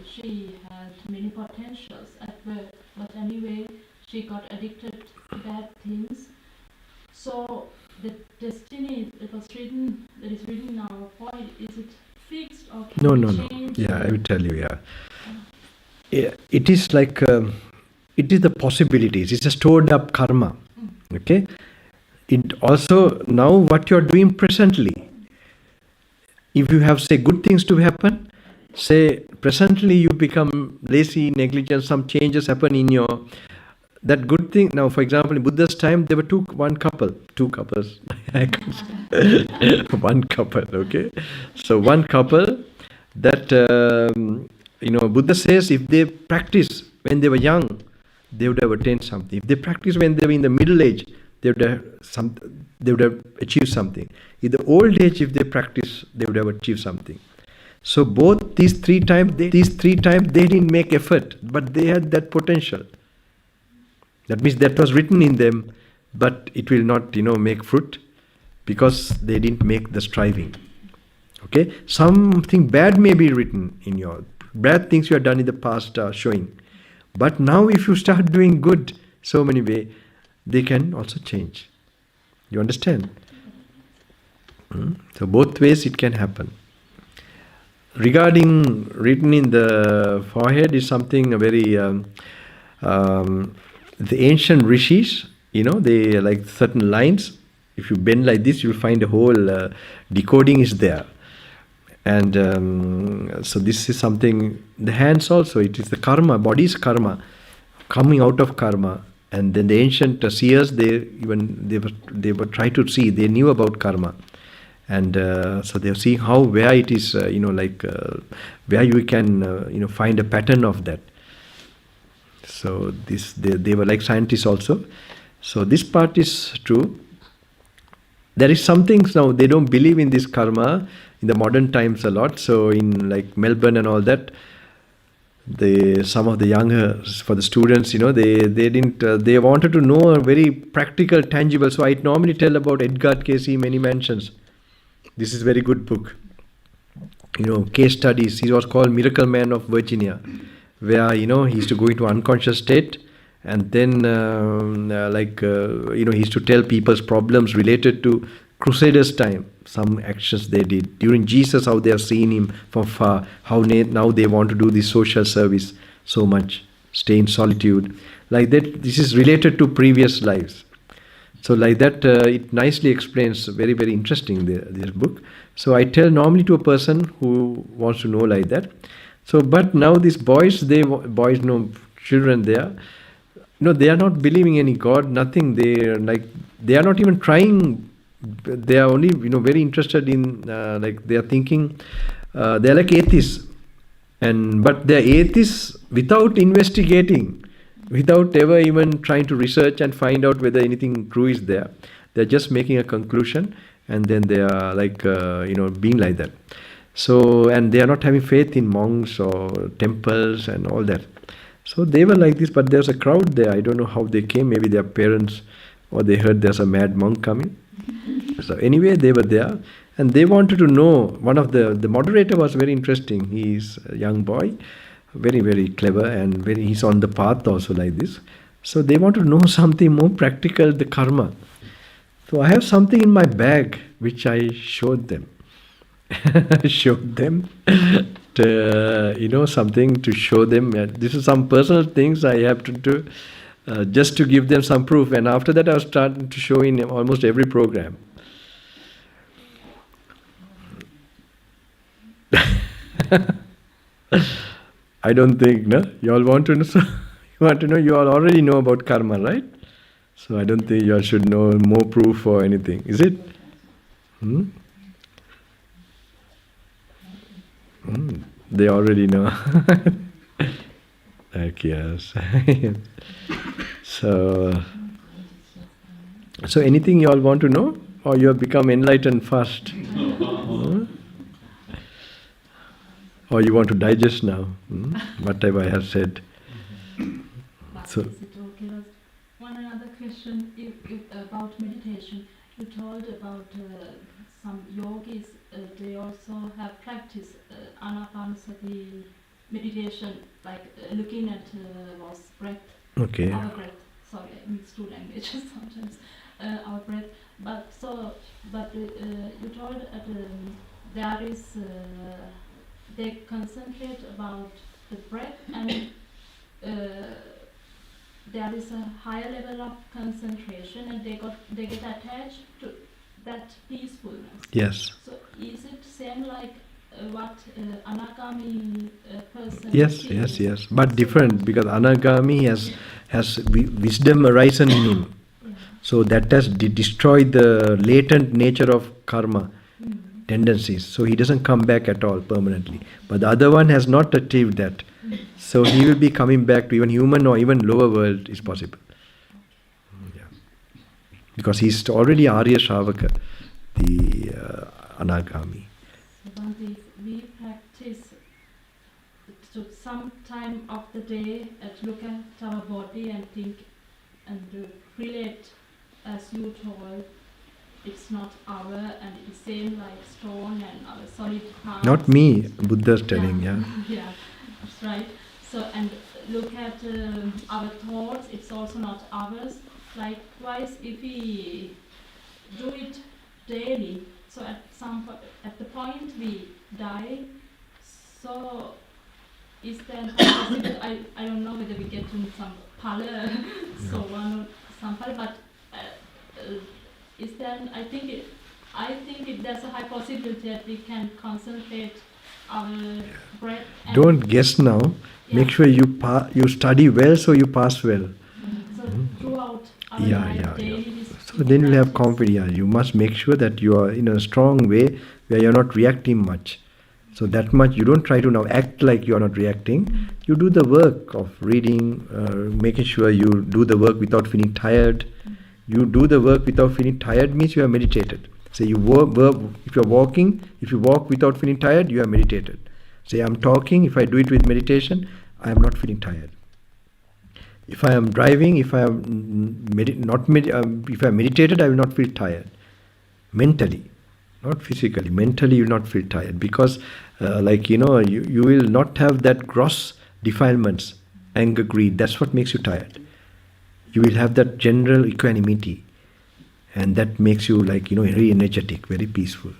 she had many potentials at birth, but anyway she got addicted to bad things. So the destiny that is written in our forehead, is it fixed or can No. change? Yeah, I will tell you, yeah. It is like, it is the possibilities. It's a stored up karma. Okay? It also, now what you are doing presently, if you have, say, good things to happen, say, presently you become lazy, negligent, some changes happen in your, that good thing. Now, for example, in Buddha's time, there were two couples. One couple, okay? So one couple that, Buddha says if they practice when they were young, they would have attained something. If they practice when they were in the middle age, they would have achieved something. In the old age, if they practice, they would have achieved something. So both these three times, they didn't make effort, but they had that potential. That means that was written in them, but it will not, make fruit because they didn't make the striving. Okay? Something bad may be written in your, bad things you have done in the past are showing. But now if you start doing good so many ways, they can also change. You understand? So both ways it can happen. Regarding written in the forehead is something very, the ancient rishis, they like certain lines. If you bend like this, you'll find a whole decoding is there. And so this is something, the hands also, it is the karma, body's karma, coming out of karma. And then the ancient seers, they were trying to see, they knew about karma. And so they were seeing where it is, where you can, find a pattern of that. So they were like scientists also. So this part is true. There is some things now, they don't believe in this karma in the modern times a lot. So in like Melbourne and all that, some of the younger, for the students, they wanted to know a very practical, tangible. So I normally tell about Edgar Cayce, Many Mansions. This is a very good book. Case studies. He was called Miracle Man of Virginia, where, he used to go into unconscious state, and then, he used to tell people's problems related to Crusaders' time, some actions they did. During Jesus, how they have seen him from far, how now they want to do this social service so much, stay in solitude. Like that, this is related to previous lives. So like that, it nicely explains, very, very interesting, this book. So I tell normally to a person who wants to know like that. So, but now these children there, they are not believing any God, nothing. They are not even trying. They are only, very interested in, they are thinking, they are like atheists. But they are atheists without investigating, without ever even trying to research and find out whether anything true is there. They are just making a conclusion, and then they are being like that. So, and they are not having faith in monks or temples and all that. So they were like this, but there's a crowd there. I don't know how they came. Maybe their parents, or they heard there's a mad monk coming. So anyway, they were there, And they wanted to know, one of the moderator was very interesting. He's a young boy, very, very clever, and he's on the path also like this. So they want to know something more practical, the karma. So I have something in my bag which I showed them. Showed them, something to show them. This is some personal things I have to do, just to give them some proof. And after that, I was starting to show in almost every program. I don't think, no? You all want to know? You want to know? You all already know about karma, right? So I don't think you all should know more proof or anything. Is it? They already know. Like, yes. So anything you all want to know? Or you have become enlightened fast? Or you want to digest now? Whatever I have said. So, is it okay? One another question about meditation. You told about some yogis, they also have practiced anapanasati meditation, like looking at was breath, okay. our breath. Sorry, I mix two languages sometimes. Our breath, but you told that there is they concentrate about the breath and there is a higher level of concentration and they get attached to that peacefulness. Yes. So is it same like what anagami person? Yes. But different, because anagami has wisdom arisen in him. Yeah. So that has destroyed the latent nature of karma tendencies. So he doesn't come back at all permanently. But the other one has not achieved that. So he will be coming back to even human or even lower world is possible. Yeah. Because he's already Arya Shravaka, the anagami. So Bhante, we practice to some time of the day look at our body and think and relate, as you told, it's not our and it's same like stone and our solid heart. Not me, Buddha's telling, yeah. Yeah, that's right. So, and look at our thoughts, it's also not ours. Likewise, if we do it daily, so at the point we die, so is there possible, I don't know whether we get in some pala, so one or some pala, but is there, I think there's a high possibility that we can concentrate our breath. Don't guess now. Yeah. Make sure you study well so you pass well. So throughout our life, daily. So then you'll have confidence. You must make sure that you are in a strong way where you're not reacting much. So that much, you don't try to now act like you're not reacting. You do the work of reading, making sure you do the work without feeling tired. You do the work without feeling tired means you have meditated. Say you if you're walking, if you walk without feeling tired, you have meditated. Say I'm talking, if I do it with meditation, I am not feeling tired. If I am driving, if I am if I meditated, I will not feel tired. Mentally, not physically. Mentally, you will not feel tired because, you will not have that gross defilements, anger, greed. That's what makes you tired. You will have that general equanimity, and that makes you very energetic, very peaceful,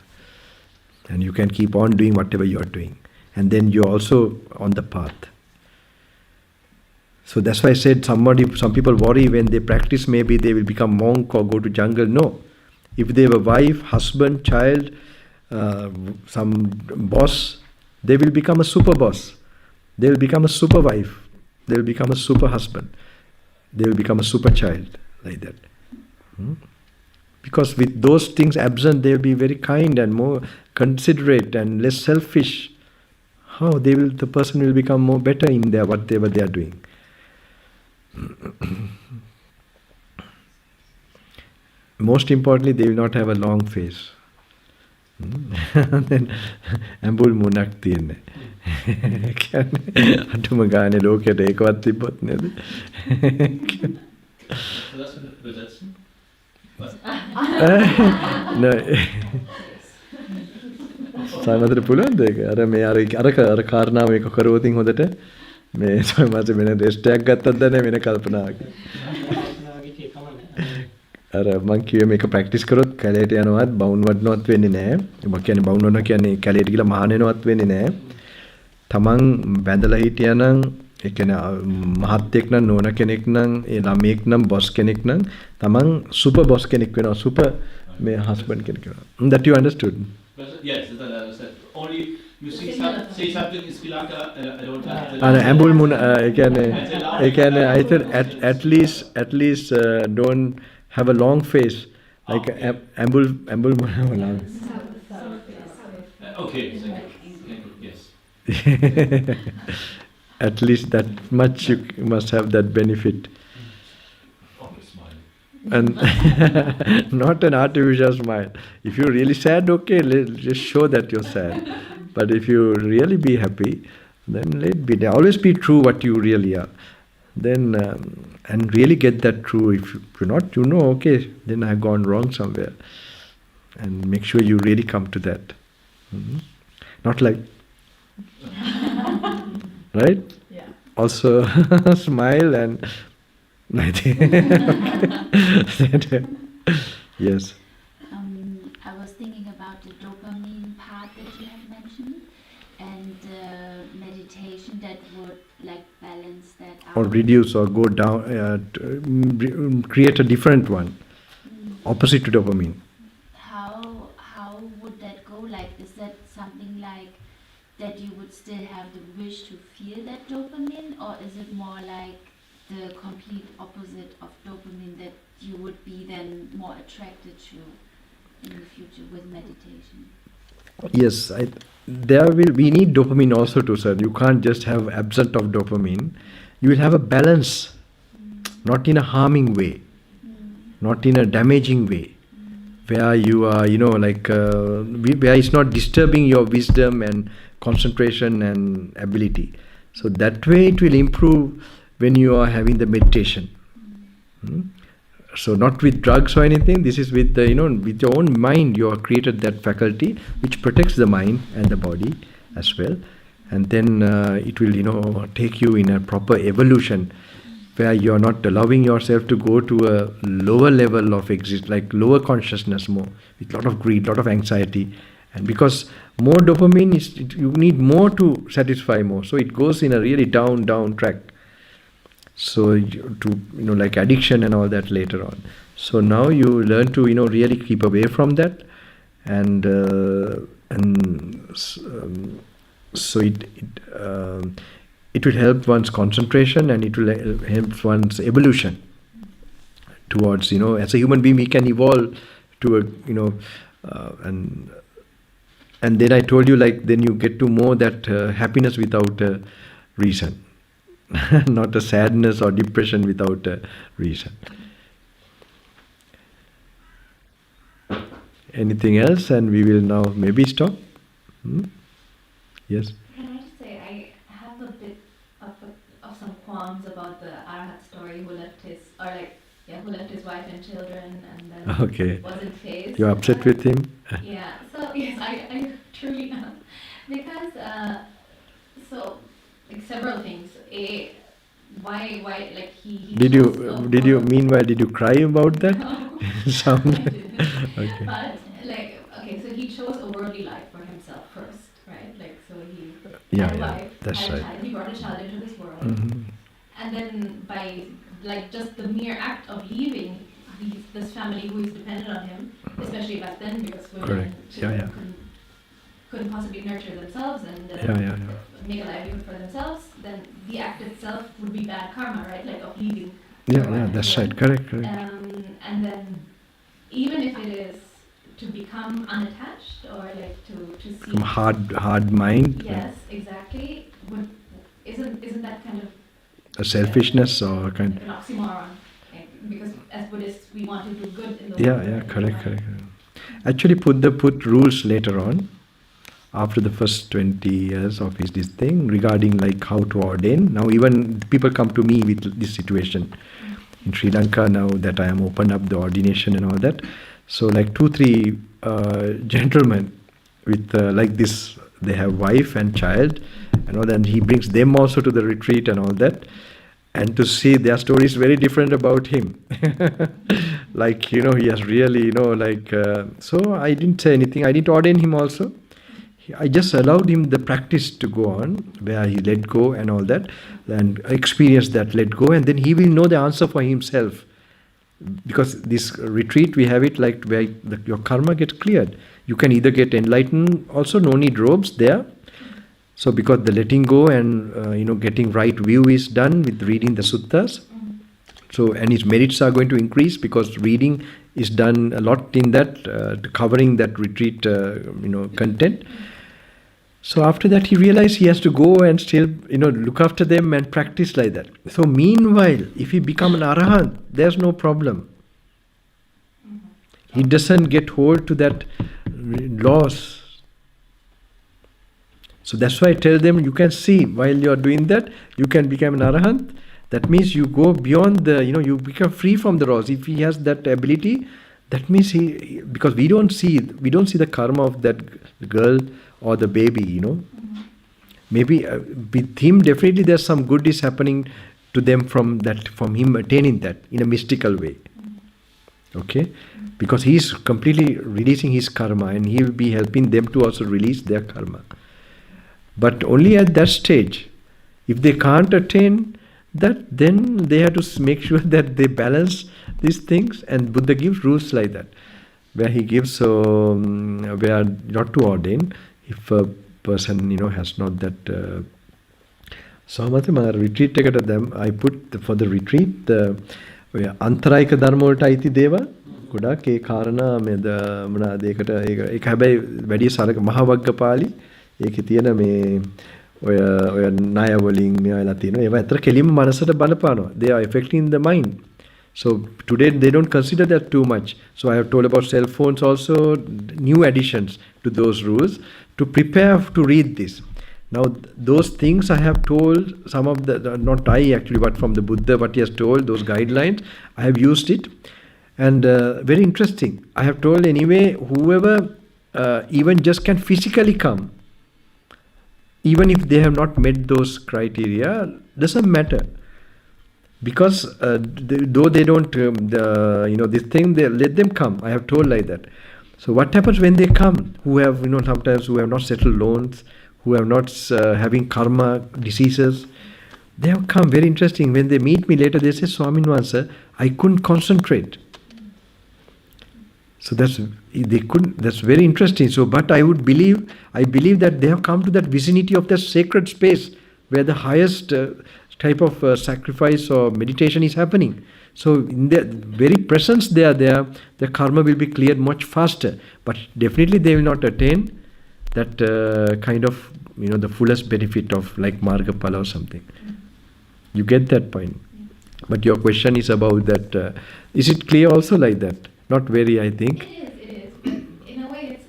and you can keep on doing whatever you are doing, and then you're also on the path. So that's why I said some people worry when they practice, maybe they will become monk or go to jungle. No. If they have a wife, husband, child, some boss, they will become a super boss. They will become a super wife. They will become a super husband. They will become a super child, like that. Because with those things absent, they will be very kind and more considerate and less selfish. How the person will become more better in whatever they are doing. Most importantly, they will not have a long face. Then ambul munak tiyenne. Atuma gaane lokete ekවත් තිබ්බොත් නේද? Das übersetzen? Was? No. සාමතට පුළුවන්ද ඒක? අර මේ අර කාරණාව මේක කරවතින් හොඳට මේ සමහර වෙන රෙස්ට් එකක් ගත්තත් දැන වෙන කල්පනාවක්. අර මං කිව්වේ මේක ප්‍රැක්ටිස් කරොත් කැලේට යනවත් බවුන් වඩනවත් වෙන්නේ නැහැ. මම කියන්නේ බවුන් වඩනවා කියන්නේ කැලේට ගිහලා මහාන වෙනවත් වෙන්නේ නැහැ. තමන් බැඳලා හිටියානම් ඒ කියන්නේ මහත්යෙක් නම් නෝන කෙනෙක් නම් ඒ ළමයෙක් නම් බොස් කෙනෙක් නම් තමන් සුපර් බොස් කෙනෙක් වෙනවා. සුපර් මේ හස්බන්ඩ් කෙනෙක් වෙනවා. That you understood? Yes, that I understand. Only you say something in Sri Lanka, I don't understand. ඇඹුල් මුණ ඒ කියන්නේ I said at least don't have a long face like ඇඹුල් මුණ. Okay, thank you. Yes. At least that much you must have that benefit. And not an artificial smile. If you're really sad, okay, just show that you're sad. But if you really be happy, then let be. Always be true what you really are. Then and really get that true. If you're not, okay, then I've gone wrong somewhere. And make sure you really come to that. Not like, right? Yeah. Also smile and. Yes. I was thinking about the dopamine part that you have mentioned and meditation that would like balance that out. Or reduce or go down, create a different one, opposite to dopamine. How would that go? Like, is that something like that you would still have the wish to feel that dopamine, or is it more like the complete opposite of dopamine that you would be then more attracted to in the future with meditation? Yes, we need dopamine also too, sir. You can't just have absence of dopamine. You will have a balance, not in a harming way, not in a damaging way, where you are, where it's not disturbing your wisdom and concentration and ability. So that way it will improve when you are having the meditation. So not with drugs or anything. This is with with your own mind. You have created that faculty which protects the mind and the body as well. And then it will take you in a proper evolution where you are not allowing yourself to go to a lower level of like lower consciousness more, with lot of greed, lot of anxiety. And because more dopamine you need more to satisfy more, so it goes in a really down track. So like addiction and all that later on. So now you learn to really keep away from that, and so it will help one's concentration, and it will help one's evolution towards as a human being we can evolve to a and then I told you, like, then you get to more that happiness without a reason. Not a sadness or depression without a reason. Anything else? And we will now maybe stop. Yes. Can I just say, I have a bit of some qualms about the Arhat story, who left his wife and children and then wasn't phased. You're upset with him? Yeah. So yes, I truly am, because like several things. Why like he did you meanwhile did you cry about that? No. Sound Okay. But so he chose a worldly life for himself first, right? Like, so he had a wife, that's had a right. child, he brought a child into this world, and then by like just the mere act of leaving this family who is dependent on him, especially back then, because women couldn't possibly nurture themselves and make a livelihood for themselves, then the act itself would be bad karma, right? Like of leaving. That's right. Correct. And then even if it is to become unattached or like to see hard mind. Yes, exactly. Isn't that kind of a selfishness or kind an oxymoron? Because as Buddhists we want to do good in the world. Correct. Actually put rules later on, after the first 20 years of this thing, regarding like how to ordain. Now even people come to me with this situation in Sri Lanka now that I am opened up the ordination and all that. So like 2-3 gentlemen with like this. They have wife and child, and all. And he brings them also to the retreat and all that. And to see their story is very different about him. Like, he has really, so I didn't say anything. I didn't ordain him also. I just allowed him the practice to go on, where he let go and all that, and experience that let go, and then he will know the answer for himself. Because this retreat, we have it like where your karma gets cleared. You can either get enlightened, also no need robes there. So because the letting go and getting right view is done with reading the suttas. So, and his merits are going to increase because reading is done a lot in that, covering that retreat, content. So after that, he realized he has to go and still, look after them and practice like that. So meanwhile, if he become an arahant, there's no problem. He doesn't get hold to that loss. So that's why I tell them, you can see while you are doing that, you can become an arahant. That means you go beyond you become free from the loss. If he has that ability, that means because we don't see the karma of that girl or the baby, Maybe with him, definitely there's some good is happening to them from him attaining that in a mystical way. Okay? Because he's completely releasing his karma and he will be helping them to also release their karma. But only at that stage. If they can't attain that, then they have to make sure that they balance these things, and Buddha gives rules like that, where he gives where not to ordain if a person has not that. So my retreat I put for the retreat the antarayika dharma වලට අයිති දේවල් ගොඩක් ඒ කාරණා මේ මොනවාද ඒකට ඒක හැබැයි වැඩි සරක මහවග්ගපාලි ඒකේ තියෙන මේ ඔය ණය වලින් මේවලා තියෙනවා ඒවා ඇත්තට කෙලින්ම මනසට බලපානවා they are affecting the mind. So today they don't consider that too much. So I have told about cell phones also, new additions to those rules to prepare to read this. Now those things I have told, some of the, not I actually, but from the Buddha, what he has told, those guidelines, I have used it. And very interesting. I have told anyway, whoever even just can physically come, even if they have not met those criteria, doesn't matter. Because though they don't, this thing, they let them come. I have told like that. So what happens when they come, who have, sometimes who have not settled loans, who have not having karma, diseases, they have come. Very interesting. When they meet me later, they say, Swamin Vansa, I couldn't concentrate. So that's very interesting. So, but I believe that they have come to that vicinity of that sacred space where the highest type of sacrifice or meditation is happening. So in their very presence their karma will be cleared much faster. But definitely they will not attain that kind of, the fullest benefit of like Margapala or something. You get that point. But your question is about that. Is it clear also like that? Not very, I think. It is. But in a way,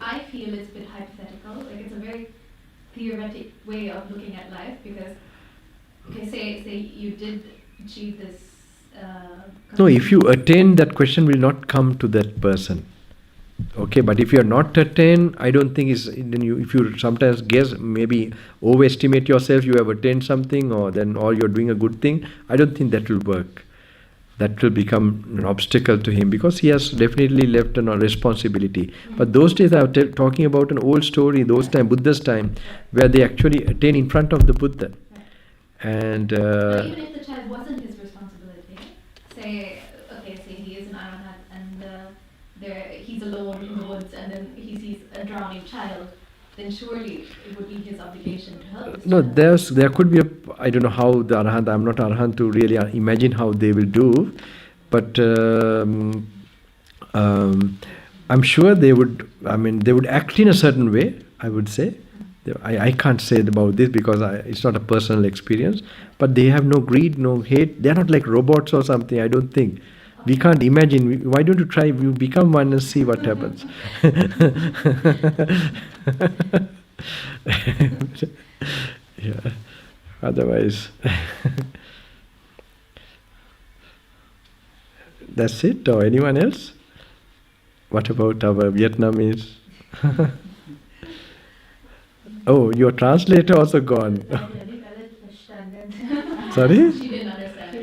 I feel it's a bit hypothetical. Like it's a very theoretic way of looking at life because, okay, say you did achieve this. No, if you attain, that question will not come to that person. Okay, but if you are not attained, I don't think then if you sometimes guess, maybe overestimate yourself, you have attained something, or you're doing a good thing, I don't think that will work. That will become an obstacle to him because he has definitely left a responsibility. But those days I was talking about an old story, those time, Buddha's time, where they actually attain in front of the Buddha. And but even if the child wasn't his responsibility, say he is an arahant and he's alone in the woods and then he sees a drowning child, then surely it would be his obligation to help this no, child. there could be I don't know how the arahant, I'm not arahant to really imagine how they will do, but I'm sure they would act in a certain way, I would say. I can't say about this because it's not a personal experience, but they have no greed, no hate. They're not like robots or something, I don't think. We can't imagine. Why don't you try? You become one and see what happens. Yeah. Otherwise, that's it. Or anyone else? What about our Vietnamese? Oh, your translator also gone. Sorry? She didn't understand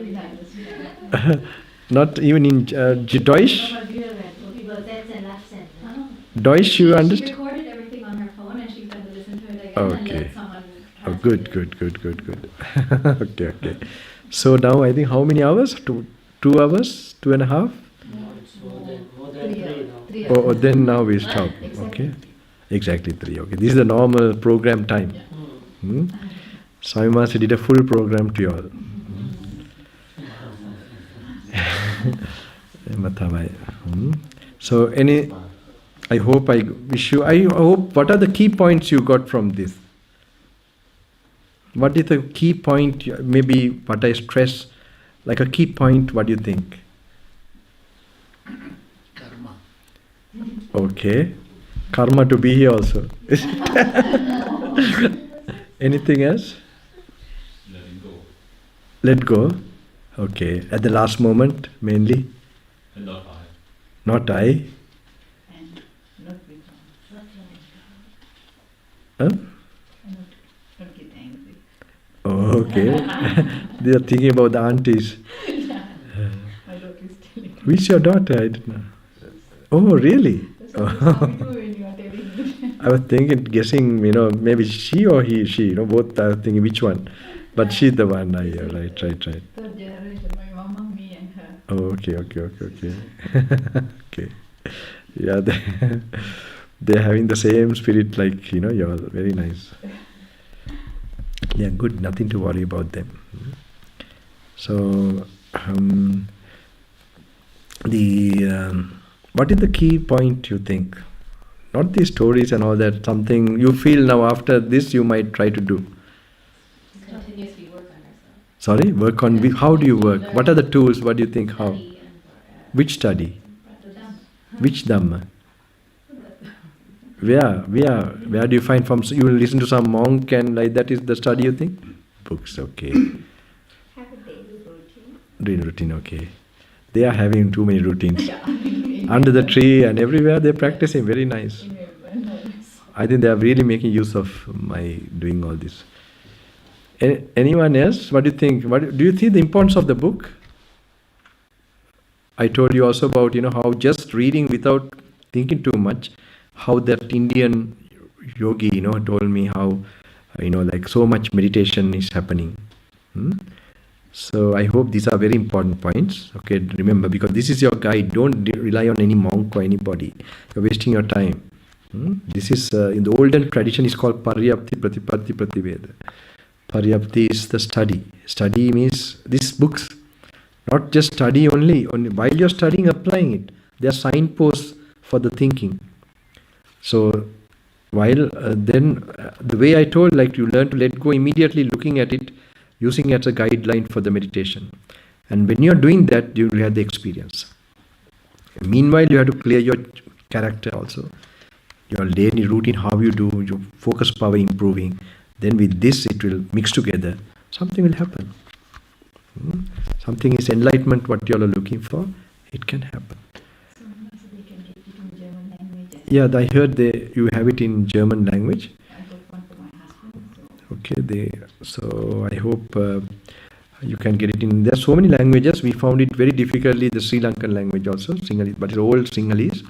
everything. Not even in Deutsch? Deutsch you She understand? recorded everything on her phone and she's going to listen to it again and Okay. let someone Oh, translate good. Okay. So now I think how many hours? 2 hours? 2.5? More than 3 now. Oh, then now we stop. Okay. Exactly 3. Okay. This is the normal program time. Swami Master did a full program to you all. So I hope I hope, what are the key points you got from this? What is the key point, maybe what I stress, like a key point, what do you think? Karma. Okay. Karma to be here also. Anything else? Letting go. Let go. Okay. At the last moment, mainly? And not I. Not I. And not become. Huh? Not get angry. Oh, okay. They are thinking about the aunties. My daughter is telling me. Which your daughter? I didn't know. Oh, really? That's how we do when you are telling me. I was thinking, guessing, maybe she or she, both are thinking which one. But she's the one. Right. Third generation, my mama, me and her. Oh, okay. Okay. Yeah, they're having the same spirit like, you're very nice. Yeah, good. Nothing to worry about them. So, what is the key point you think? Not these stories and all that, something you feel now after this you might try to do. continuously work on herself. Sorry? Work on, how do you work? What are the tools? What do you think? How? Study and Which study? Dhamma. Which Dhamma? Where do you find from? You will listen to some monk and like that is the study you think? Books, okay. Have a daily routine. Daily routine, okay. They are having too many routines. Under the tree and everywhere they're practicing, very nice. I think they are really making use of my doing all this. Anyone else? What do you think? Do you see the importance of the book? I told you also about, how just reading without thinking too much, how that Indian yogi, told me how, like so much meditation is happening. So I hope these are very important points. Okay, remember, because this is your guide. Don't rely on any monk or anybody. You're wasting your time. This is, in the olden tradition, is called Paryapti Pratipatti Prativeda. Paryapti is the study. Study means these books. Not just study only while you're studying, applying it. They are signposts for the thinking. So, while the way I told, like you learn to let go immediately, looking at it, using it as a guideline for the meditation. And when you're doing that, you will have the experience. Meanwhile, you have to clear your character also. Your daily routine, how you do, your focus power improving. Then with this, it will mix together. Something will happen. Something is enlightenment, what you all are looking for, it can happen. So they can get it in German language. Yeah, I heard you have it in German language. I got one for my husband. So. Okay, so I hope you can get it in. There are so many languages. We found it very difficultly, the Sri Lankan language also, Sinhalese, but it's old Sinhalese.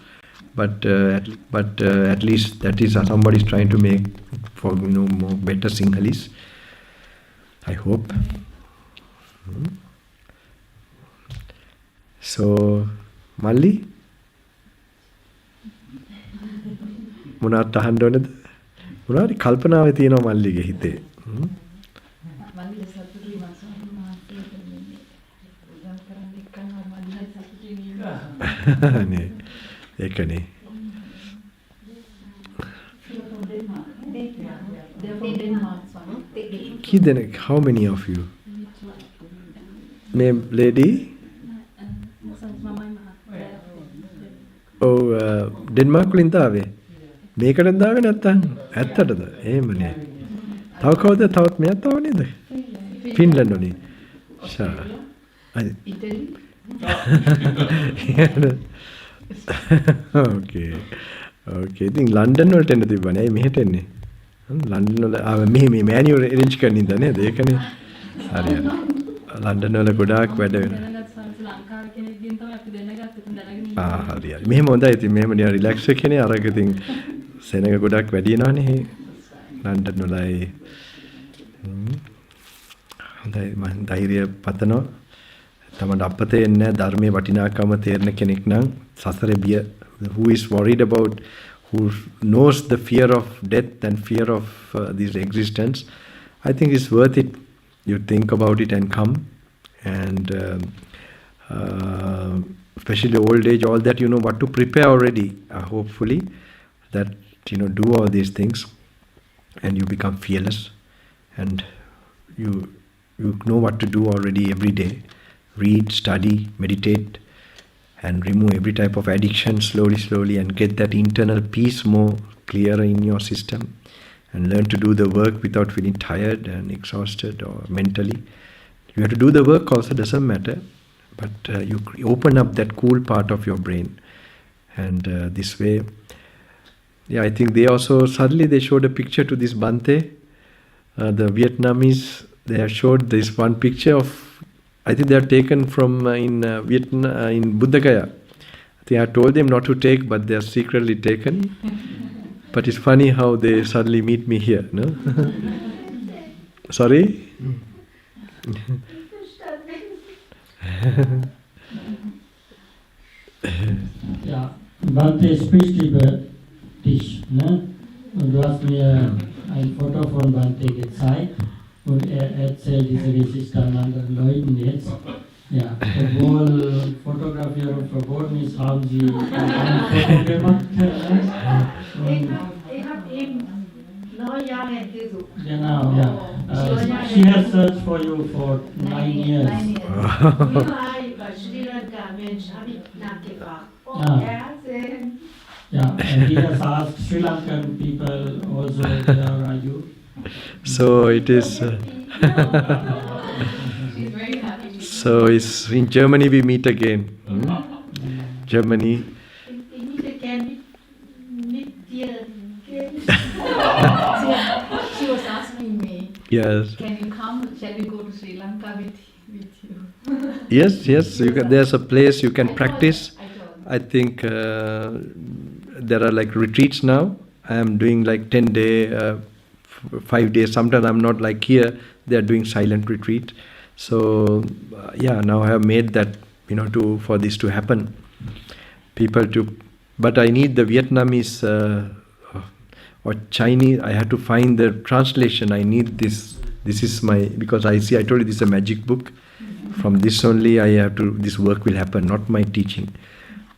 But at least that is somebody is trying to make for more better Sinhalese. I hope. So, Malli? මොනවද අහන්න ඕනද? මොනවද කල්පනාවේ තියෙනවා මල්ලිගේ හිතේ? මල්ලි සතුටුයි මාසෙන් මාසේ දෙන්නේ. උදව් කරන්න එක්කම මල්ලි සතුටුයි නේද? නේ. ඒකනේ. කී දෙනෙක්? How many of you? Name lady? Oh, Denmark වලින් තාවේ. මේකටද දාවේ නැත්තම් ඇත්තටද? එහෙමනේ. තව කවුද? තවත් මෙයක් තව නේද? ෆින්ලන්ඩ් වලින්. ෂා. ඉටලි. Okay. ඉතින් ලන්ඩන් වලට එන්න තිබ්බනේ. ඇයි මෙහෙට එන්නේ? ලන්ඩන් වල මේ මෑනියෝ arrange කරන ඉඳ නේද? ඒකනේ. හරියට. ලන්ඩන් වල ගොඩාක් වැඩ වෙනවා. ලංකාවේ කෙනෙක්ගෙන් තමයි අපි දැනගත්තේ. ඉතින් දැනගෙන හරියට. මෙහෙම හොඳයි. ඉතින් මෙහෙම නිකන් රිලැක්ස් එකනේ අරක ඉතින් සෙනඟ ගොඩක් වැඩි වෙනවනේ ලන්ඩන් වලයි. හොඳයි මම ධෛර්යය පතනවා. තමන්ට අපතේ නැහැ ධර්මයේ වටිනාකම තේරෙන කෙනෙක් නම් සසරේ බිය who is worried about who knows the fear of death and fear of this existence, I think it's worth it. You think about it and come, and especially old age, all that you know what to prepare already. Hopefully, that do all these things, and you become fearless, and you know what to do already every day. Read, study, meditate, and remove every type of addiction slowly, and get that internal peace more clearer in your system, and learn to do the work without feeling tired and exhausted or mentally. You have to do the work also, doesn't matter, but you open up that cool part of your brain, and this way, I think they also suddenly they showed a picture to this Bante, the Vietnamese. They have showed this one picture of, I think they are taken from in Vietnam, in Buddha Gaya. I think I told them not to take, but they are secretly taken. But it's funny how they suddenly meet me here, no? Sorry? Ja, Bante spricht über dich, ne? Und du hast mir ein Foto von Bante gezeigt. Und erzählt diese Geschichte an anderen Leuten jetzt. Ja, obwohl Fotografierung verboten ist, haben sie ein Foto gemacht. Ich habe eben 9 Jahre gesucht. Genau, ja. She has searched for you for 9 years. Überall bei Sri Lanka Menschen habe ich nachgefragt. Yeah, and he has asked Sri Lankan people also, where are you? So it is. She's very happy. So it's in Germany we meet again. Germany. Ich möchte gerne mit dir gehen. She was asking me, Yes. can you come? Shall we go to Sri Lanka with you? Yes. You can, there's a place you can practice. I told her. I think there are like retreats now. I am doing like 10-day. 5 days. Sometimes I'm not like here. They are doing silent retreat. So now I have made that for this to happen. But I need the Vietnamese or Chinese. I have to find the translation. I need this. This is my, because I told you this is a magic book. From this only this work will happen, not my teaching.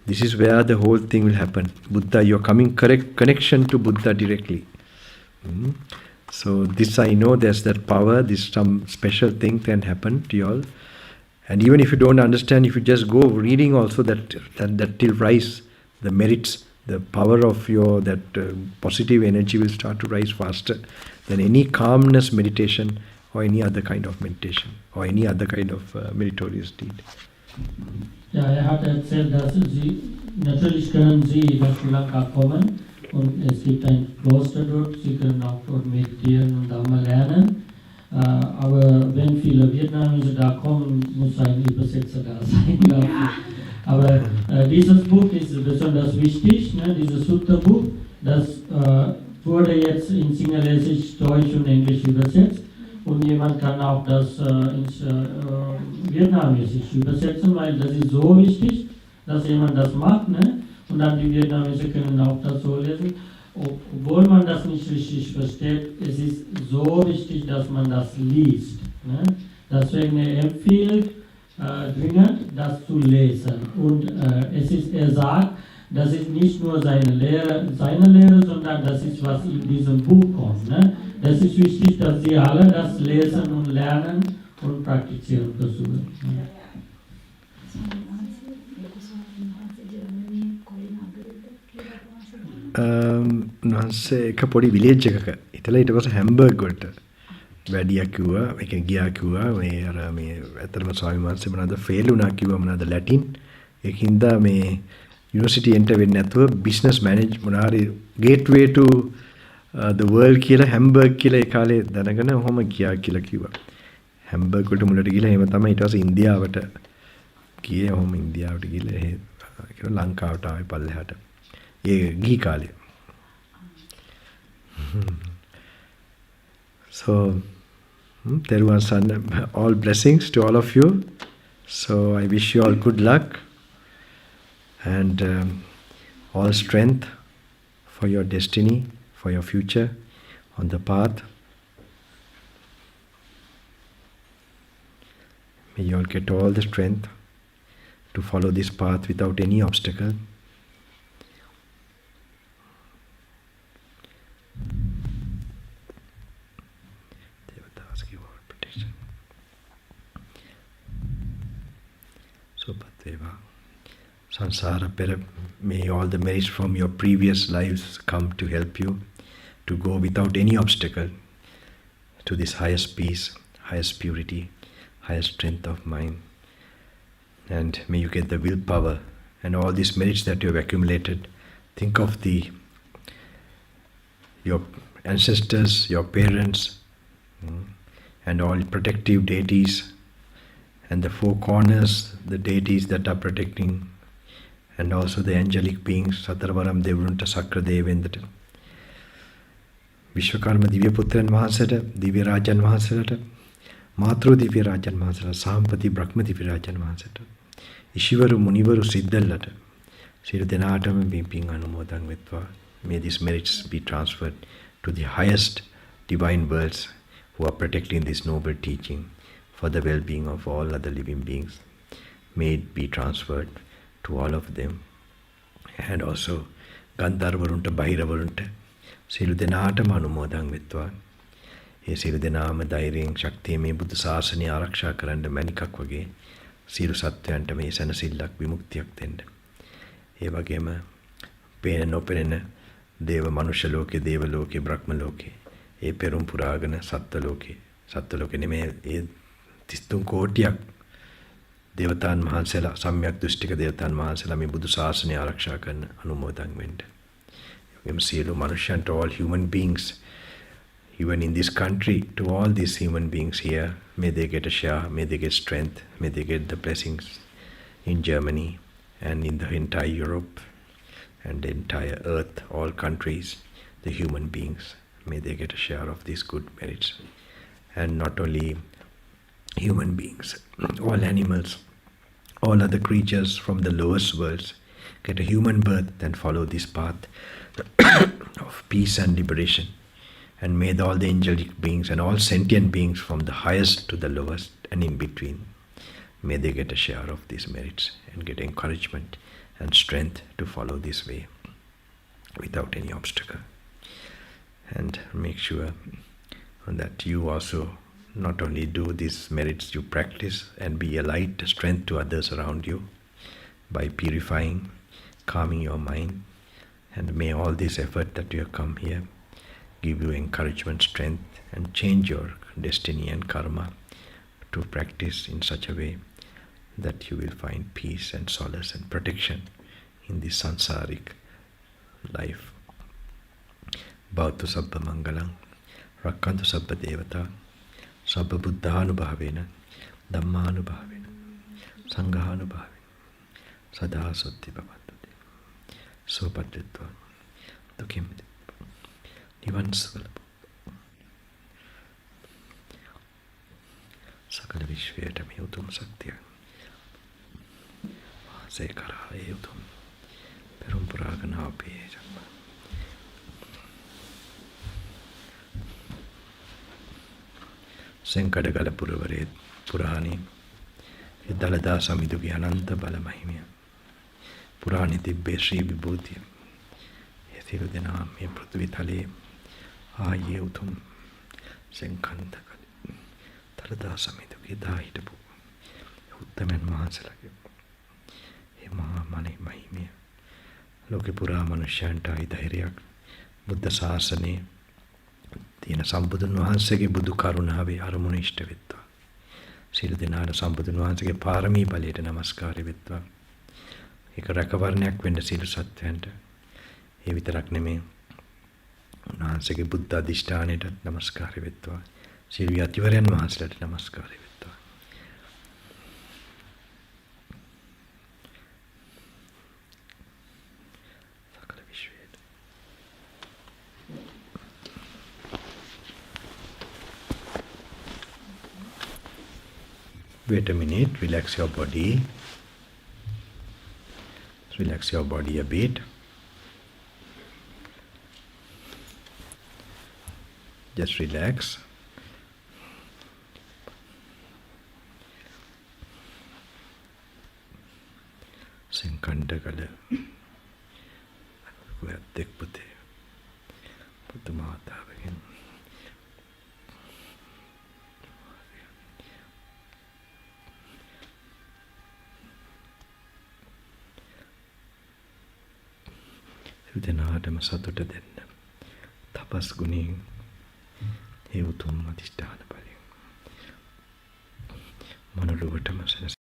This is where the whole thing will happen. Buddha, you're coming correct connection to Buddha directly. So this I know there's that power, this some special thing can happen to you all. And even if you don't understand, if you just go reading also that will rise, the merits, the power of your, that positive energy will start to rise faster than any calmness meditation or any other kind of meditation or any other kind of meritorious deed. Ja, hat erzählt, dass natürlich können Sie nach Sri Lanka kommen. Und es gibt ein Kloster dort, Sie können auch dort meditieren und Dhamma lernen. Aber wenn viele Vietnamese da kommen, muss ein Übersetzer da sein, glaube ich. Aber dieses Buch ist besonders wichtig, ne? Dieses Sutta-Buch, das wurde jetzt in Singalesisch, Deutsch und Englisch übersetzt. Und jemand kann auch das ins Vietnamesisch übersetzen, weil das ist so wichtig, dass jemand das macht, ne? Und dann die Vietnamesen können auch das so lesen. Obwohl man das nicht richtig versteht, es ist so wichtig, dass man das liest. Ne? Deswegen empfiehlt dringend, das zu lesen. Und er sagt, das ist nicht nur seine Lehre, sondern das ist, was in diesem Buch kommt. Ne? Das ist wichtig, dass Sie alle das lesen und lernen und praktizieren versuchen. Ne? උන්වහන්සේ එක පොඩි village එකක හිටලා ඊට පස්සේ හැම්බර්ග් වලට වැඩියා කිව්වා මේක ගියා කිව්වා මේ අර මේ ඇත්තටම ස්වාමීන් වහන්සේ මොනවාද ෆේල් වුණා කිව්වා මොනවාද ලැටින් ඒකින්ද මේ යුනිවර්සිටි එන්ටර් වෙන්නේ නැතුව බිස්නස් මැනේජ් මොනවා හරි ගේට්වේ ටු the world කියලා හැම්බර්ග් කියලා ඒ කාලේ දැනගෙන ඔහොම ගියා කියලා කිව්වා. හැම්බර්ග් වලට මුලට ගිහලා එහෙම තමයි ඊට පස්සේ ඉන්දියාවට ගියේ. ඔහොම ඉන්දියාවට ගිහලා ඒ ලංකාවට ආවේ පල්ලෙහාට. ඒ ගිහි කාලේ. So Theruvan San, all blessings to all of you. So I wish you all good luck and all strength for your destiny, for your future on the path. May you all get all the strength to follow this path without any obstacle. Devatas give our protection. Subhadeva. Sansara Pera, may all the merits from your previous lives come to help you to go without any obstacle to this highest peace, highest purity, highest strength of mind. And may you get the willpower and all these merits that you have accumulated. Think of your ancestors, your parents, and all protective deities, and the four corners, the deities that are protecting, and also the angelic beings, Satarvaram Devunta Sakra Devendra, Vishwakarma Divya Putran Mahasata, Divya Rajan Mahasata, Matru Divya Rajan Mahasata, Sampati Brahma Divya Rajan Mahasata, Ishivaru Munivaru Siddhalata, Sri Denatam being Anumodang Vitva. May these merits be transferred to the highest divine worlds who are protecting this noble teaching for the well-being of all other living beings. May it be transferred to all of them. And also Gandharvarunta Bhairavarunta Siru Denatam Anumodang Vitva. Ye Siru Denama Dairing Shakti me Buddha Sasani Araksha Karanda Manikak Wage Siru Satyanta me Sanasillak Vimuktiyak Tenda. Ye Vagema Pena no Pena Deva Manusha Loke, Deva Loke, Brahma Loke, E Perum Puragana, Satta Loke, Neme, E Tistun Kotiak, Devatan Mahansela, Samyak Dustika Devatan Mahansela, me Buddha Sasani Arakshakan, Anumodang Wind. We must see Manusha to all human beings, even in this country, to all these human beings here, may they get a share, may they get strength, may they get the blessings in Germany and in the entire Europe and the entire earth, all countries, the human beings, may they get a share of these good merits. And not only human beings, all animals, all other creatures from the lowest worlds get a human birth and follow this path of peace and liberation. And may all the angelic beings and all sentient beings from the highest to the lowest and in between, may they get a share of these merits and get encouragement and strength to follow this way without any obstacle. And make sure that you also not only do these merits, you practice and be a light strength to others around you by purifying, calming your mind. And may all this effort that you have come here give you encouragement, strength, and change your destiny and karma to practice in such a way that you will find peace and solace and protection in this sansaric life. Bhavatu Sabba Mangalam, Rakkantu Sabba Devata, Sabba Buddhanubhavena, Dhammanubhavena, Sanghanubhavena, Sada Sati Bhavantu. So Patritva, Dukim, Nivan Svalabha. Sakala Vishveta Meutum Satya. Sekara Eutum. Perum Puragana Pejama. Senkadagala Puravaret Purani. Dalada Samidugi Ananta Balamahimya. Purani Tibbe Sri Vibhuti. Yethirudinam Ye Prithvithale Ayeutum Senkantakali. Dalada Samidugi Dahitabu. Uttaman Mahasalagi. Mane Mahimya. Loke Pura Manushanta Idahiriak. Buddha Sasane. Tina Sambudun Vahansage Buddhu Karunave Aramunishta Vittva. Sila Dinara Sambudun Vahansage Parami Baleta Namaskari Vittva. Eka Rakavarnyak Venda Sila Satyanta. E Vitarak Neme. උන්වහන්සේගේ බුද්ධ අධිෂ්ඨානයට නමස්කාර වෙත්වා. සියලු යතිවරයන් වහන්සේලාට නමස්කාර වෙත්වා. සකල විශ්වයට. Wait a minute, relax your body. Relax your body a bit. Just relax. Sinkandagala. Kuyatek pute. Putamata begin. දෙනාටම සතුට දෙන්න. තපස් ගුණයෙන් ඒ උතුම් අධිෂ්ඨාන බලයෙන් මනෝලෝකටම සැනසීම